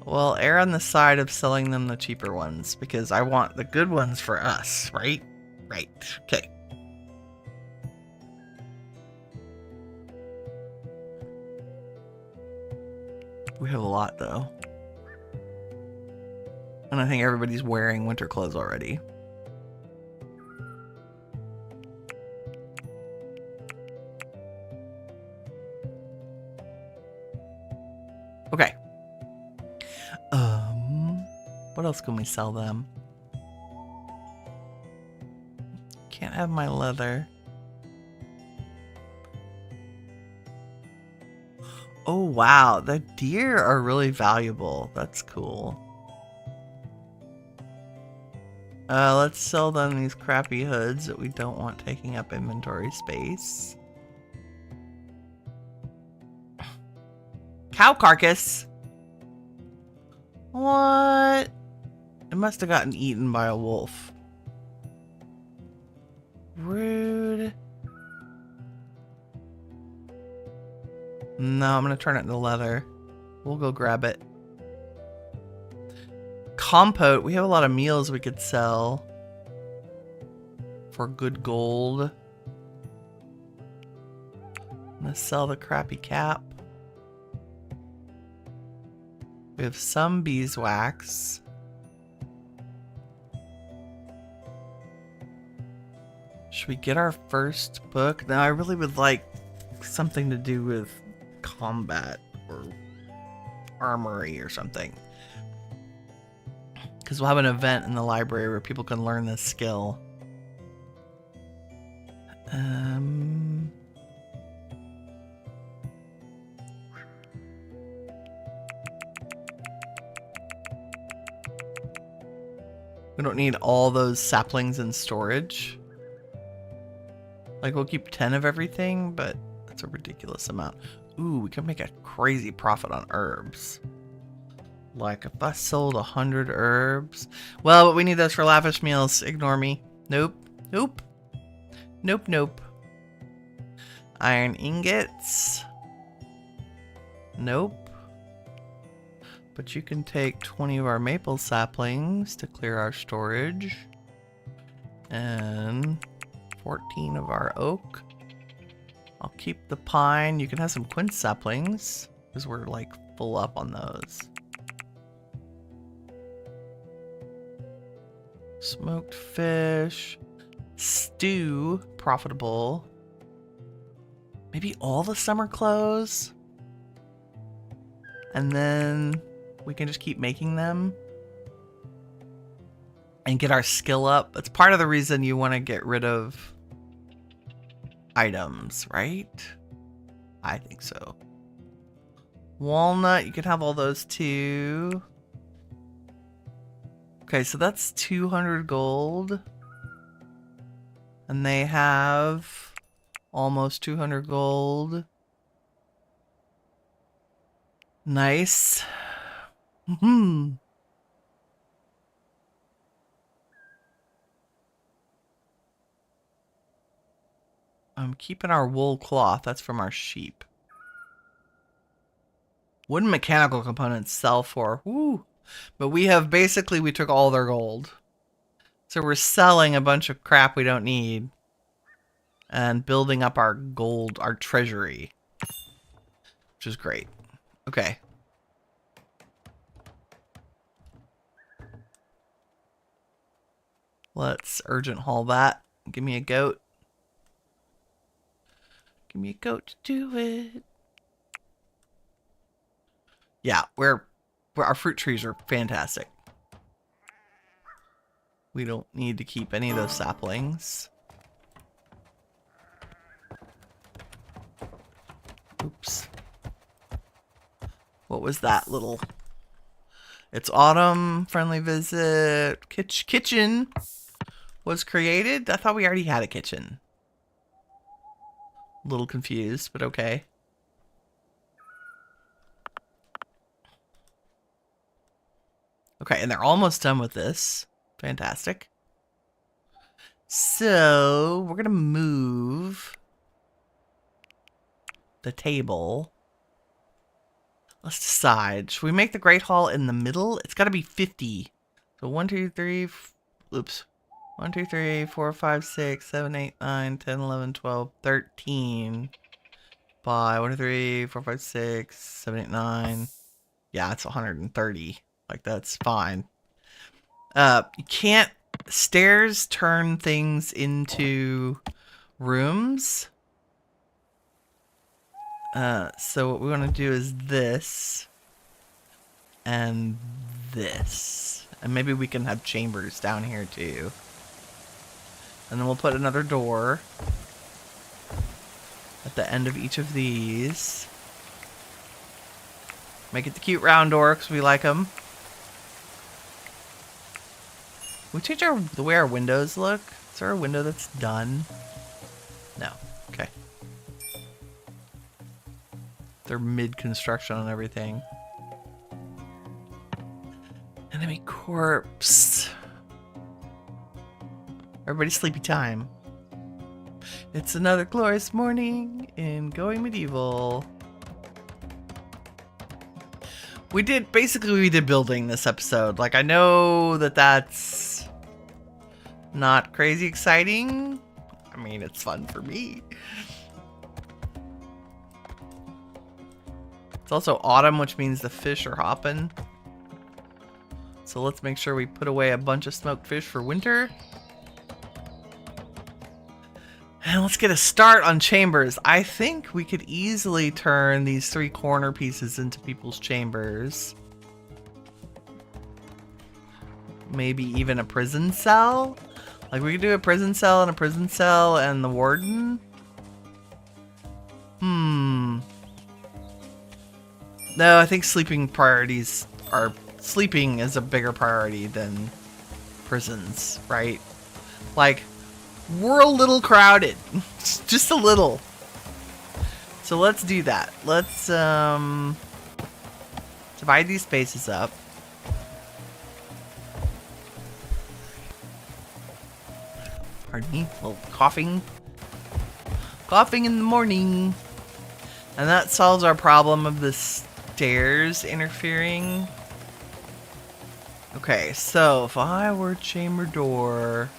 Well, err on the side of selling them the cheaper ones, because I want the good ones for us, right? Right. Okay. We have a lot though. And I think everybody's wearing winter clothes already. Okay. What else can we sell them? Can't have my leather. Oh wow, the deer are really valuable. That's cool. Let's sell them these crappy hoods that we don't want taking up inventory space. Cow carcass. What? It must have gotten eaten by a wolf. Rude. No, I'm gonna turn it into leather. We'll go grab it. Compote. We have a lot of meals we could sell for good gold. I'm gonna sell the crappy cap. We have some beeswax. Should we get our first book? Now, I really would like something to do with combat or armory or something. Because we'll have an event in the library where people can learn this skill. We don't need all those saplings in storage. Like, we'll keep 10 of everything, but that's a ridiculous amount. Ooh, we could make a crazy profit on herbs. Like, if I sold 100 herbs. Well, but we need those for lavish meals. Ignore me. Nope. Nope. Nope, nope. Iron ingots. Nope. But you can take 20 of our maple saplings to clear our storage. And 14 of our oak. I'll keep the pine. You can have some quince saplings, because we're like full up on those. Smoked fish. Stew. Profitable. Maybe all the summer clothes. And then we can just keep making them. And get our skill up. That's part of the reason you want to get rid of items, right? I think so. Walnut, you can have all those too. Okay, so that's 200 gold. And they have almost 200 gold. Nice. I'm keeping our wool cloth. That's from our sheep. Wooden mechanical components sell for. Woo. But we took all their gold. So we're selling a bunch of crap we don't need. And building up our gold, our treasury. Which is great. Okay. Let's urgent haul that. Give me a goat. Give me a goat to do it. Yeah, our fruit trees are fantastic. We don't need to keep any of those saplings. Oops. What was that little... It's autumn, friendly visit, kitchen was created. I thought we already had a kitchen. A little confused, but okay. Okay, and they're almost done with this. Fantastic. So, we're going to move the table. Let's decide. Should we make the Great Hall in the middle? It's got to be 50. So 1, 2, 3, oops. 1, 2, 3, 4, 5, 6, 7, 8, 9, 10, 11, 12, 13. By 1, 2, 3, 4, 5, 6, 7, 8, 9. Yeah, it's 130. Like, that's fine. You can't... Stairs turn things into rooms. So what we want to do is this. And this. And maybe we can have chambers down here, too. And then we'll put another door at the end of each of these. Make it the cute round door, because we like them. We change the way our windows look. Is there a window that's done? No. Okay. They're mid-construction on everything. Enemy corpse. Everybody's sleepy time. It's another glorious morning in Going Medieval. We did building this episode. Like, I know that that's not crazy exciting. I mean, it's fun for me. It's also autumn, which means the fish are hopping. So let's make sure we put away a bunch of smoked fish for winter. And let's get a start on chambers. I think we could easily turn these 3 corner pieces into people's chambers. Maybe even a prison cell? Like, we could do a prison cell and a prison cell and the warden? No, I think sleeping is a bigger priority than prisons, right? Like, we're a little crowded. Just a little. So let's do that. Let's divide these spaces up. Pardon me, a little coughing. Coughing in the morning. And that solves our problem of the stairs interfering. Okay, so if I were chamber door,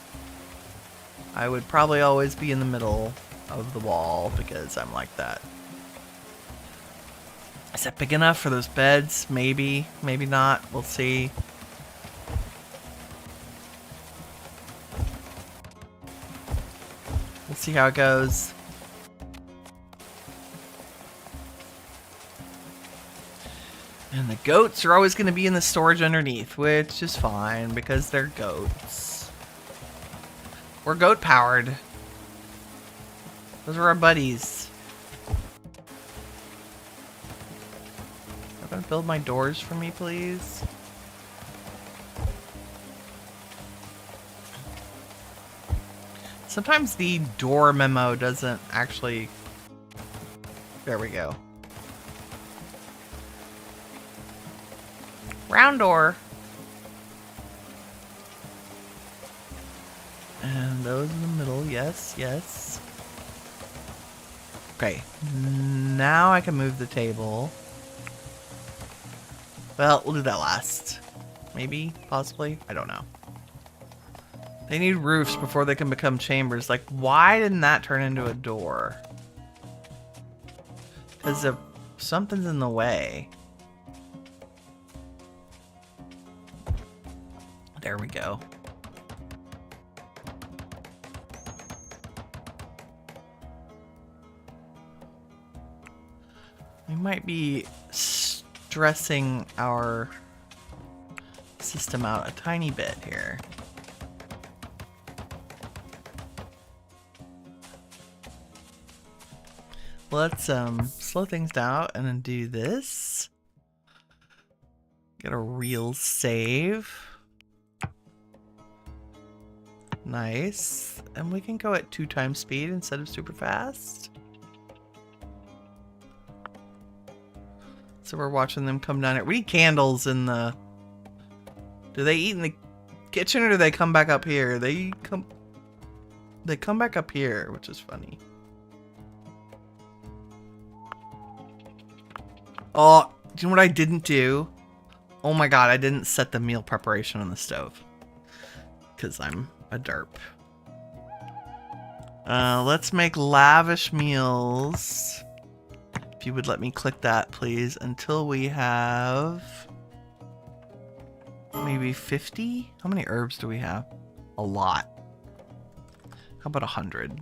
I would probably always be in the middle of the wall because I'm like that. Is that big enough for those beds? Maybe, maybe not. We'll see. We'll see how it goes. And the goats are always going to be in the storage underneath, which is fine because they're goats. We're goat powered. Those are our buddies. Are you gonna build my doors for me, please? Sometimes the door memo doesn't actually... There we go. Round door. And those in the middle, yes, yes. Okay, now I can move the table. Well, we'll do that last. Maybe, possibly, I don't know. They need roofs before they can become chambers. Like, why didn't that turn into a door? Because if something's in the way. There we go. We might be stressing our system out a tiny bit here. Let's slow things down and then do this. Get a real save. Nice. And we can go at 2 times speed instead of super fast. So we're watching them come down here. We need candles in the... Do they eat in the kitchen or do they come back up here? They come back up here, which is funny. Oh, do you know what I didn't do? Oh my god, I didn't set the meal preparation on the stove. Because I'm a derp. Let's make lavish meals. If you would let me click that, please, until we have maybe 50? How many herbs do we have? A lot. How about 100?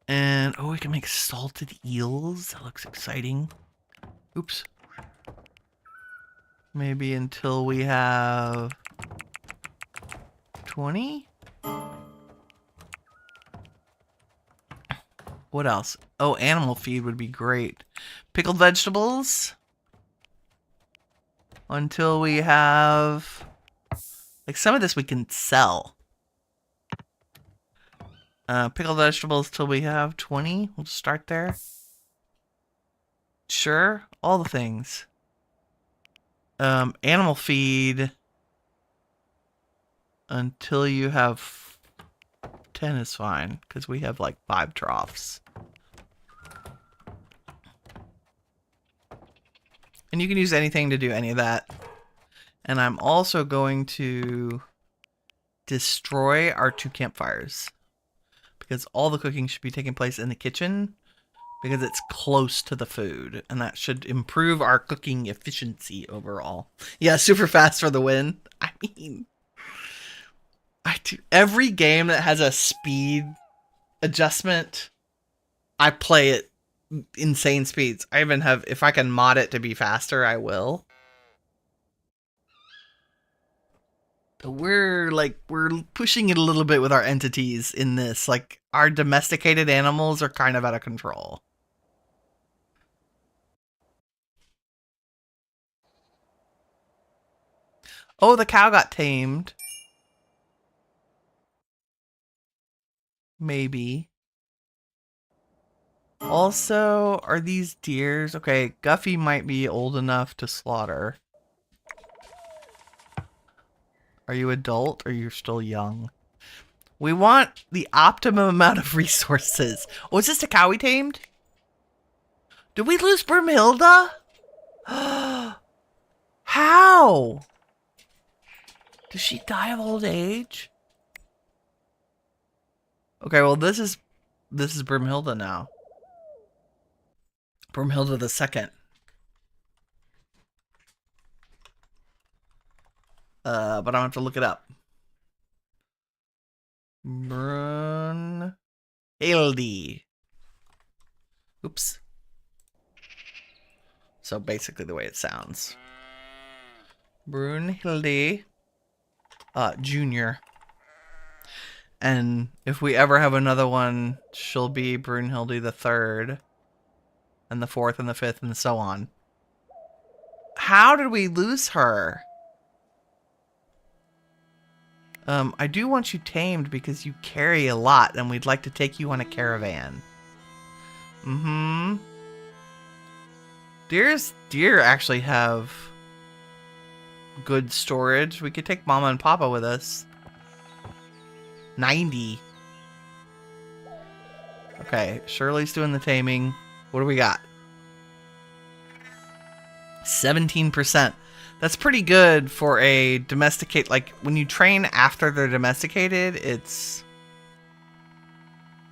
And, oh, we can make salted eels. That looks exciting. Oops. Maybe until we have 20? What else? Oh, animal feed would be great. Pickled vegetables. Until we have... Like, some of this we can sell. Pickled vegetables till we have 20. We'll just start there. Sure. All the things. Animal feed. Until you have 10 is fine. Because we have like 5 troughs. And you can use anything to do any of that. And I'm also going to destroy our 2 campfires. Because all the cooking should be taking place in the kitchen. Because it's close to the food. And that should improve our cooking efficiency overall. Yeah, super fast for the win. I mean, I do every game that has a speed adjustment, I play it insane speeds. I even have, if I can mod it to be faster, I will. But we're pushing it a little bit with our entities in this. Like, our domesticated animals are kind of out of control. Oh, the cow got tamed. Maybe. Also, are these deers? Okay, Guffy might be old enough to slaughter. Are you adult or you're still young? We want the optimum amount of resources. Oh, is this the cow we tamed? Did we lose Broomhilda? How? Does she die of old age? Okay, well this is Broomhilda now. Broomhilda the second. But I don't have to look it up. Brunhilde. Oops. So basically the way it sounds. Brunhilde Junior. And if we ever have another one, she'll be Brunhilde the third. And the fourth and the fifth and so on. How did we lose her? I do want you tamed because you carry a lot and we'd like to take you on a caravan. Mm-hmm. Deer actually have good storage. We could take Mama and Papa with us. 90. Okay, Shirley's doing the taming. What do we got? 17%. That's pretty good for a domesticate. Like, when you train after they're domesticated, it's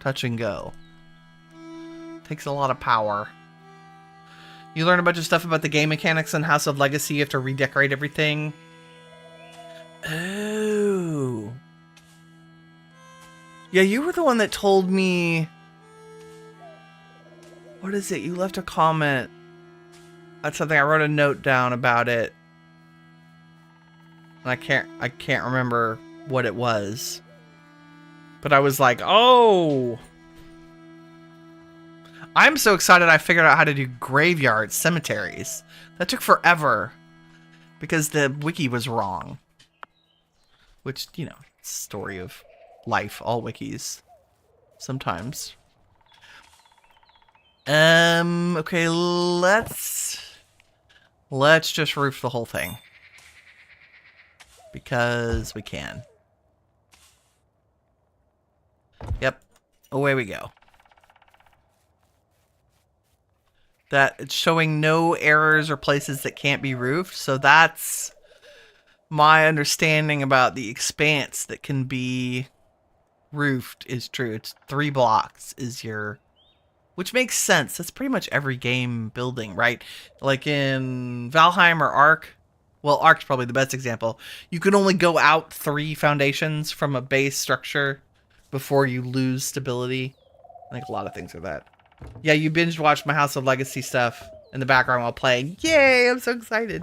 touch and go. Takes a lot of power. You learn a bunch of stuff about the game mechanics in House of Legacy. You have to redecorate everything. Oh. Yeah, you were the one that told me... What is it? You left a comment. That's something. I wrote a note down about it. And I can't remember what it was. But I was like, oh. I'm so excited I figured out how to do graveyards, cemeteries. That took forever. Because the wiki was wrong. Which, you know, story of life, all wikis. Sometimes. Okay, let's just roof the whole thing. Because we can. Yep. Away we go. That it's showing no errors or places that can't be roofed, so that's my understanding about the expanse that can be roofed is true. It's 3 blocks is your Which makes sense. That's pretty much every game building, right? Like in Valheim or Ark. Well, Ark's probably the best example. You can only go out 3 foundations from a base structure before you lose stability. I think a lot of things are that. Yeah, you binge watched my House of Legacy stuff in the background while playing. Yay, I'm so excited.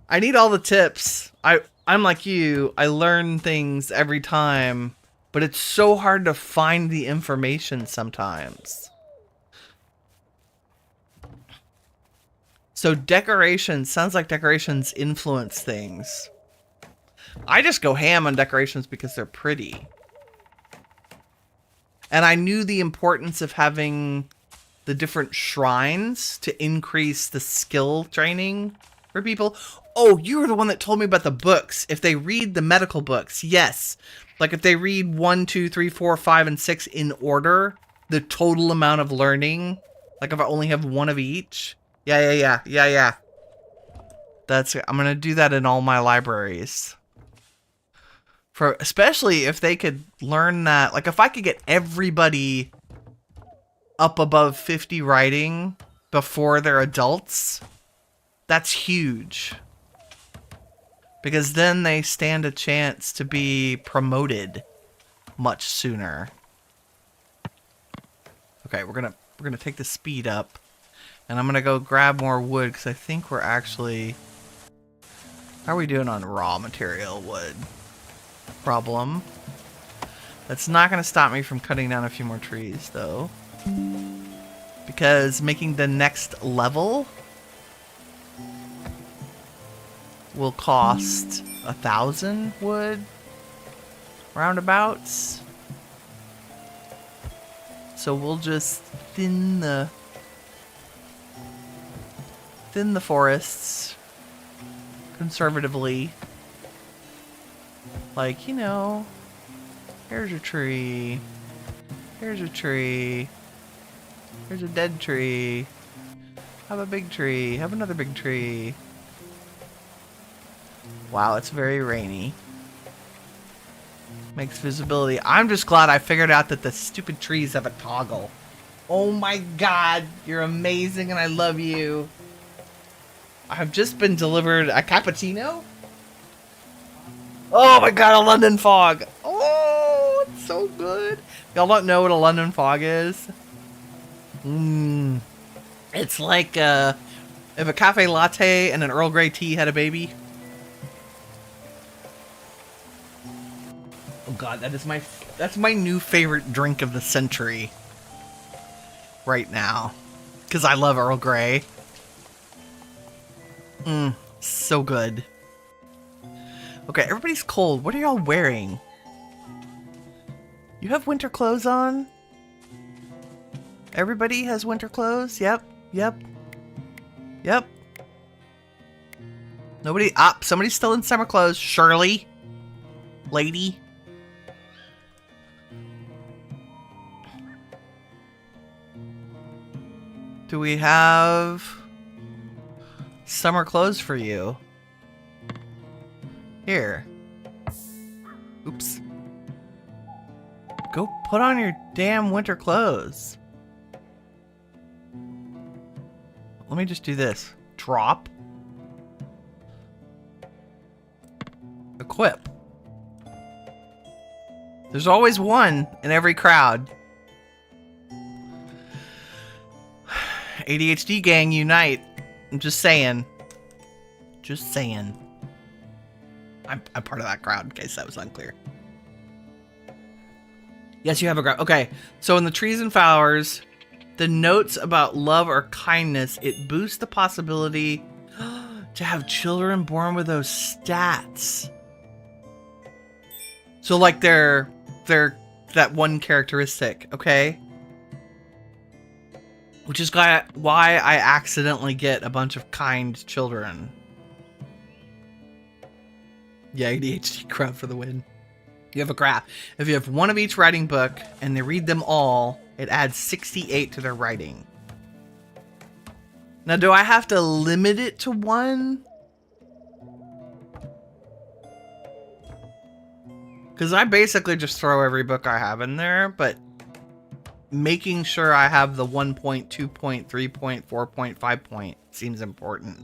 I need all the tips. I'm like you. I learn things every time. But it's so hard to find the information sometimes. So decorations, sounds like decorations influence things. I just go ham on decorations because they're pretty. And I knew the importance of having the different shrines to increase the skill training for people. Oh, you were the one that told me about the books. If they read the medical books, yes. Like if they read 1, 2, 3, 4, 5, and 6 in order, the total amount of learning, like if I only have 1 of each. Yeah. I'm gonna do that in all my libraries. For especially if they could learn that, like if I could get everybody up above 50 writing before they're adults, that's huge. Because then they stand a chance to be promoted much sooner. Okay, we're gonna take the speed up, and I'm gonna go grab more wood because I think we're actually. How are we doing on raw material wood? Problem. That's not gonna stop me from cutting down a few more trees though, because making the next level will cost 1,000 wood roundabouts. So we'll just thin the forests conservatively. Like, you know, here's a tree. Here's a tree. Here's a dead tree. Have a big tree. Have another big tree. Wow, it's very rainy. Makes visibility. I'm just glad I figured out that the stupid trees have a toggle. Oh my god, you're amazing and I love you. I have just been delivered a cappuccino. Oh my god, a London fog. Oh, it's so good. Y'all don't know what a London fog is? It's like if a cafe latte and an Earl Grey tea had a baby. Oh god, that's my new favorite drink of the century right now. Because I love Earl Grey. So good. Okay, everybody's cold. What are y'all wearing? You have winter clothes on? Everybody has winter clothes? Yep. Nobody... somebody's still in summer clothes. Shirley. Lady. Do we have summer clothes for you? Here. Oops. Go put on your damn winter clothes. Let me just do this. Drop. Equip. There's always one in every crowd. ADHD gang unite. I'm just saying. Just saying. I'm part of that crowd in case that was unclear. Yes, you have a crowd. Okay, so in the trees and flowers, the notes about love or kindness, it boosts the possibility to have children born with those stats. So like they're that one characteristic, okay? Which is why I accidentally get a bunch of kind children. Yeah, ADHD crowd for the win. You have a graph. If you have one of each writing book and they read them all, it adds 68 to their writing. Now, do I have to limit it to one? Because I basically just throw every book I have in there, but making sure I have the 1 point, 2 point, 3 point, 4 point, 5 point seems important.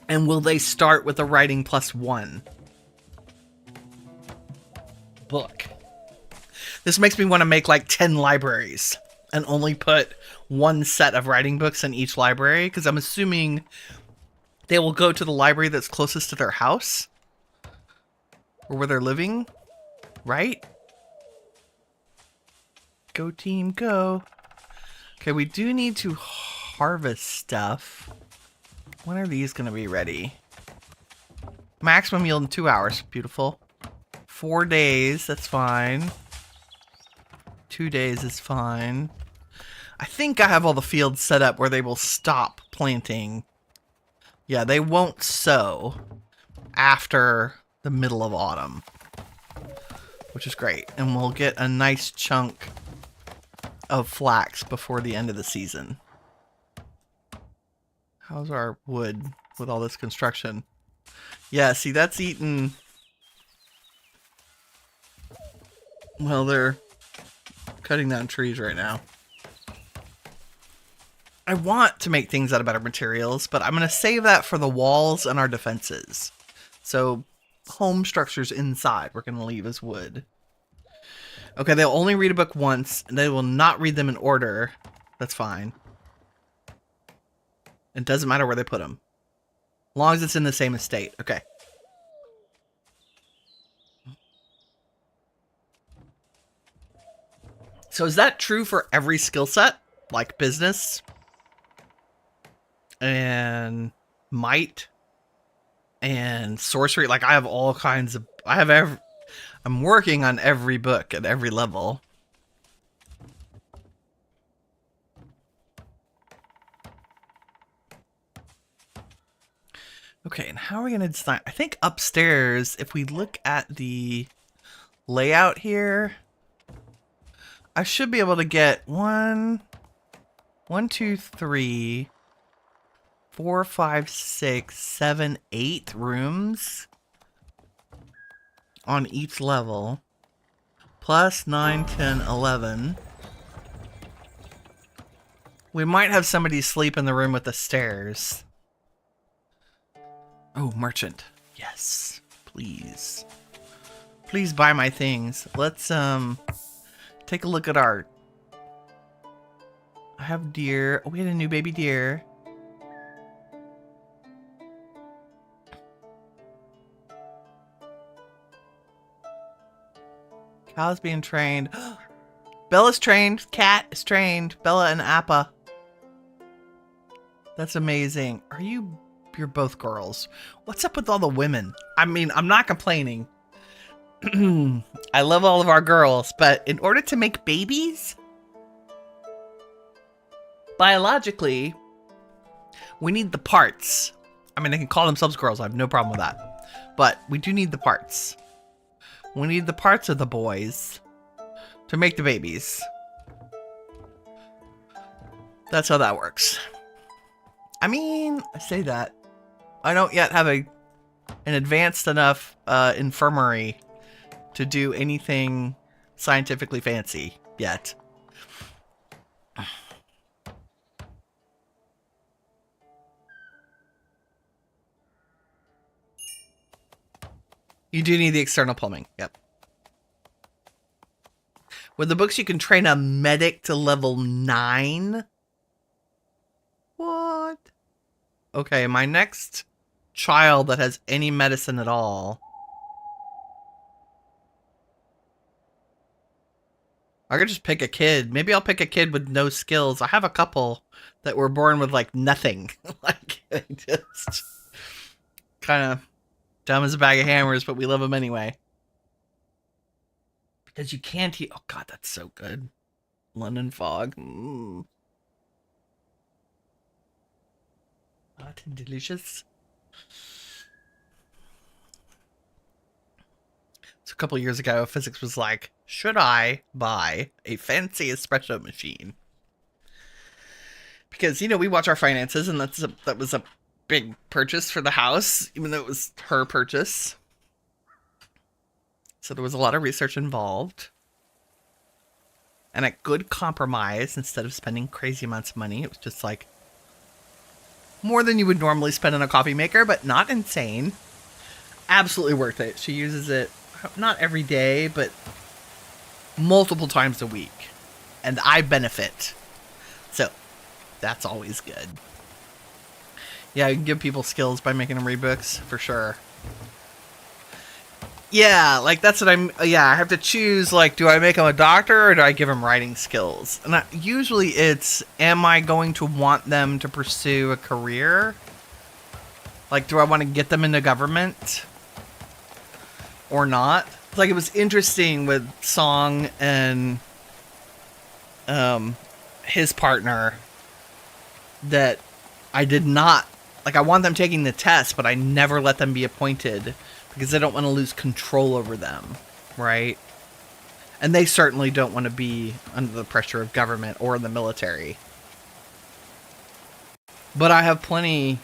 And will they start with a writing +1 book? This makes me want to make like 10 libraries and only put one set of writing books in each library, because I'm assuming they will go to the library that's closest to their house or where they're living, right? Go team, go. Okay, we do need to harvest stuff. When are these going to be ready? Maximum yield in 2 hours. Beautiful. 4 days, that's fine. 2 days is fine. I think I have all the fields set up where they will stop planting. Yeah, they won't sow after the middle of autumn, which is great. And we'll get a nice chunk of flax before the end of the season. How's our wood with all this construction? Yeah, see, that's eaten. Well, they're cutting down trees right now. I want to make things out of better materials, but I'm going to save that for the walls and our defenses. So, home structures inside we're going to leave as wood. Okay, they'll only read a book once, and they will not read them in order. That's fine. It doesn't matter where they put them. As long as it's in the same estate. Okay. So is that true for every skill set? Like business? And might? And sorcery? Like I have all kinds of... I'm working on every book at every level. Okay, and how are we going to design? I think upstairs, if we look at the layout here, I should be able to get 1, 2, 3, 4, 5, 6, 7, 8 rooms on each level, plus 9, 10, 11. We might have somebody sleep in the room with the stairs. Oh, merchant. Yes, please. Please buy my things. Let's take a look at our... I have deer. Oh, we had a new baby deer. Cow's being trained. Bella's trained. Cat is trained. Bella and Appa. That's amazing. Are you... You're both girls. What's up with all the women? I mean, I'm not complaining. I love all of our girls, but in order to make babies, biologically, we need the parts. I mean, they can call themselves girls. I have no problem with that. But we do need the parts. We need the parts of the boys to make the babies. That's how that works. I mean, I say that. I don't yet have an advanced enough infirmary to do anything scientifically fancy yet. You do need the external plumbing. Yep. With the books, you can train a medic to level 9. What? Okay, my next child that has any medicine at all. I could just pick a kid. Maybe I'll pick a kid with no skills. I have a couple that were born with like nothing. Like just kind of dumb as a bag of hammers, but we love them anyway. Because you can't eat. Oh god, that's so good. London fog. Hot and delicious. So a couple years ago, physics was like, should I buy a fancy espresso machine? Because, you know, we watch our finances, and that was a big purchase for the house, even though it was her purchase. So there was a lot of research involved. and a good compromise. Instead of spending crazy amounts of money, it was just like more than you would normally spend on a coffee maker, but not insane. Absolutely worth it. She uses it not every day, but multiple times a week, and I benefit. So that's always good. Yeah, you can give people skills by making them read books, for sure. Yeah, like that's what I have to choose, like, do I make them a doctor or do I give them writing skills? And usually it's, am I going to want them to pursue a career? Like, do I want to get them into government or not? Like, it was interesting with Song and his partner that I did not, like, I want them taking the test, but I never let them be appointed because I don't want to lose control over them, right? And they certainly don't want to be under the pressure of government or the military. But I have plenty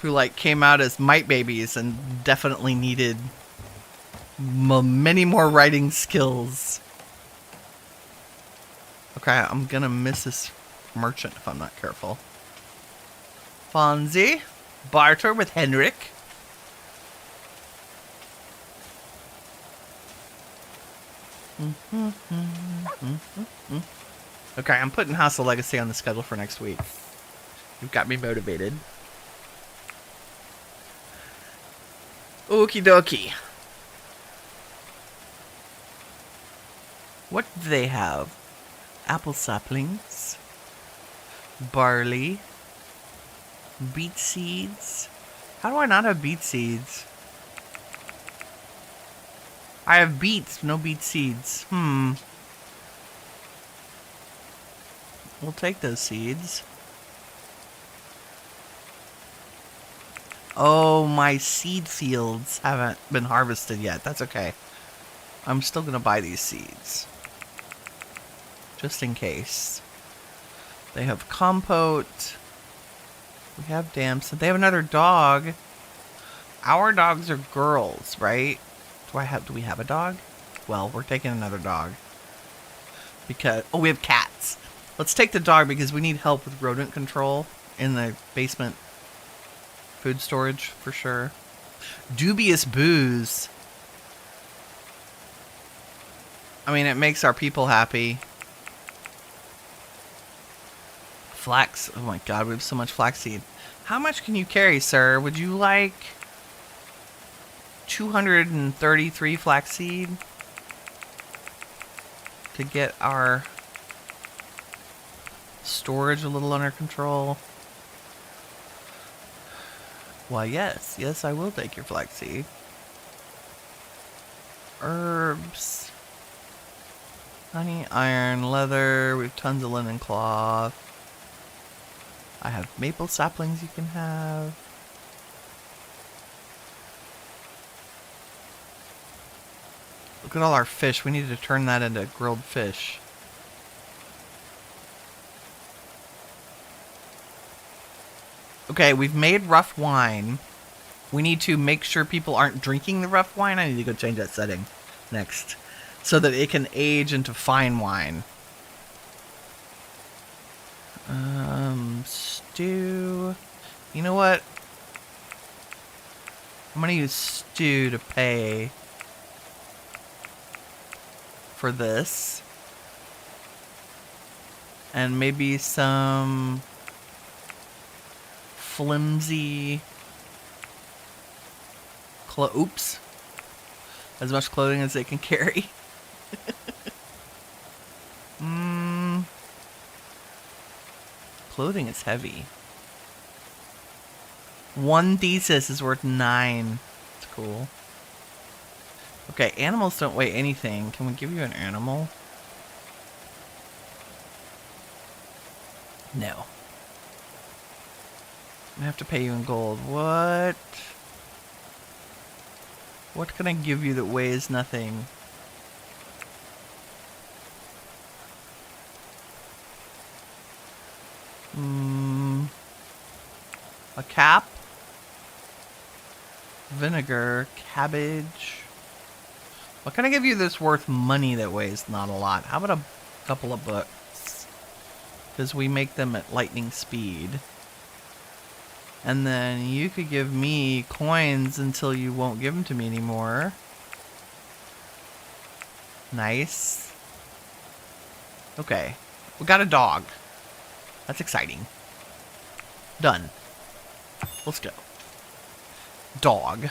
who, like, came out as mite babies and definitely needed many more writing skills. Okay, I'm gonna miss this merchant if I'm not careful. Fonzie, barter with Henrik. Okay, I'm putting House of Legacy on the schedule for next week. You've got me motivated. Okie dokie. What do they have? Apple saplings, barley, beet seeds. How do I not have beet seeds? I have beets, no beet seeds. We'll take those seeds. Oh, my seed fields haven't been harvested yet. That's okay. I'm still gonna buy these seeds. Just in case. They have compote. We have damson. They have another dog. Our dogs are girls, right? Do we have a dog? Well, we're taking another dog. Because, oh, we have cats. Let's take the dog because we need help with rodent control in the basement food storage for sure. Dubious booze. I mean, it makes our people happy. Flax. Oh my god, we have so much flaxseed. How much can you carry, sir? Would you like 233 flaxseed to get our storage a little under control? Why, yes. Yes, I will take your flaxseed. Herbs. Honey, iron, leather. We have tons of linen cloth. I have maple saplings you can have. Look at all our fish. We need to turn that into grilled fish. Okay, we've made rough wine. We need to make sure people aren't drinking the rough wine. I need to go change that setting next, so that it can age into fine wine. Stew. You know what? I'm gonna use stew to pay for this. And maybe some flimsy oops. As much clothing as they can carry. Clothing is heavy. 1 thesis is worth 9. It's cool. Okay, animals don't weigh anything. Can we give you an animal? No. I have to pay you in gold. What? What can I give you that weighs nothing? A cap? Vinegar, cabbage. What can I give you that's worth money that weighs not a lot? How about a couple of books? Because we make them at lightning speed. And then you could give me coins until you won't give them to me anymore. Nice. Okay. We got a dog. That's exciting. Done. Let's go. Dog.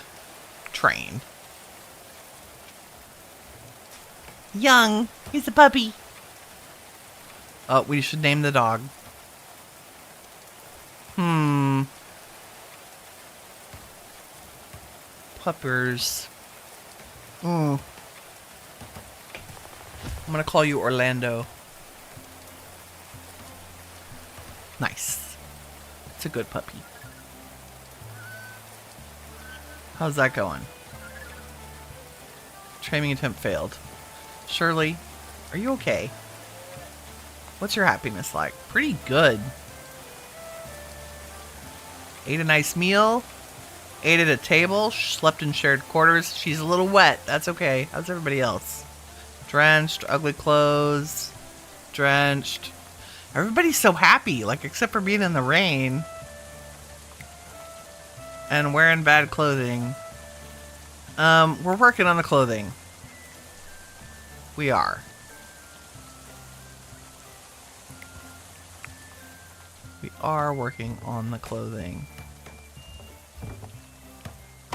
Train. Young. He's a puppy. Oh, we should name the dog. Puppers. I'm gonna call you Orlando. Nice. It's a good puppy. How's that going? Training attempt failed. Shirley, are you okay? What's your happiness like? Pretty good. Ate a nice meal. Ate at a table. Slept in shared quarters. She's a little wet. That's okay. How's everybody else? Drenched. Ugly clothes. Drenched. Everybody's so happy. Like, except for being in the rain. And wearing bad clothing. We're working on the clothing. We are. We are working on the clothing.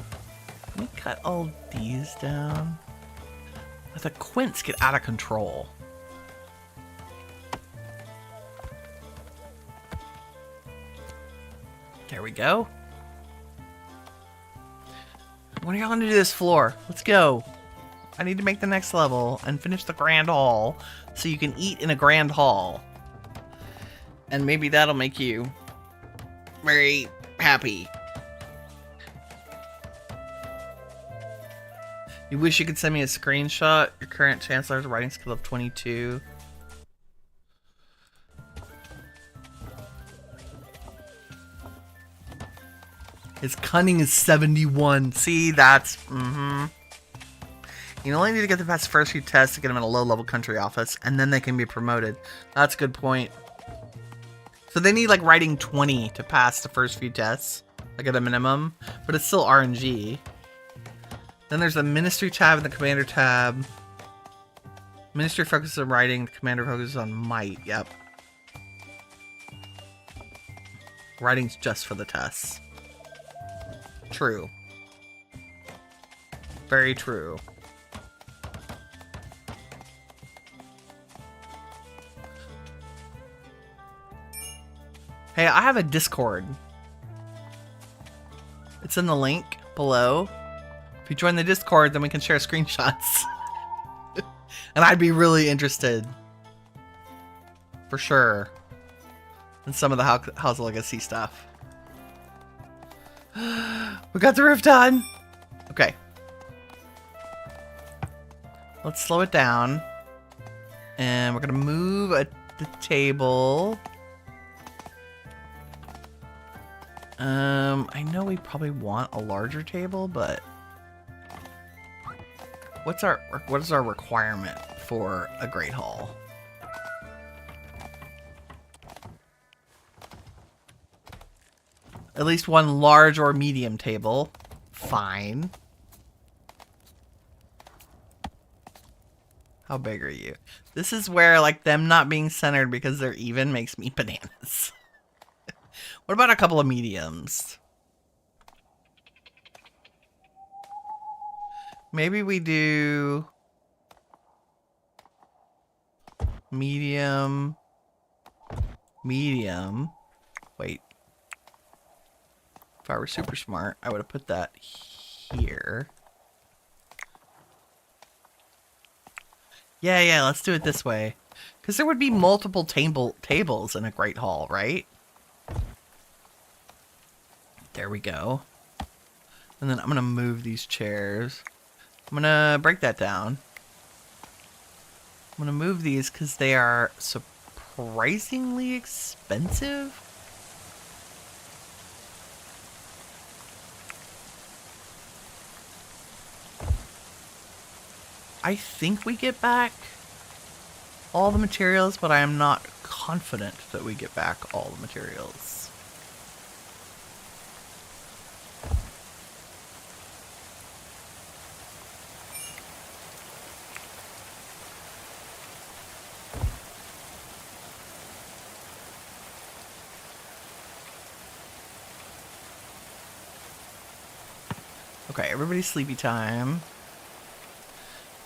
Can we cut all these down? The quints get out of control. There we go. When are y'all gonna do this floor? Let's go. I need to make the next level and finish the grand hall so you can eat in a grand hall. And maybe that'll make you very happy. You wish you could send me a screenshot. Your current chancellor's writing skill of 22. His cunning is 71. See, that's... You only need to get the past first few tests to get them in a low-level country office, and then they can be promoted. That's a good point. So they need, like, writing 20 to pass the first few tests, like at a minimum, but it's still RNG. Then there's the Ministry tab and the Commander tab. Ministry focuses on writing, the Commander focuses on might, yep. Writing's just for the tests. True. Very true. Hey, I have a Discord. It's in the link below. If you join the Discord, then we can share screenshots. And I'd be really interested. For sure. In some of the House of Legacy stuff. We got the roof done! Okay. Let's slow it down. And we're gonna move the table. I know we probably want a larger table, but what is our requirement for a great hall? At least one large or medium table. Fine. How big are you? This is where, like, them not being centered because they're even makes me bananas. What about a couple of mediums? Maybe we do medium. Wait. If I were super smart, I would have put that here. Yeah, let's do it this way. Because there would be multiple tables in a great hall, right? There we go. And then I'm going to move these chairs. I'm going to break that down. I'm going to move these because they are surprisingly expensive. I think we get back all the materials, but I am not confident that we get back all the materials. Okay, everybody's sleepy time.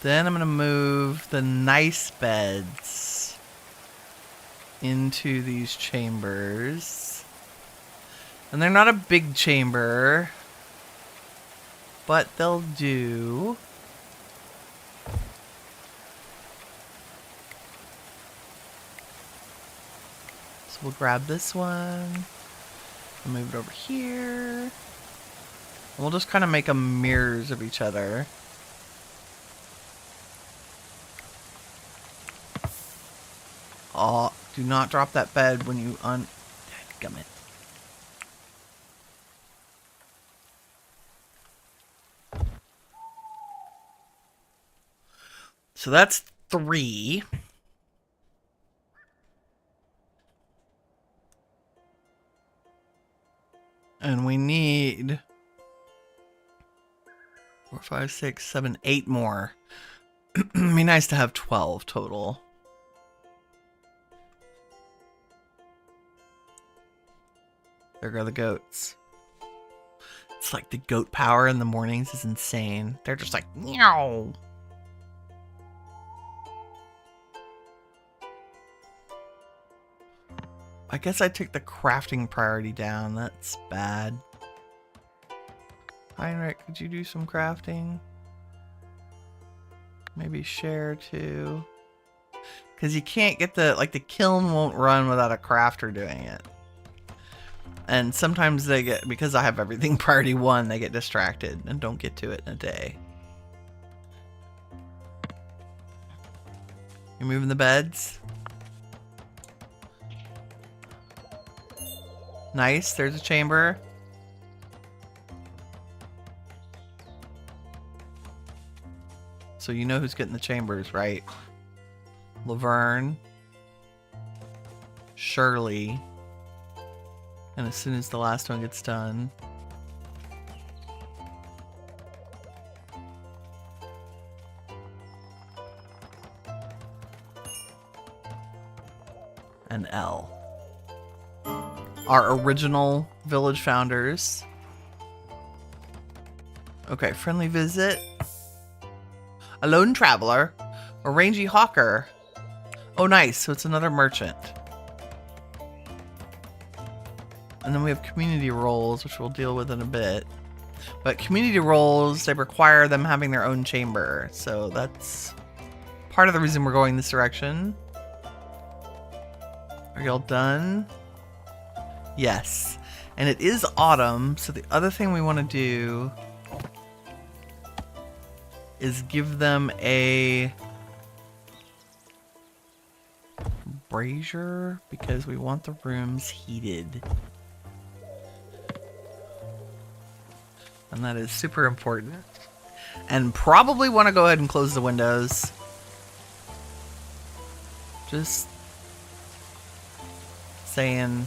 Then I'm going to move the nice beds into these chambers. And they're not a big chamber, but they'll do. So we'll grab this one and move it over here. And we'll just kind of make them mirrors of each other. Oh, do not drop that bed when you Dadgummit. So that's 3. And we need 4, 5, 6, 7, 8 more. It'd be nice to have 12 total. There go the goats. It's like the goat power in the mornings is insane. They're just like, meow. I guess I took the crafting priority down. That's bad. Heinrich, could you do some crafting? Maybe share too. Because you can't get the kiln won't run without a crafter doing it. And sometimes they get, because I have everything priority 1, they get distracted and don't get to it in a day. You're moving the beds? Nice, there's a chamber. So you know who's getting the chambers, right? Laverne. Shirley. And as soon as the last one gets done. And L. Our original village founders. Okay, friendly visit. A lone traveler. A rangy hawker. Oh, nice. So it's another merchant. And then we have community roles, which we'll deal with in a bit. But community roles, they require them having their own chamber. So that's part of the reason we're going this direction. Are y'all done? Yes. And it is autumn, so the other thing we want to do is give them a brazier because we want the rooms heated. And that is super important. And probably want to go ahead and close the windows. Just saying.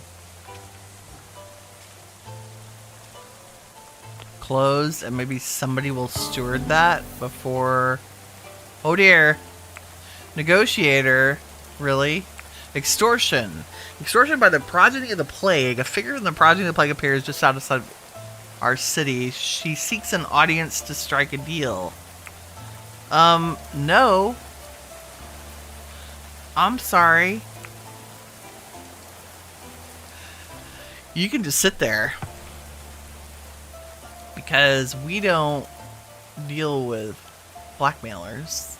Close, and maybe somebody will steward that before. Oh dear. Negotiator. Really? Extortion. Extortion by the progeny of the plague. A figure in the progeny of the plague appears just outside our city. She seeks an audience to strike a deal. No. I'm sorry. You can just sit there. Because we don't deal with blackmailers.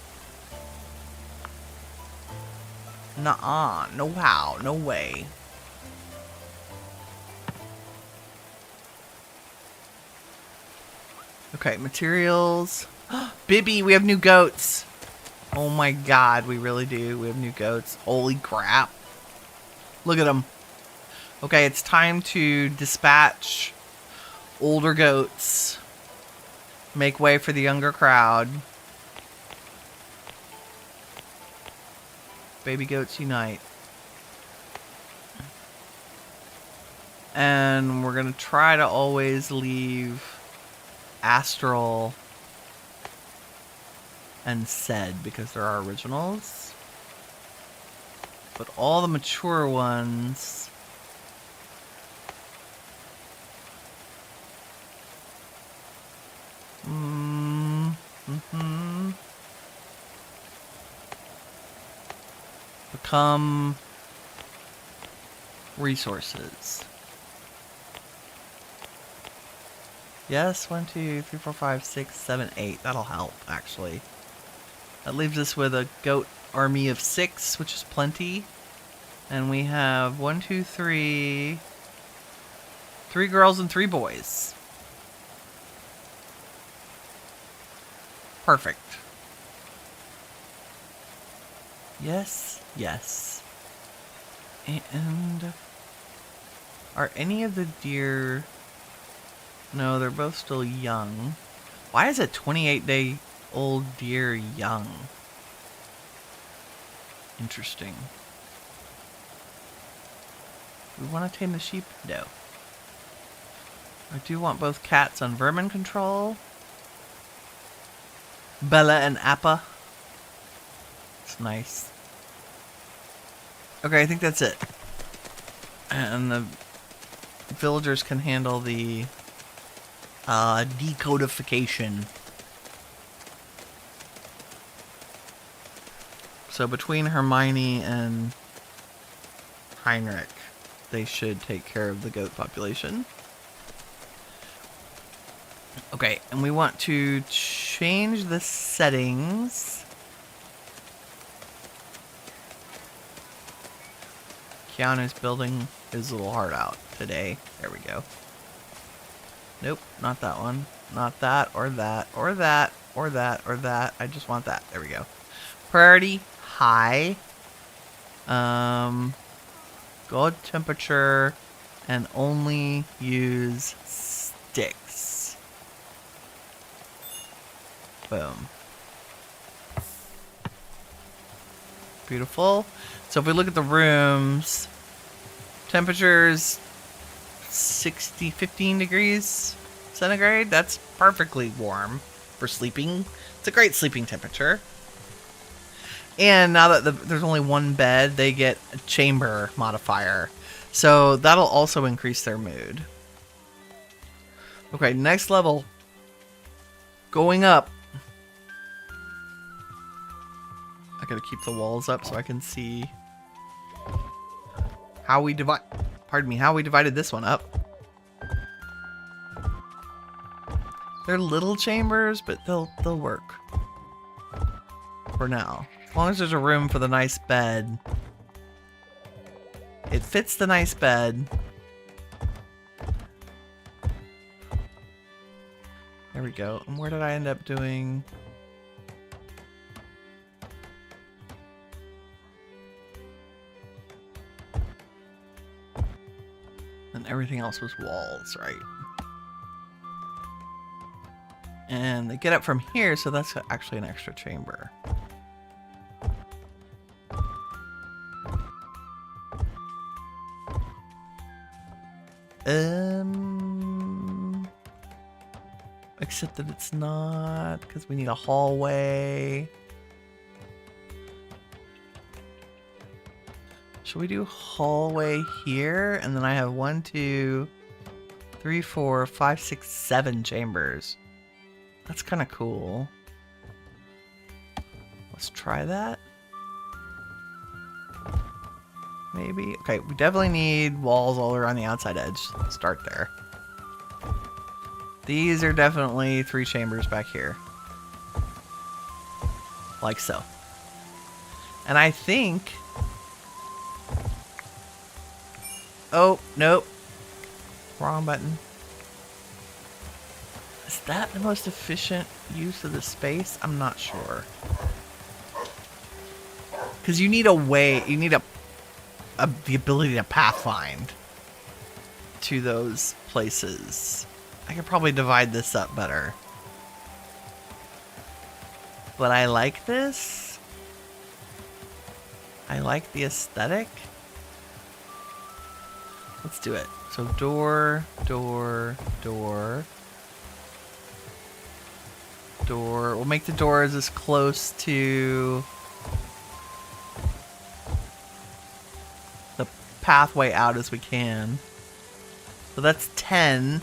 Nuh-uh. No how. No way. Okay, materials. Bibby, we have new goats. Oh my god, we really do. We have new goats. Holy crap. Look at them. Okay, it's time to dispatch older goats. Make way for the younger crowd. Baby goats unite. And we're going to try to always leave Astral and Said because they're our originals. But all the mature ones... become resources. Yes, 1, 2, 3, 4, 5, 6, 7, 8. That'll help, actually. That leaves us with a goat army of 6, which is plenty. And we have 1, 2, 3... 3 girls and 3 boys. Perfect. Yes, yes. And... are any of the deer... No, they're both still young. Why is a 28-day-old deer young? Interesting. We want to tame the sheep? No. I do want both cats on vermin control. Bella and Appa. It's nice. Okay, I think that's it. And the villagers can handle the decodification. So between Hermione and Heinrich, they should take care of the goat population. Okay, and we want to change the settings. Keanu's building his little heart out today. There we go. Nope, not that one. Not that, or that, or that, or that, or that. I just want that. There we go. Priority, high. Good temperature, and only use sticks. Boom. Beautiful. So if we look at the rooms, temperatures 15 degrees centigrade. That's perfectly warm for sleeping. It's a great sleeping temperature. And now that there's only one bed, they get a chamber modifier. So that'll also increase their mood. Okay, next level. Going up. I gotta keep the walls up so I can see how we divide. Pardon me, how we divided this one up. They're little chambers, but they'll work for now. As long as there's a room for the nice bed. It fits the nice bed. There we go. And where did I end up doing? And everything else was walls, right? And they get up from here, so that's actually an extra chamber. Except that it's not, because we need a hallway. Should we do hallway here? And then I have 1, 2, 3, 4, 5, 6, 7 chambers. That's kind of cool. Let's try that. Maybe. Okay, we definitely need walls all around the outside edge. Let's start there. These are definitely 3 chambers back here. Like so. And I think... Oh, nope. Wrong button. Is that the most efficient use of the space? I'm not sure. Because you need a way, you need the ability to pathfind to those places. I could probably divide this up better. But I like this. I like the aesthetic. Let's do it. So door, door, door, door. We'll make the doors as close to the pathway out as we can. So that's 10.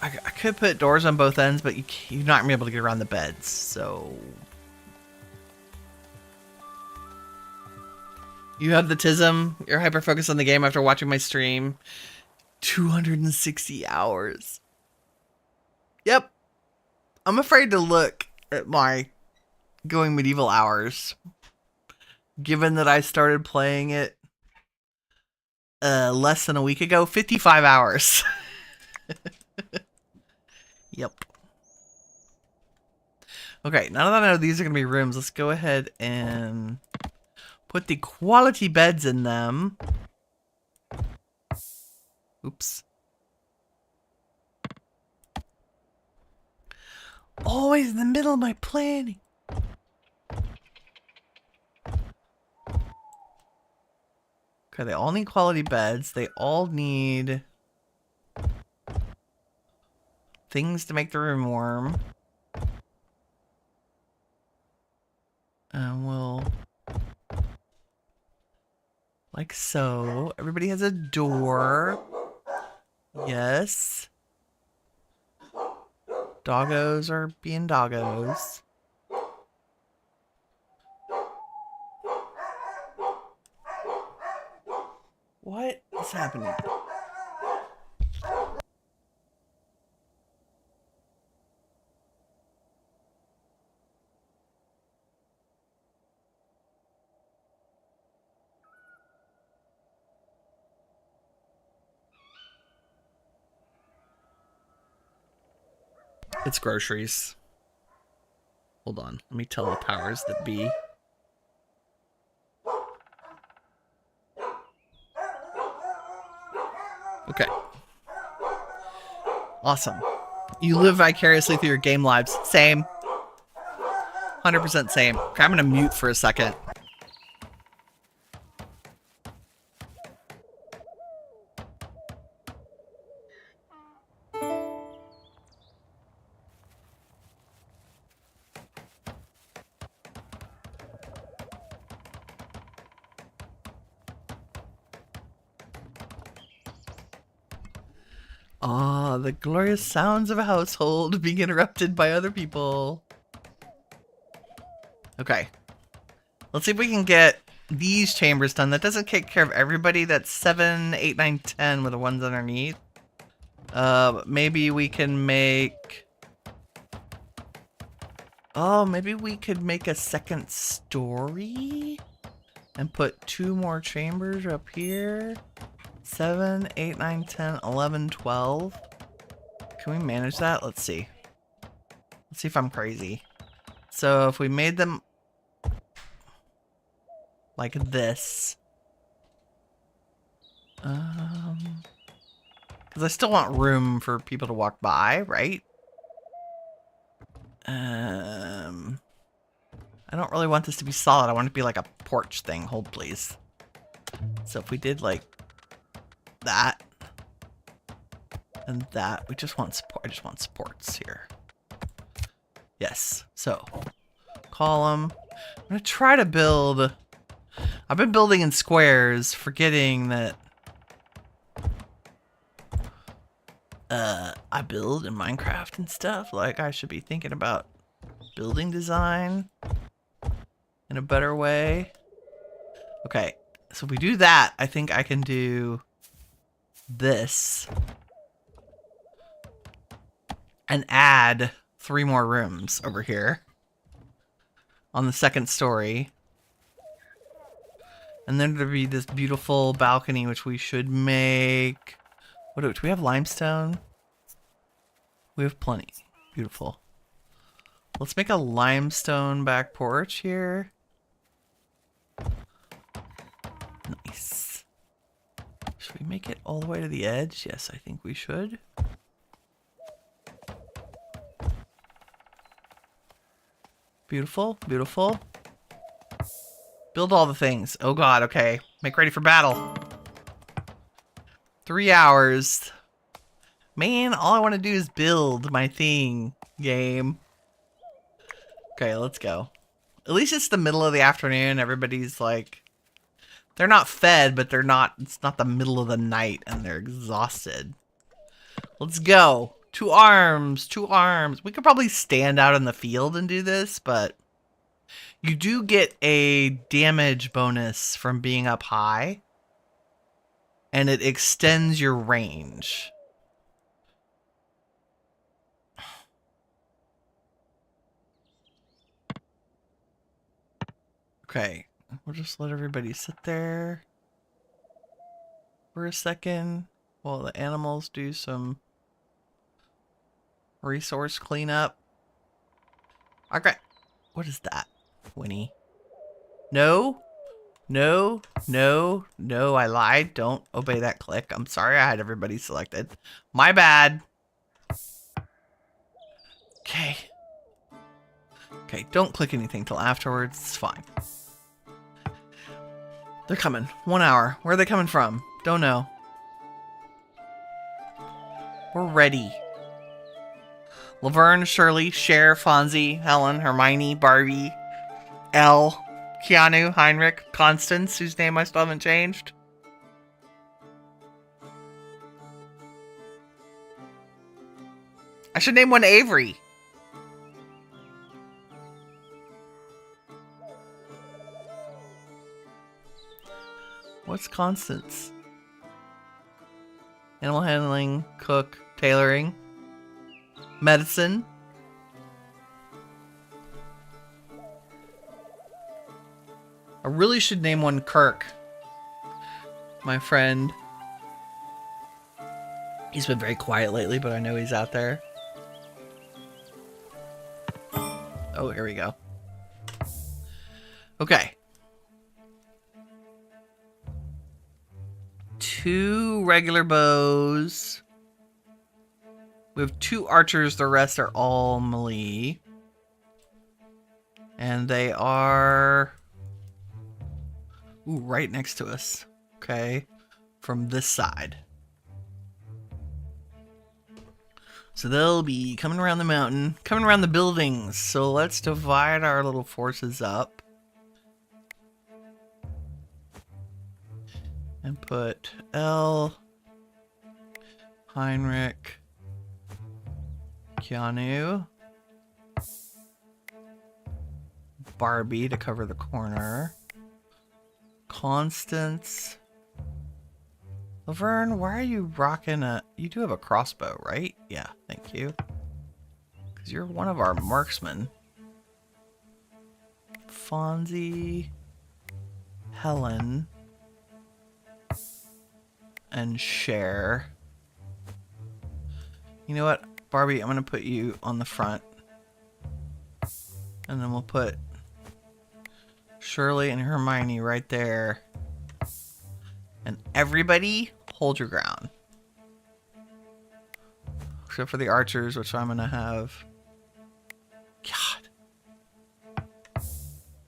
I could put doors on both ends, but you're not going to be able to get around the beds, so... You have the tism. You're hyper-focused on the game after watching my stream. 260 hours. Yep. I'm afraid to look at my going medieval hours. Given that I started playing it less than a week ago. 55 hours. Yep. Okay, now that I know these are going to be rooms, let's go ahead and put the quality beds in them. Oops. Always in the middle of my planning. Okay, they all need quality beds. They all need things to make the room warm. And we'll... like so. Everybody has a door. Yes. Doggos are being doggos. What is happening? It's groceries. Hold on. Let me tell the powers that be. Okay. Awesome. You live vicariously through your game lives. Same. 100% same. Okay, I'm going to mute for a second. Ah, the glorious sounds of a household being interrupted by other people. Okay. Let's see if we can get these chambers done. That doesn't take care of everybody. That's 7, 8, 9, 10 with the ones underneath. Maybe we can make... oh, maybe we could make a second story? And put 2 more chambers up here. 7, 8, 9, 10, 11, 12. Can we manage that? Let's see. Let's see if I'm crazy. So if we made them like this. Because I still want room for people to walk by, right? I don't really want this to be solid. I want it to be like a porch thing. Hold, please. So if we did like that and that, we just want support. I just want supports here. Yes. So column. I'm gonna try to build. I've been building in squares, forgetting that I build in Minecraft and stuff. Like, I should be thinking about building design in a better way. Okay, so if we do that, I think I can do this and add 3 more rooms over here on the second story. And then there'd be this beautiful balcony, which we should make. What do we have? Limestone? We have plenty. Beautiful. Let's make a limestone back porch here. Nice. Should we make it all the way to the edge? Yes, I think we should. Beautiful, beautiful. Build all the things. Oh god, okay. Make ready for battle. 3 hours. Man, all I want to do is build my thing, game. Okay, let's go. At least it's the middle of the afternoon. Everybody's like... They're not fed, but they're not... It's not the middle of the night, and they're exhausted. Let's go. 2 arms. 2 arms. We could probably stand out in the field and do this, but... You do get a damage bonus from being up high. And it extends your range. Okay. We'll just let everybody sit there for a second while the animals do some resource cleanup. Okay. What is that, Winnie? No. No. No. No, I lied. Don't obey that click. I'm sorry I had everybody selected. My bad. Okay. Okay, don't click anything till afterwards. It's fine. They're coming. 1 hour. Where are they coming from? Don't know. We're ready. Laverne, Shirley, Cher, Fonzie, Helen, Hermione, Barbie, Elle, Keanu, Heinrich, Constance, whose name I still haven't changed. I should name one Avery. What's Constance? Animal handling, cook, tailoring, medicine. I really should name one Kirk. My friend. He's been very quiet lately, but I know he's out there. Oh, here we go. Okay. 2 regular bows. We have 2 archers. The rest are all melee. And they are... Ooh, right next to us. Okay. From this side. So they'll be coming around the mountain. Coming around the buildings. So let's divide our little forces up. And put Elle, Heinrich, Keanu, Barbie to cover the corner, Constance, Laverne, why are you rocking a... You do have a crossbow, right? Yeah, thank you. Because you're one of our marksmen. Fonzie, Helen... and Cher. You know what, Barbie, I'm gonna put you on the front. And then we'll put Shirley and Hermione right there. And everybody hold your ground. Except for the archers, which I'm gonna have. God.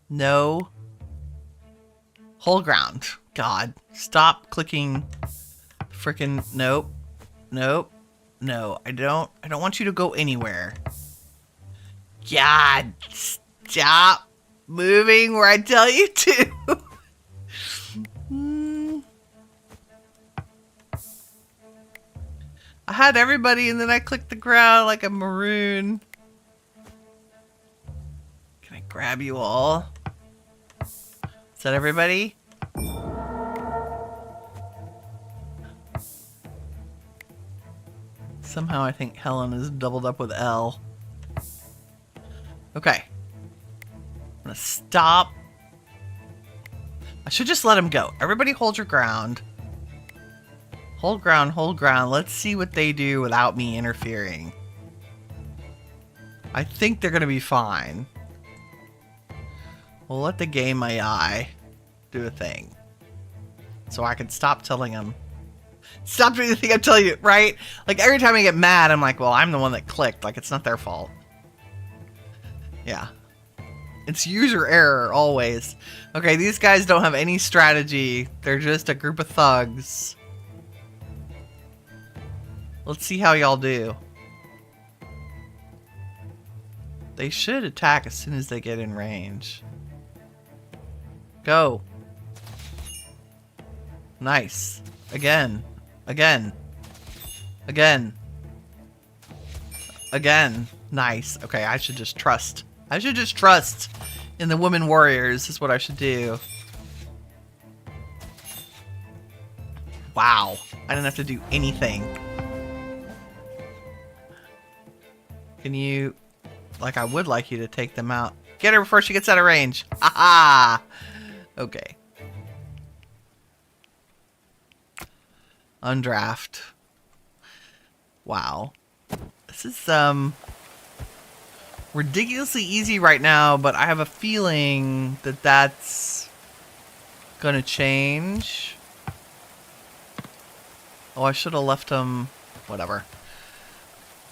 No. Hold ground. God. Stop clicking. Frickin' nope. Nope. No, I don't want you to go anywhere. God, stop moving where I tell you to. I had everybody and then I clicked the ground like a maroon. Can I grab you all? Is that everybody? Somehow I think Helen is doubled up with Elle. Okay. I'm gonna stop. I should just let him go. Everybody hold your ground. Hold ground, hold ground. Let's see what they do without me interfering. I think they're gonna be fine. We'll let the game AI do a thing. So I can stop telling them. Stop doing the thing I'm telling you, right? Like, every time I get mad, I'm like, well, I'm the one that clicked. Like, it's not their fault. Yeah. It's user error, always. Okay, these guys don't have any strategy. They're just a group of thugs. Let's see how y'all do. They should attack as soon as they get in range. Go. Nice. Again. Again. Again. Again. Nice. Okay, I should just trust. I should just trust in the women warriors is what I should do. Wow. I didn't have to do anything. Can you... Like, I would like you to take them out. Get her before she gets out of range. Aha! Okay. Undraft. Wow. This is, ridiculously easy right now, but I have a feeling that that's gonna change. Oh, I should have left them... Whatever.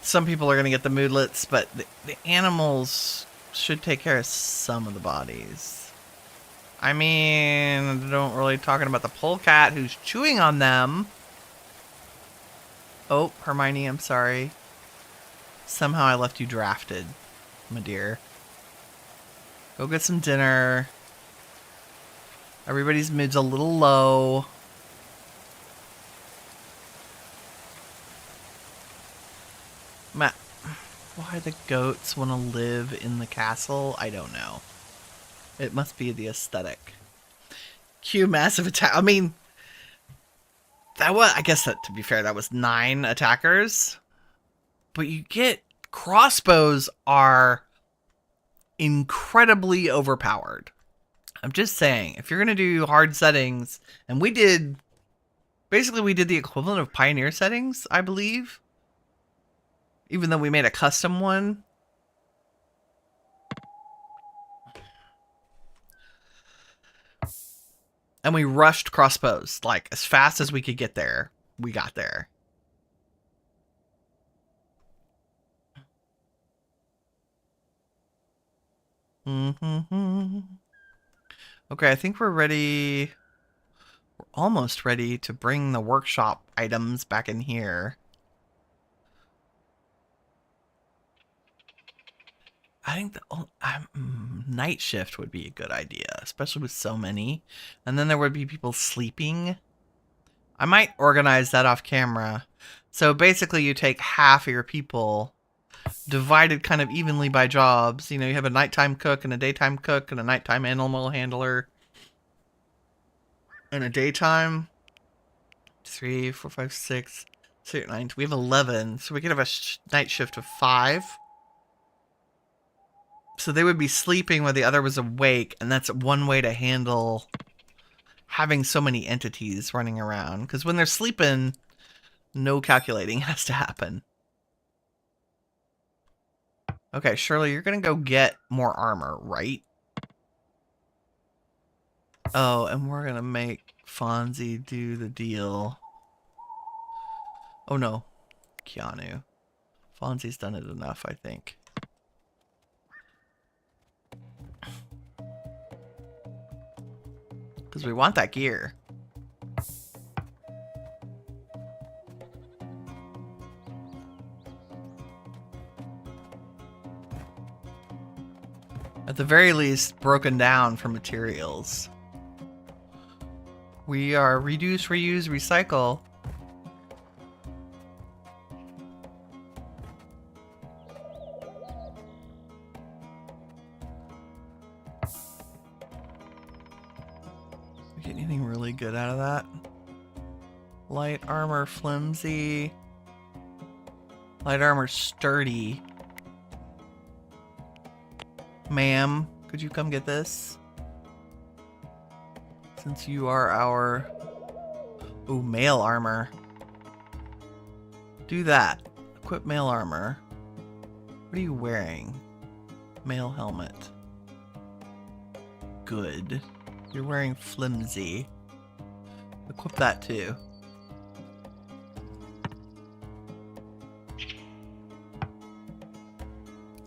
Some people are going to get the moodlets, but the animals should take care of some of the bodies. I mean, I don't really talking about the polecat who's chewing on them. Oh, Hermione, I'm sorry. Somehow I left you drafted, my dear. Go get some dinner. Everybody's mood's a little low. Matt, why the goats want to live in the castle? I don't know. It must be the aesthetic. Cue massive attack. I mean, that was, I guess that, to be fair, that was 9 attackers. But you get, crossbows are incredibly overpowered. I'm just saying, if you're going to do hard settings, and we did, basically we did the equivalent of Pioneer settings, I believe. Even though we made a custom one. And we rushed crossbows. Like, as fast as we could get there, we got there. Okay, I think we're ready. We're almost ready to bring the workshop items back in here. I think the night shift would be a good idea, especially with so many. And then there would be people sleeping. I might organize that off camera. So basically you take half of your people, divided kind of evenly by jobs. You know, you have a nighttime cook and a daytime cook and a nighttime animal handler. And a daytime. 3, 4, 5, 6, 7, 8, 9. We have 11. So we could have a night shift of 5. So they would be sleeping while the other was awake, and that's one way to handle having so many entities running around. Because when they're sleeping, no calculating has to happen. Okay, Shirley, you're going to go get more armor, right? Oh, and we're going to make Fonzie do the deal. Oh, no. Keanu. Fonzie's done it enough, I think. Because we want that gear. At the very least, broken down for materials. We are reduce, reuse, recycle. Get anything really good out of that? Light armor, flimsy. Light armor, sturdy. Ma'am, could you come get this? Since you are our... Ooh, mail armor. Do that. Equip mail armor. What are you wearing? Mail helmet. Good. You're wearing flimsy. Equip that too.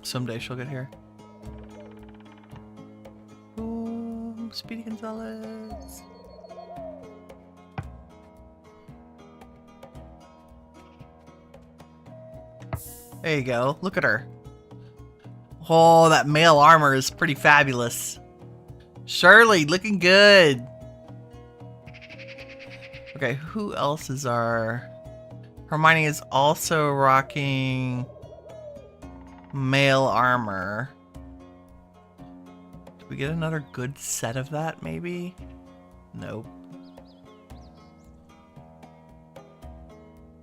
Someday she'll get here. Speedy Gonzalez. There you go. Look at her. Oh, that male armor is pretty fabulous. Shirley, looking good. Okay, who else is our... Hermione is also rocking male armor. Did we get another good set of that, maybe? Nope.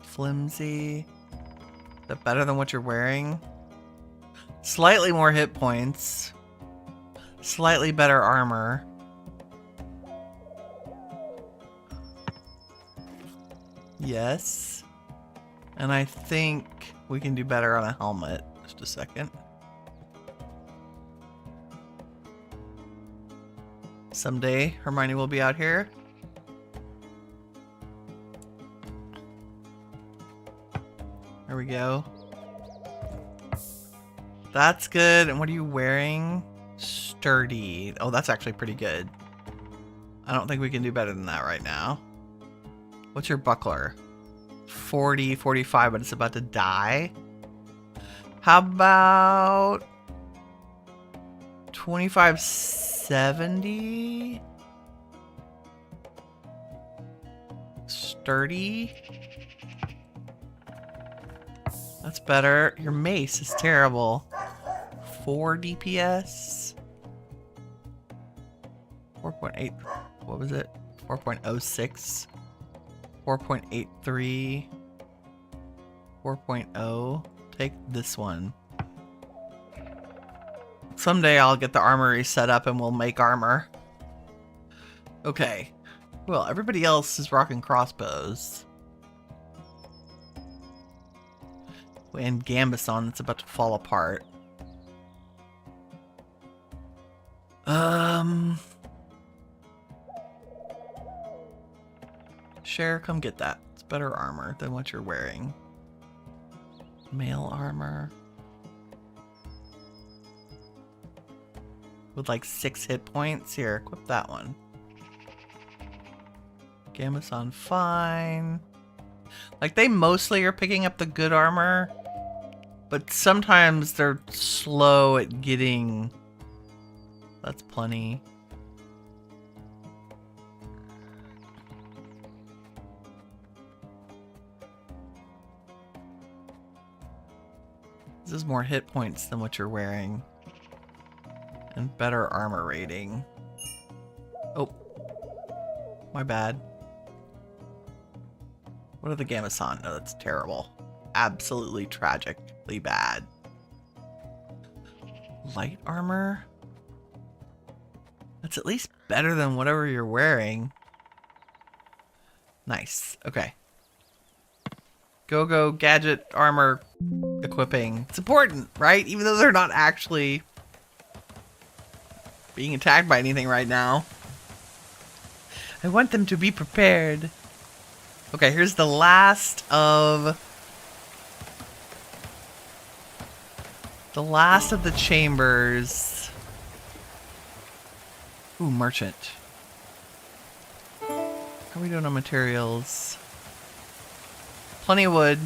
Flimsy. Is that better than what you're wearing? Slightly more hit points. Slightly better armor. Yes. And I think we can do better on a helmet. Just a second. Someday Hermione will be out here. There we go. That's good. And what are you wearing? Sturdy. Oh, that's actually pretty good. I don't think we can do better than that right now. What's your buckler? 40, 45, but it's about to die. How about 25, 70? Sturdy. That's better. Your mace is terrible. 4 DPS. 4.8. What was it? 4.06. 4.83. 4.0. Take this one. Someday I'll get the armory set up and we'll make armor. Okay. Well, everybody else is rocking crossbows. And Gambison that's about to fall apart. Cher, come get that. It's better armor than what you're wearing. Male armor. With like 6 hit points. Here, equip that one. Gambison, fine. Like, they mostly are picking up the good armor. But sometimes they're slow at getting... That's plenty. This is more hit points than what you're wearing. And better armor rating. Oh. My bad. What are the Gambison? No, that's terrible. Absolutely tragically bad. Light armor? That's at least better than whatever you're wearing. Nice. Okay. Go gadget armor equipping. It's important, right? Even though they're not actually being attacked by anything right now. I want them to be prepared. Okay, here's the last of the chambers. Ooh, merchant. How are we doing on materials? Plenty of wood.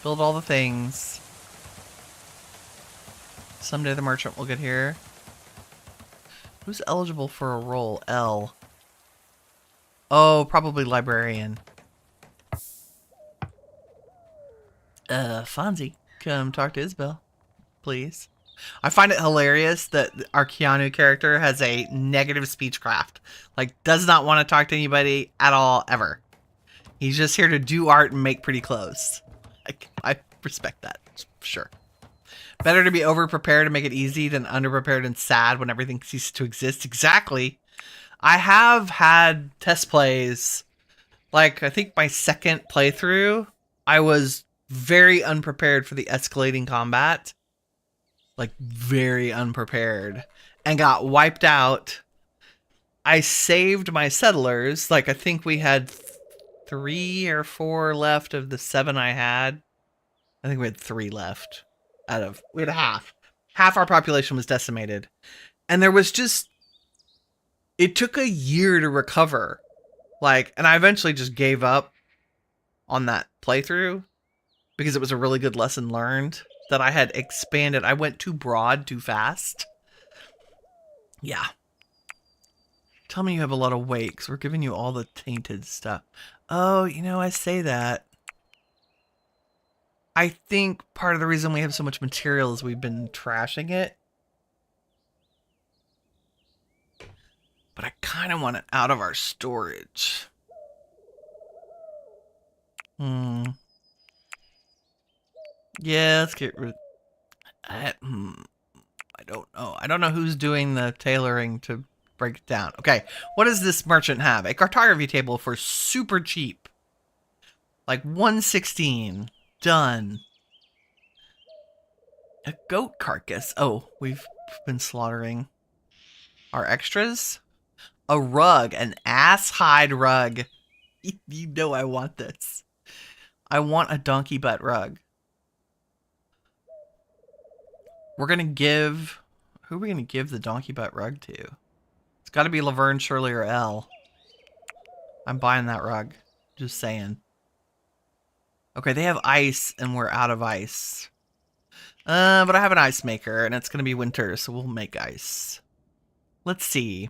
Build all the things. Someday the merchant will get here. Who's eligible for a role? L. Oh, probably librarian. Fonzie, come talk to Isabel, please. I find it hilarious that our Keanu character has a negative speechcraft. Like, does not want to talk to anybody at all, ever. He's just here to do art and make pretty clothes. I respect that, sure. Better to be over-prepared and make it easy than under-prepared and sad when everything ceases to exist. Exactly. I have had test plays. Like, I think my second playthrough, I was very unprepared for the escalating combat. Like, very unprepared. And got wiped out. I saved my settlers. Like, I think we had 3 or 4 left of the 7 I had. I think we had 3 left. We had half. Half our population was decimated. And there was just It took a year to recover. Like, and I eventually just gave up on that playthrough because it was a really good lesson learned that I had expanded. I went too broad too fast. Yeah. Tell me you have a lot of weight, because we're giving you all the tainted stuff. Oh, you know, I say that. I think part of the reason we have so much material is we've been trashing it. But I kind of want it out of our storage. Yeah, let's get rid. I don't know. I don't know who's doing the tailoring to break it down. Okay, what does this merchant have? A cartography table for super cheap. Like 116. Done. A goat carcass. Oh, we've been slaughtering our extras. A rug. An ass hide rug. You know I want this. I want a donkey butt rug. We're going to give... Who are we going to give the donkey butt rug to? It's got to be Laverne, Shirley, or Elle. I'm buying that rug. Just saying. Okay, they have ice, and we're out of ice. But I have an ice maker, and it's going to be winter, so we'll make ice. Let's see.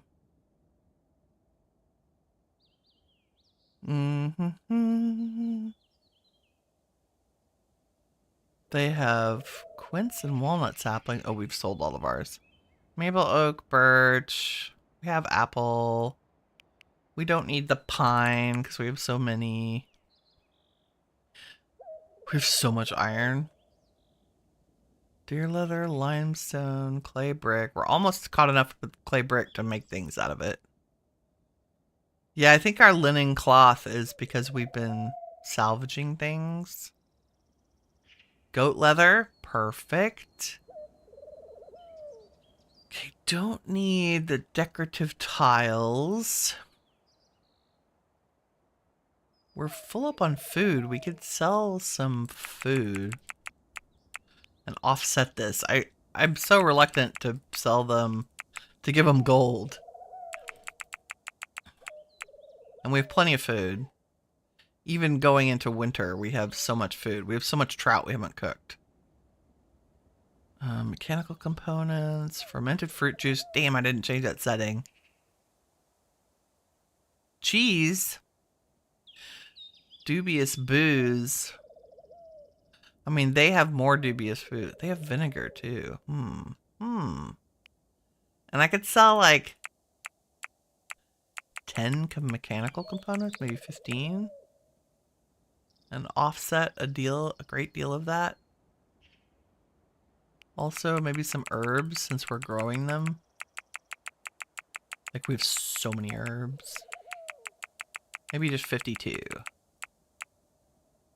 They have quince and walnut sapling. Oh, we've sold all of ours. Maple, oak, birch. We have apple. We don't need the pine because we have so many. We have so much iron. Deer leather, limestone, clay brick. We're almost caught enough with clay brick to make things out of it. Yeah, I think our linen cloth is because we've been salvaging things. Goat leather. Perfect. Okay, don't need the decorative tiles. We're full up on food. We could sell some food and offset this. I'm so reluctant to sell them, to give them gold. And we have plenty of food. Even going into winter, we have so much food. We have so much trout we haven't cooked. Mechanical components, fermented fruit juice. Damn, I didn't change that setting. Cheese. Dubious booze. I mean, they have more dubious food. They have vinegar, too. And I could sell, like, 10 mechanical components, maybe 15. And offset a great deal of that. Also, maybe some herbs, since we're growing them. Like, we have so many herbs. Maybe just 52.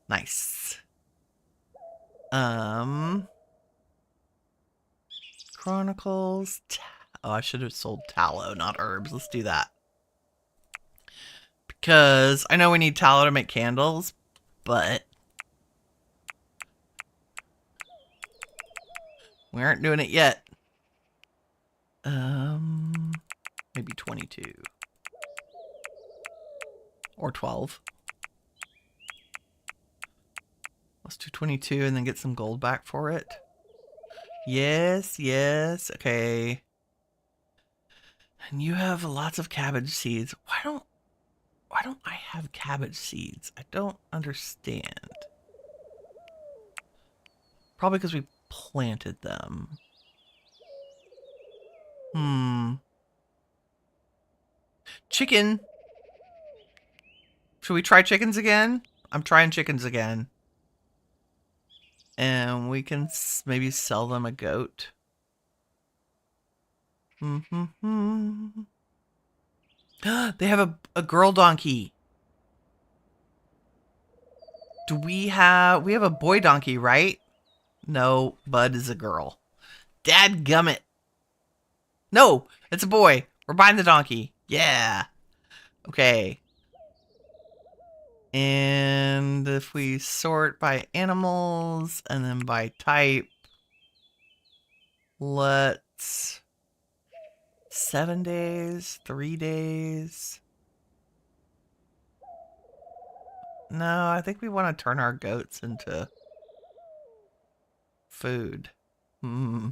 Nice. Chronicles. Oh, I should have sold tallow, not herbs. Let's do that. Because I know we need tallow to make candles, but we aren't doing it yet. Maybe 22. Or 12. Let's do 22 and then get some gold back for it. Yes, yes. Okay. And you have lots of cabbage seeds. Why don't I have cabbage seeds? I don't understand. Probably because we planted them. Chicken. Should we try chickens again? I'm trying chickens again. And we can maybe sell them a goat. They have a girl donkey. Do we have a boy donkey, right? No, Bud is a girl. Dadgummit. No, it's a boy. We're buying the donkey. Yeah. Okay. And if we sort by animals and then by type, let's 7 days, 3 days. No, I think we want to turn our goats into food. Hmm.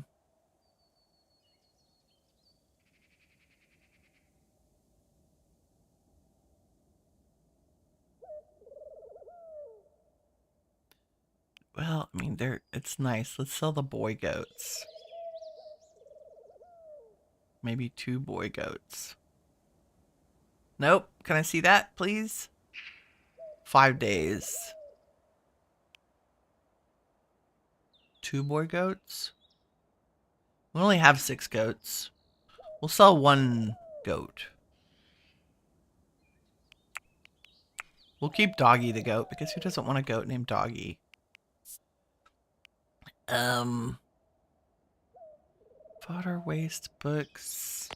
Well, I mean, it's nice. Let's sell the boy goats. Maybe 2 boy goats. Nope. Can I see that, please? 5 days. 2 boy goats? We only have 6 goats. We'll sell 1 goat. We'll keep Doggy the goat, because who doesn't want a goat named Doggy? Fodder, waste, books.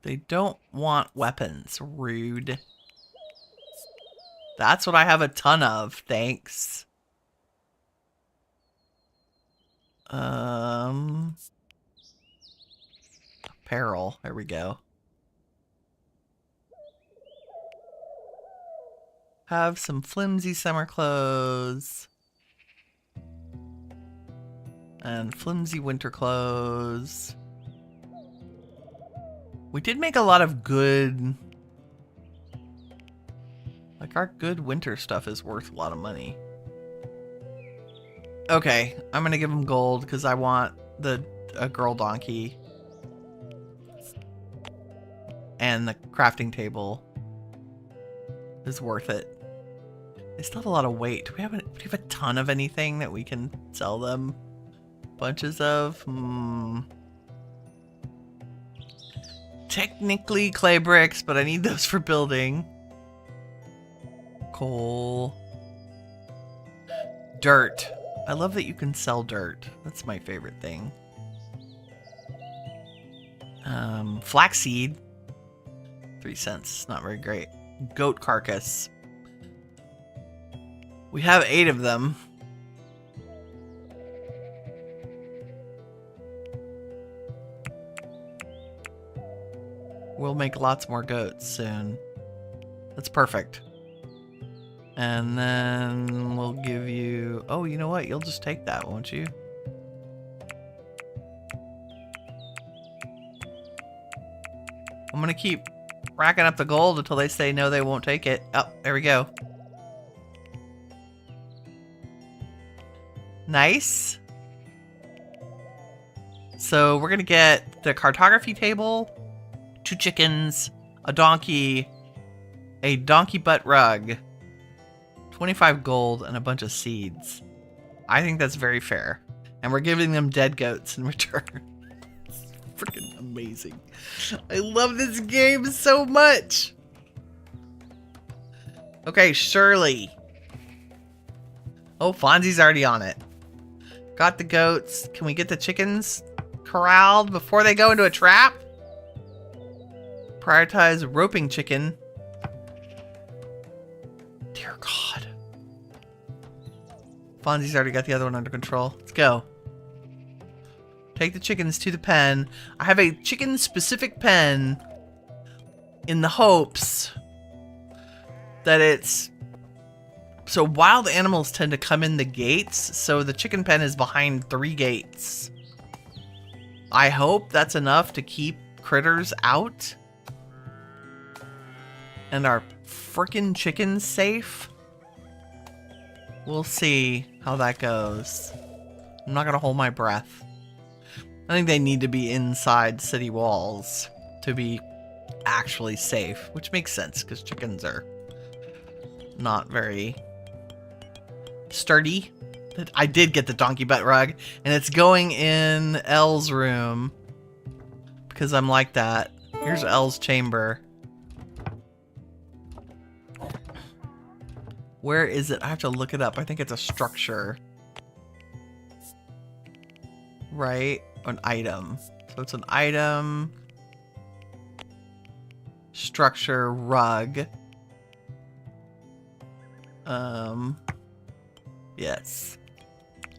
They don't want weapons. Rude. That's what I have a ton of. Thanks. Apparel. There we go. Have some flimsy summer clothes. And flimsy winter clothes. We did make a lot of good... Like, our good winter stuff is worth a lot of money. Okay, I'm gonna give him gold because I want a girl donkey. And the crafting table is worth it. They still have a lot of weight. Do we have a ton of anything that we can sell them? Bunches of? Technically clay bricks, but I need those for building. Coal. Dirt. I love that you can sell dirt. That's my favorite thing. Flaxseed. 3 cents. Not very great. Goat carcass. We have 8 of them. We'll make lots more goats soon. That's perfect. And then we'll give you... Oh, you know what? You'll just take that, won't you? I'm gonna keep racking up the gold until they say no, they won't take it. Oh, there we go. Nice. So we're gonna get the cartography table, 2 chickens, a donkey butt rug, 25 gold, and a bunch of seeds. I think that's very fair. And we're giving them dead goats in return. It's freaking amazing. I love this game so much. Okay, Shirley. Oh, Fonzie's already on it. Got the goats. Can we get the chickens corralled before they go into a trap? Prioritize roping chicken. Dear God. Fonzie's already got the other one under control. Let's go. Take the chickens to the pen. I have a chicken-specific pen in the hopes that it's... So wild animals tend to come in the gates, so the chicken pen is behind 3 gates. I hope that's enough to keep critters out. And our frickin' chickens safe. We'll see how that goes. I'm not gonna hold my breath. I think they need to be inside city walls to be actually safe, which makes sense because chickens are not very sturdy. I did get the donkey butt rug, and it's going in Elle's room because I'm like that. Here's Elle's chamber. Where is it? I have to look it up. I think it's a structure. Right? An item. So it's an item. Structure. Rug. Yes.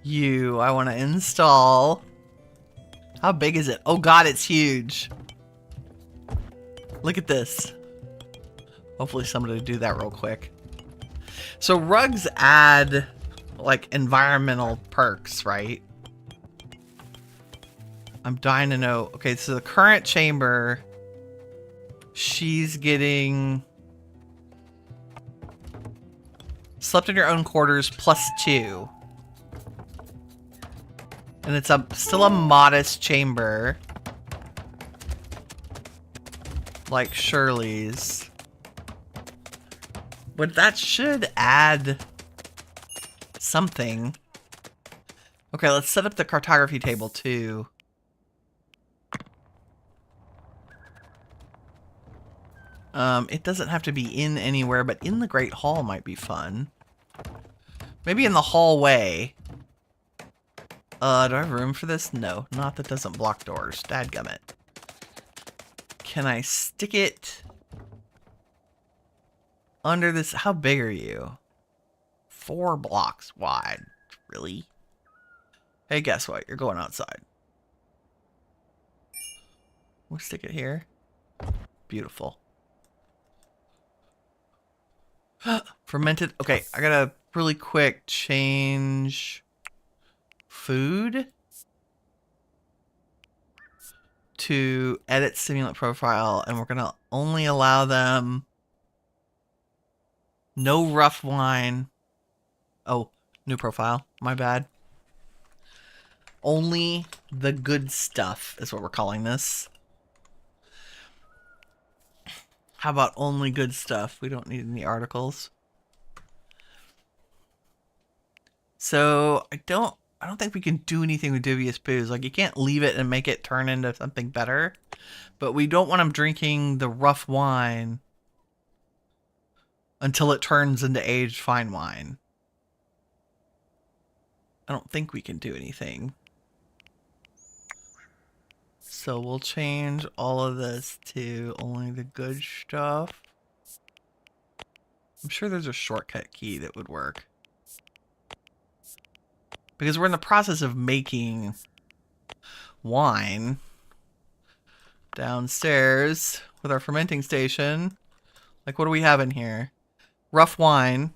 I want to install How big is it? Oh god, it's huge. Look at this. Hopefully somebody will do that real quick. So rugs add like environmental perks, right? I'm dying to know. Okay, so the current chamber, she's getting slept in your own quarters +2. And it's still a modest chamber. Like Shirley's. But that should add something. Okay, let's set up the cartography table too. It doesn't have to be in anywhere, but in the Great Hall might be fun. Maybe in the hallway. Do I have room for this? No, not that doesn't block doors. Dadgummit. Can I stick it under this? How big are you? 4 blocks wide. Really? Hey, guess what? You're going outside. We'll stick it here. Beautiful. Fermented. Okay, I gotta really quick change food to edit stimulant profile, and we're gonna only allow them no rough wine. Oh, new profile. My bad. Only the good stuff is what we're calling this. How about only good stuff? We don't need any articles. So I don't think we can do anything with dubious booze. Like, you can't leave it and make it turn into something better. But we don't want them drinking the rough wine until it turns into aged fine wine. I don't think we can do anything. So we'll change all of this to only the good stuff. I'm sure there's a shortcut key that would work. Because we're in the process of making wine downstairs with our fermenting station. Like, what do we have in here? Rough wine.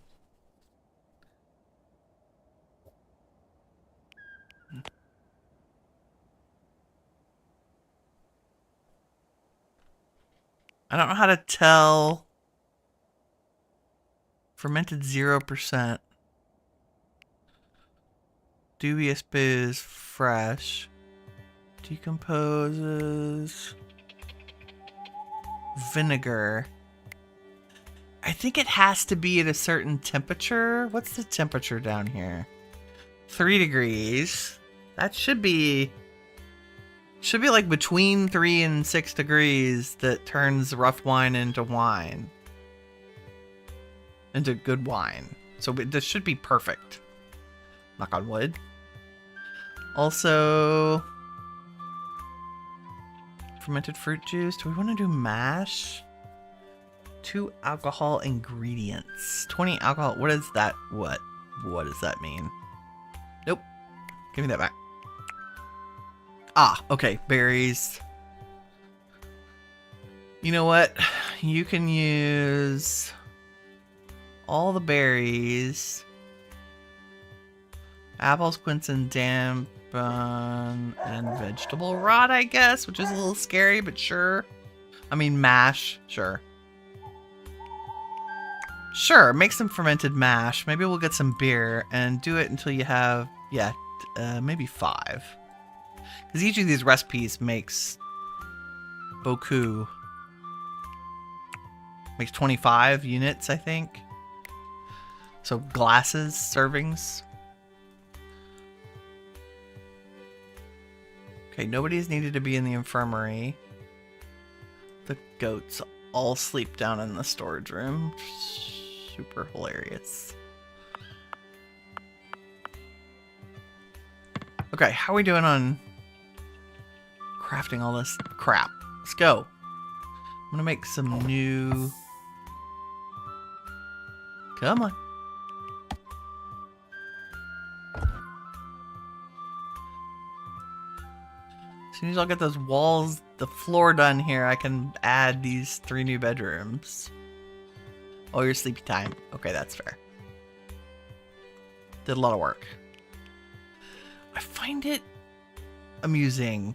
I don't know how to tell. Fermented 0%. Dubious booze, fresh. Decomposes. Vinegar. I think it has to be at a certain temperature. What's the temperature down here? 3 degrees. That should be like between 3 and 6 degrees that turns rough wine into wine. Into good wine. So this should be perfect. Knock on wood. Also, fermented fruit juice. Do we want to do mash? 2 alcohol ingredients. 20 alcohol. What is that? What does that mean? Nope. Give me that back. Ah, okay. Berries. You know what? You can use all the berries. Apples, quince, and dampen, and vegetable rot, I guess, which is a little scary, but sure. I mean, mash, sure. Sure, make some fermented mash. Maybe we'll get some beer and do it until you have, yeah, maybe 5. Because each of these recipes makes beaucoup. Makes 25 units, I think. So glasses, servings. Okay, nobody's needed to be in the infirmary. The goats all sleep down in the storage room. Super hilarious. Okay, how are we doing on crafting all this crap? Let's go. I'm gonna make some new... Come on. So soon as I'll get those walls, the floor done here, I can add these 3 new bedrooms. Oh, your sleepy time. Okay, that's fair. Did a lot of work. I find it amusing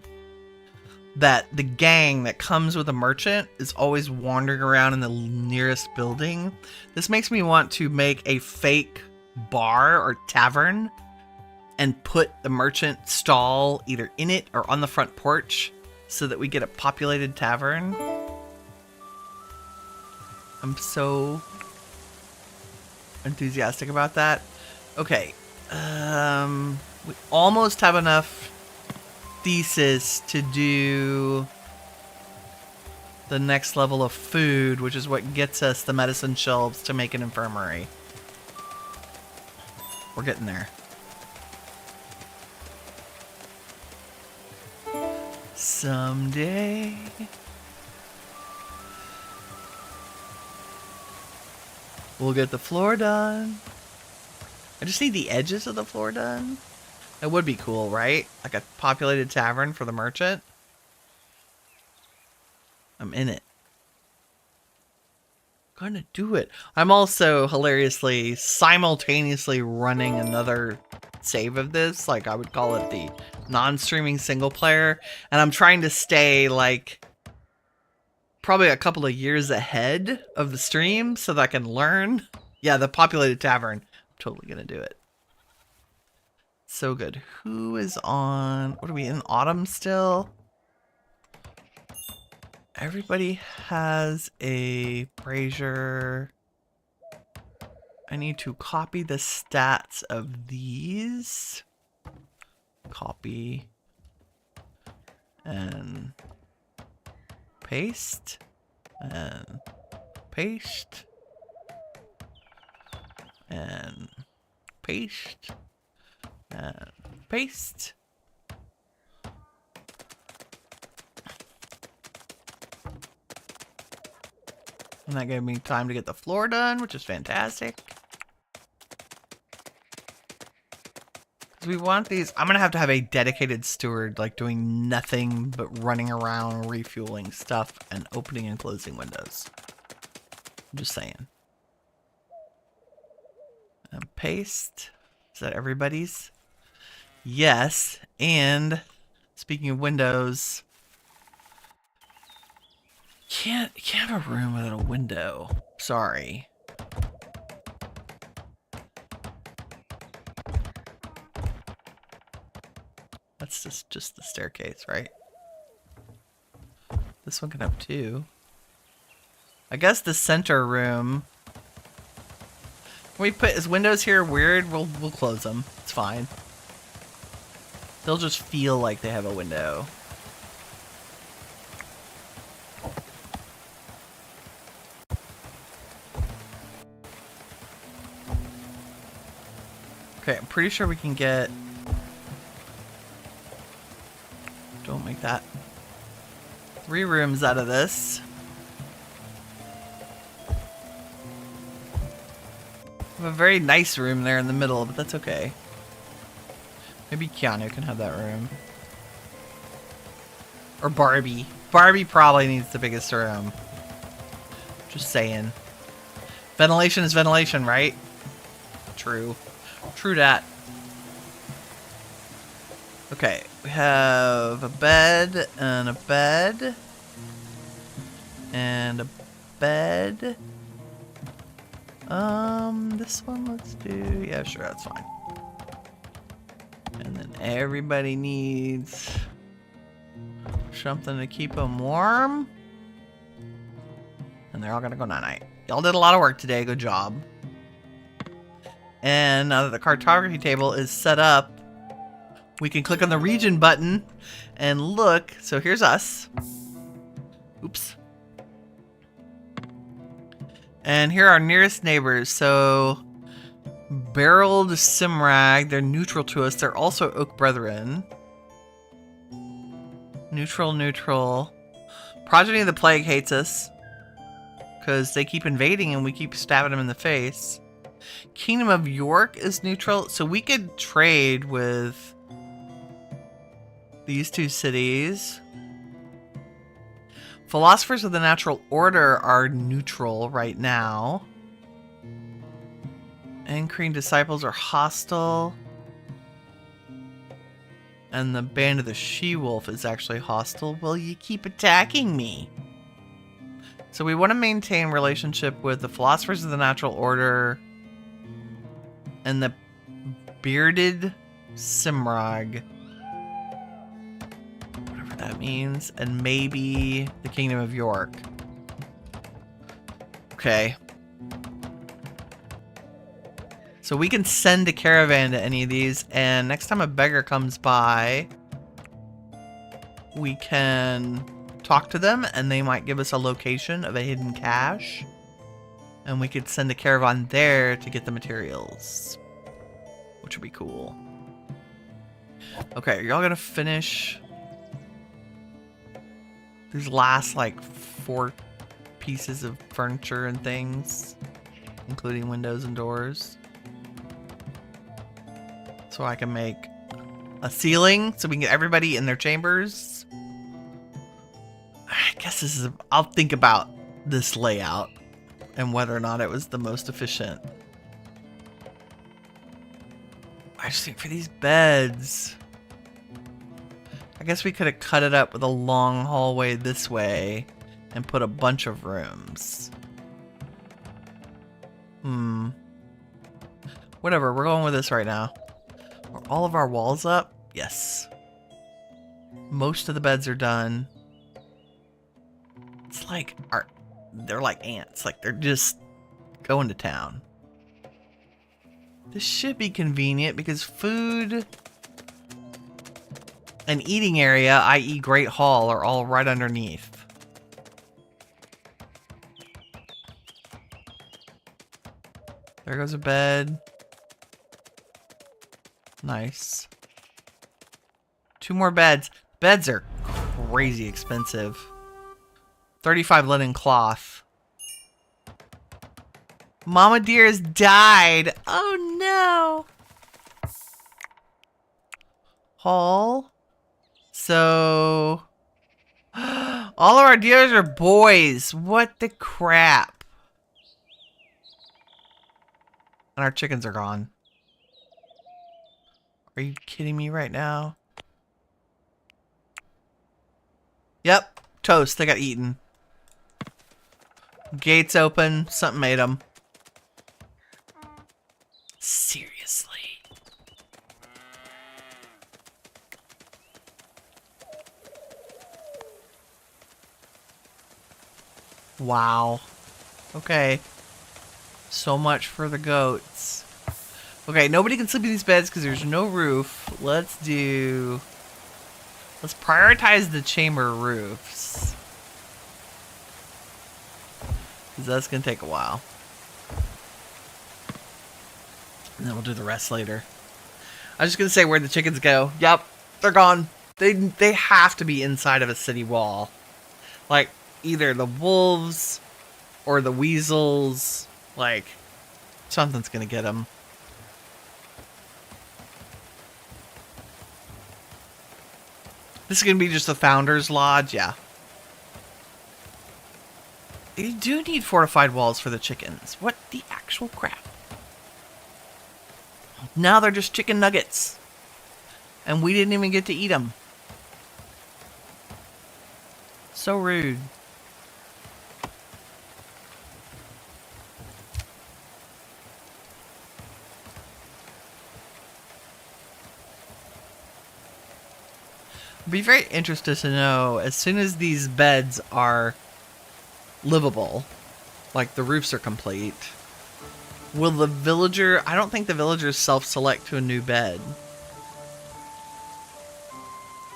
that the gang that comes with a merchant is always wandering around in the nearest building. This makes me want to make a fake bar or tavern and put the merchant stall either in it or on the front porch so that we get a populated tavern. I'm so enthusiastic about that. Okay. We almost have enough thesis to do the next level of food, which is what gets us the medicine shelves to make an infirmary. We're getting there. Someday. We'll get the floor done. I just need the edges of the floor done. That would be cool, right? Like a populated tavern for the merchant. I'm in it. Gonna do it. I'm also hilariously simultaneously running another save of this. Like I would call it the non-streaming single player. And I'm trying to stay like probably a couple of years ahead of the stream so that I can learn. Yeah, the populated tavern. I'm totally gonna do it. So good. Who is on... What are we in? Autumn still? Everybody has a brazier. I need to copy the stats of these. Copy. And paste. And paste. And paste. And paste. And that gave me time to get the floor done, which is fantastic. Because we want these... I'm going to have a dedicated steward, like doing nothing but running around, refueling stuff, and opening and closing windows. I'm just saying. And paste. Is that everybody's? Yes, and speaking of windows, can't have a room without a window. Sorry. That's just the staircase, right? This one can have 2. I guess the center room. Can we put his windows here weird? We'll close them. It's fine. They'll just feel like they have a window. Okay, I'm pretty sure we can get... Don't make that. 3 rooms out of this. We have a very nice room there in the middle, but that's okay. Maybe Keanu can have that room. Or Barbie. Barbie probably needs the biggest room. Just saying. Ventilation is ventilation, right? True. True that. Okay, we have a bed and a bed. And a bed. This one let's do... Yeah, sure, that's fine. And then everybody needs something to keep them warm. And they're all gonna go night-night. Y'all did a lot of work today. Good job. And now that the cartography table is set up, we can click on the region button and look. So here's us. Oops. And here are our nearest neighbors. So Barreled Simrag, they're neutral to us. They're also Oak Brethren. Neutral, neutral. Progeny of the Plague hates us because they keep invading and we keep stabbing them in the face. Kingdom of York is neutral, so we could trade with these two cities. Philosophers of the natural order are neutral right now. Anchoring disciples are hostile. And the band of the she-wolf is actually hostile. Will you keep attacking me? So we want to maintain relationship with the philosophers of the natural order and the bearded Simrog. Whatever that means. And maybe the Kingdom of York. Okay. So we can send a caravan to any of these, and next time a beggar comes by, we can talk to them, and they might give us a location of a hidden cache. And we could send a caravan there to get the materials, which would be cool. Okay, are y'all gonna finish these last, like, 4 pieces of furniture and things, including windows and doors? So I can make a ceiling so we can get everybody in their chambers. I guess this is... I'll think about this layout and whether or not it was the most efficient. I just think for these beds... I guess we could have cut it up with a long hallway this way and put a bunch of rooms. Whatever, we're going with this right now. Are all of our walls up? Yes. Most of the beds are done. It's like they're like ants. Like they're just going to town. This should be convenient because food and eating area, i.e. Great Hall, are all right underneath. There goes a bed. Nice. 2 more beds. Beds are crazy expensive. 35 linen cloth. Mama deer has died. Oh no. Hall. So all of our deers are boys. What the crap? And our chickens are gone. Are you kidding me right now? Yep. Toast. They got eaten. Gates open. Something made them. Seriously. Wow. Okay. So much for the goats. Okay, nobody can sleep in these beds because there's no roof. Let's prioritize the chamber roofs. Because that's going to take a while. And then we'll do the rest later. I was just going to say, where'd the chickens go? Yep, they're gone. They have to be inside of a city wall. Like, either the wolves or the weasels. Like, something's going to get them. This is going to be just the Founder's Lodge? Yeah. You do need fortified walls for the chickens. What the actual crap? Now they're just chicken nuggets. And we didn't even get to eat them. So rude. I'd be very interested to know, as soon as these beds are livable, like the roofs are complete, will the villager... I don't think the villagers self-select to a new bed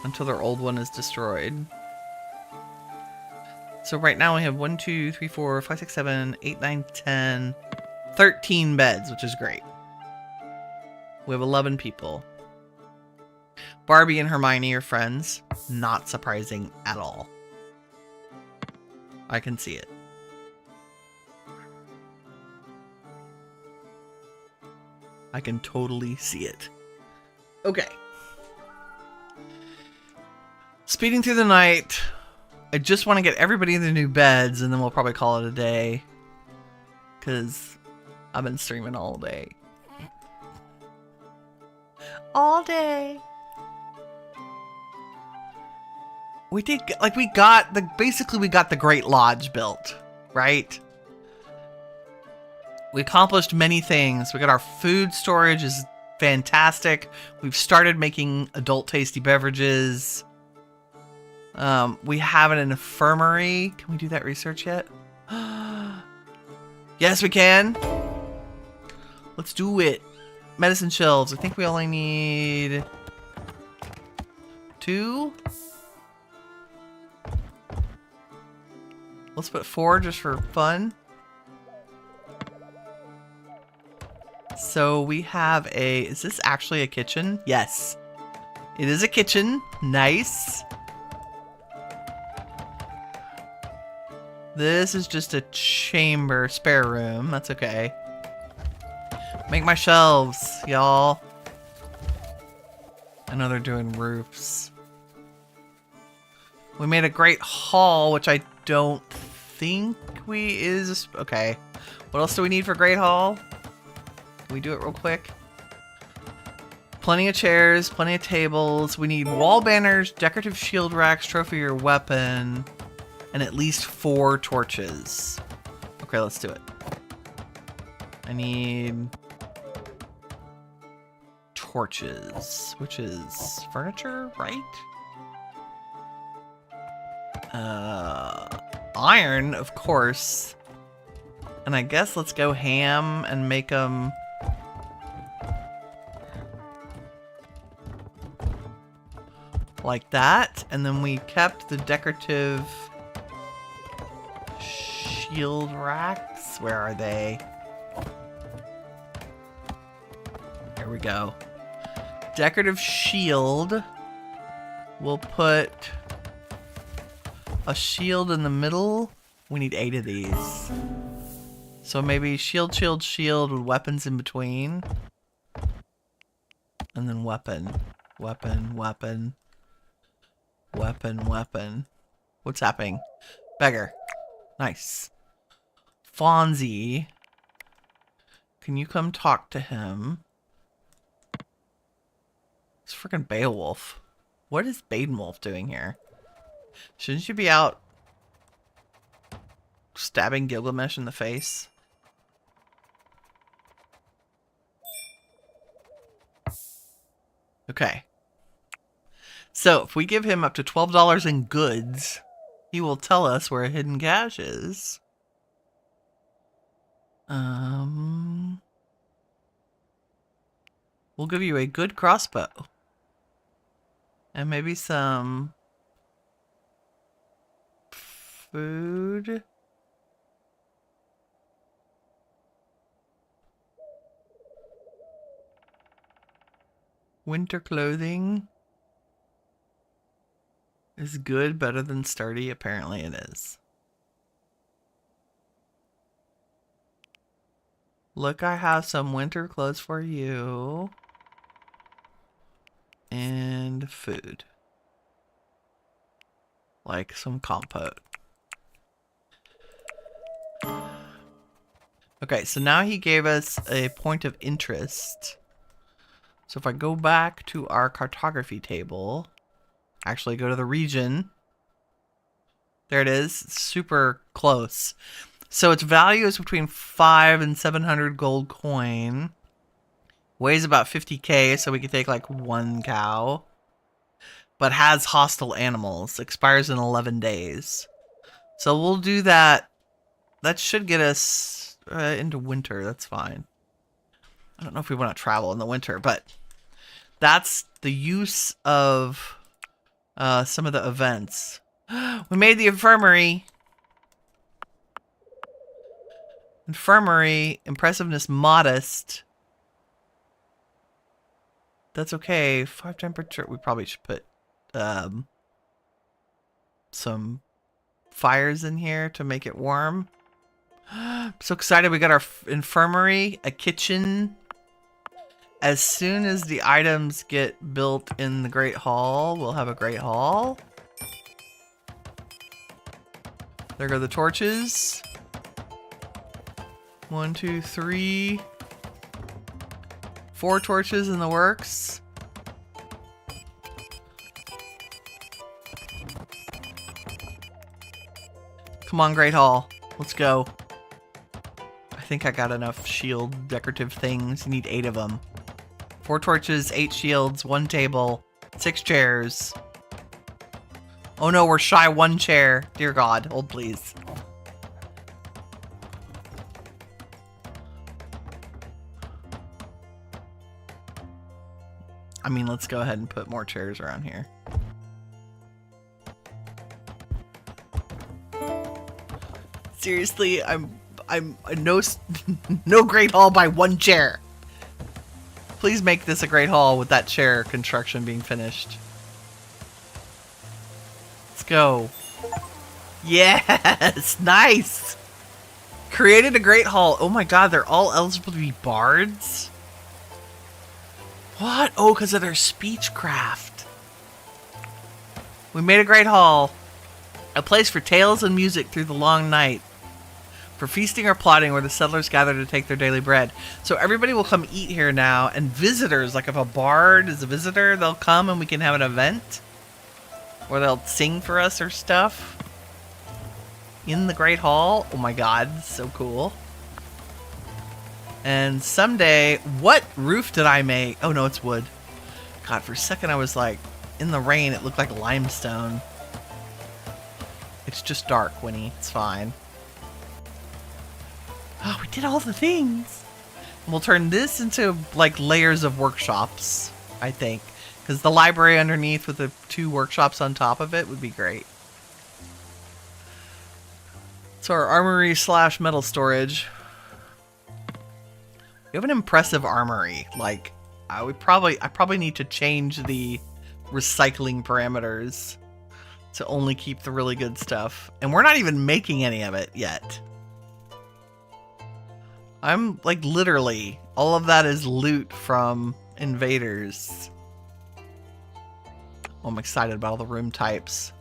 until their old one is destroyed. So right now we have 1, 2, 3, 4, 5, 6, 7, 8, 9, 10, 13 beds, which is great. We have 11 people. Barbie and Hermione are friends. Not surprising at all. I can see it. I can totally see it. Okay. Speeding through the night. I just want to get everybody in their new beds, and then we'll probably call it a day. Because I've been streaming all day. All day. We did, like, we got the Great Lodge built, right? We accomplished many things. We got our food storage is fantastic. We've started making adult tasty beverages. We have an infirmary. Can we do that research yet? Yes, we can. Let's do it. Medicine shelves. I think we only need 2. Let's put 4 just for fun. So we have a... Is this actually a kitchen? Yes. It is a kitchen. Nice. This is just a chamber, spare room. That's okay. Make my shelves, y'all. I know they're doing roofs. We made a great hall, which I don't think okay. What else do we need for great hall? Can we do it real quick? Plenty of chairs, plenty of tables. We need wall banners, decorative shield racks, trophy or weapon, and at least 4 torches. Okay, let's do it. I need torches, which is furniture, right? Iron, of course. And I guess let's go ham and make them like that. And then we kept the decorative shield racks. Where are they? Here we go. Decorative shield. We'll put a shield in the middle. We need 8 of these. So maybe shield, shield, shield with weapons in between. And then weapon. Weapon, weapon. Weapon, weapon. What's happening? Beggar. Nice. Fonzie. Can you come talk to him? It's freaking Beowulf. What is Badenwolf doing here? Shouldn't you be out stabbing Gilgamesh in the face? Okay. So, if we give him up to $12 in goods, he will tell us where a hidden cache is. We'll give you a good crossbow. And maybe some food. Winter clothing is good, better than sturdy. Apparently it is. Look, I have some winter clothes for you. And food. Like some compote. Okay, so now he gave us a point of interest. So if I go back to our cartography table, actually go to the region. There it is. It's super close. So its value is between 5 and 700 gold coin. Weighs about 50k, so we could take like 1 cow. But has hostile animals. Expires in 11 days. So we'll do that. That should get us into winter. That's fine. I don't know if we want to travel in the winter, but that's the use of some of the events. We made the infirmary. Infirmary, impressiveness modest. That's okay. 5 temperature. We probably should put some fires in here to make it warm. I'm so excited. We got our infirmary, a kitchen. As soon as the items get built in the Great Hall, we'll have a Great Hall. There go the torches. 1, 2, 3. 4 torches in the works. Come on, Great Hall. Let's go. I think I got enough shield decorative things. You need 8 of them. 4 torches, 8 shields, 1 table, 6 chairs. Oh no, we're shy 1 chair. Dear God, hold please. I mean, let's go ahead and put more chairs around here. Seriously, I'm no Great Hall by 1 chair. Please make this a Great Hall with that chair construction being finished. Let's go. Yes, nice. Created a Great Hall. Oh my God, they're all eligible to be bards. What? Oh, because of their speechcraft. We made a Great Hall. A place for tales and music through the long night. For feasting or plotting where the settlers gather to take their daily bread. So everybody will come eat here now. And visitors, like if a bard is a visitor, they'll come and we can have an event. Where they'll sing for us or stuff. In the Great Hall. Oh my God, so cool. And someday, what roof did I make? Oh no, it's wood. God, for a second I was like, in the rain it looked like limestone. It's just dark, Winnie. It's fine. Oh, we did all the things. We'll turn this into like layers of workshops, I think. Because the library underneath with the 2 workshops on top of it would be great. So our armory / metal storage. We have an impressive armory. Like, I probably need to change the recycling parameters to only keep the really good stuff. And we're not even making any of it yet. I'm like literally, all of that is loot from invaders. I'm excited about all the room types.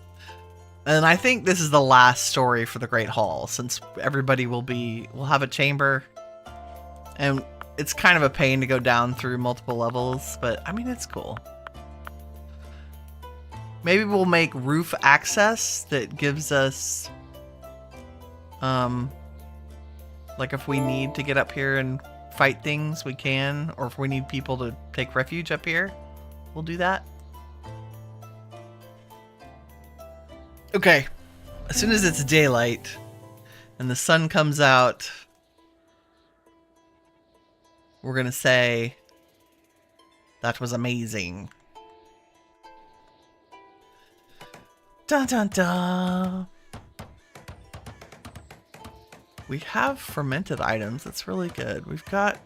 And I think this is the last story for the Great Hall, since everybody will have a chamber. And it's kind of a pain to go down through multiple levels, but I mean, it's cool. Maybe we'll make roof access that gives us, like if we need to get up here and fight things, we can. Or if we need people to take refuge up here, we'll do that. Okay, as soon as it's daylight and the sun comes out, we're gonna say, that was amazing. Dun dun dun. We have fermented items. That's really good. We've got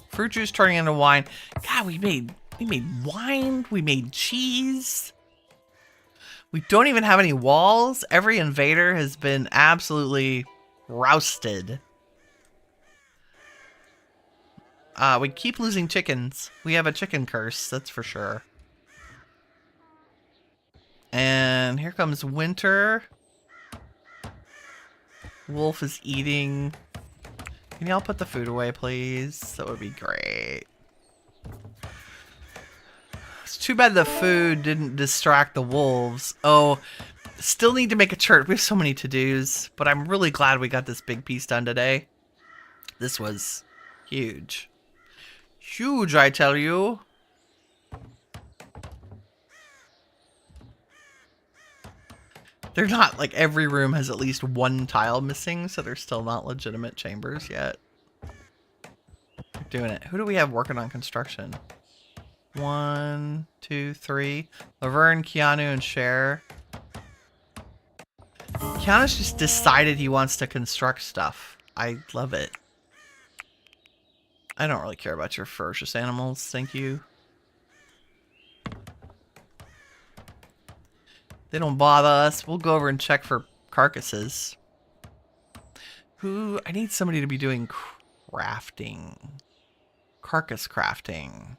fruit juice turning into wine. God, we made wine. We made cheese. We don't even have any walls. Every invader has been absolutely rousted. We keep losing chickens. We have a chicken curse, that's for sure. And here comes winter. Wolf is eating. Can y'all put the food away, please? That would be great. It's too bad the food didn't distract the wolves. Oh, still need to make a church. We have so many to-dos, but I'm really glad we got this big piece done today. This was huge. Huge, I tell you. They're not, like, every room has at least 1 tile missing, so they're still not legitimate chambers yet. We're doing it. Who do we have working on construction? 1, 2, 3. Laverne, Keanu, and Cher. Keanu's just decided he wants to construct stuff. I love it. I don't really care about your ferocious animals, thank you. They don't bother us. We'll go over and check for carcasses. I need somebody to be doing crafting. Carcass crafting.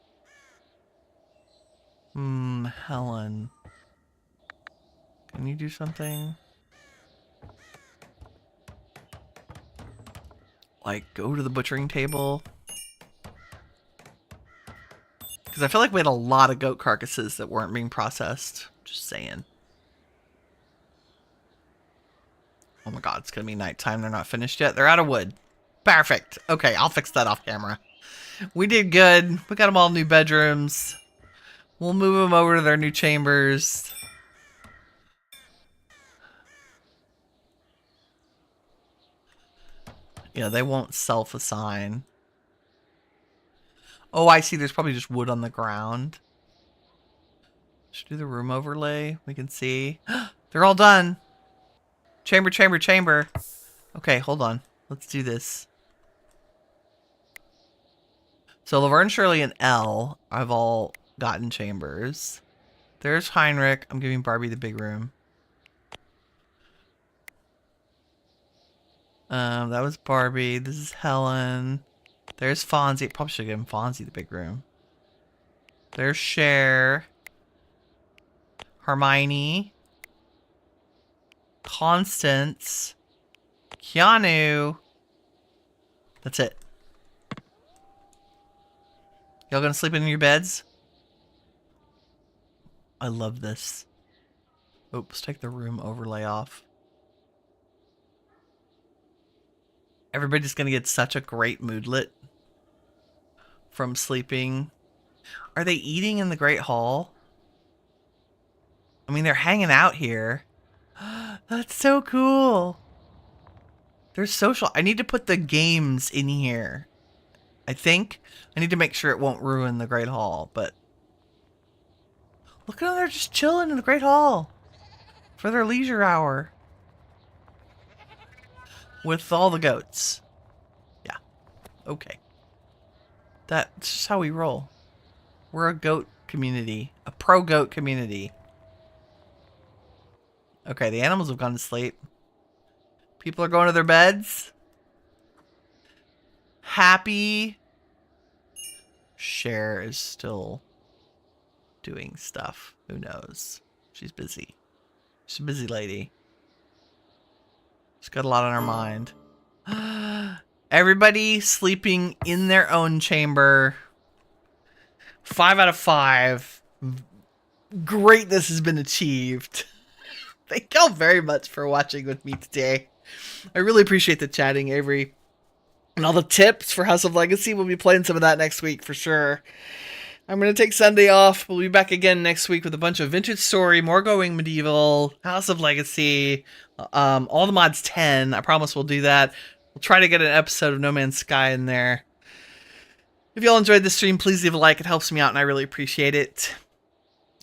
Helen. Can you do something? like go to the butchering table. Because I feel like we had a lot of goat carcasses that weren't being processed. Just saying. Oh my god, it's going to be nighttime. They're not finished yet. They're out of wood. Perfect. Okay, I'll fix that off camera. We did good. We got them all new bedrooms. We'll move them over to their new chambers. Yeah, they won't self-assign. Oh, I see. There's probably just wood on the ground. Should do the room overlay. We can see. They're all done. Chamber, chamber, chamber. Okay, hold on. Let's do this. So Laverne, Shirley, and Elle have all gotten chambers. There's Heinrich. I'm giving Barbie the big room. That was Barbie. This is Helen. There's Fonzie. Probably should give him Fonzie the big room. There's Cher. Hermione. Constance. Keanu. That's it. Y'all gonna sleep in your beds? I love this. Oops, take the room overlay off. Everybody's gonna get such a great moodlet from sleeping. Are they eating in the Great Hall? I mean, they're hanging out here. That's so cool. They're social. I need to put the games in here. I think. I need to make sure it won't ruin the Great Hall, but... Look at them, they're just chilling in the Great Hall. For their leisure hour. With all the goats. Yeah. Okay. That's just how we roll. We're a goat community. A pro-goat community. Okay, the animals have gone to sleep. People are going to their beds. Happy. Cher is still doing stuff. Who knows? She's busy. She's a busy lady. She's got a lot on her mind. Everybody sleeping in their own chamber. 5 out of 5. Greatness has been achieved. Thank y'all very much for watching with me today. I really appreciate the chatting, Avery. And all the tips for House of Legacy. We'll be playing some of that next week for sure. I'm going to take Sunday off. We'll be back again next week with a bunch of Vintage Story, more Going Medieval, House of Legacy, all the mods 10. I promise we'll do that. We'll try to get an episode of No Man's Sky in there. If y'all enjoyed the stream, please leave a like. It helps me out and I really appreciate it.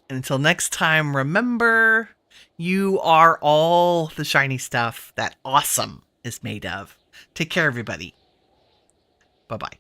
And until next time, remember, you are all the shiny stuff that awesome is made of. Take care, everybody. Bye-bye.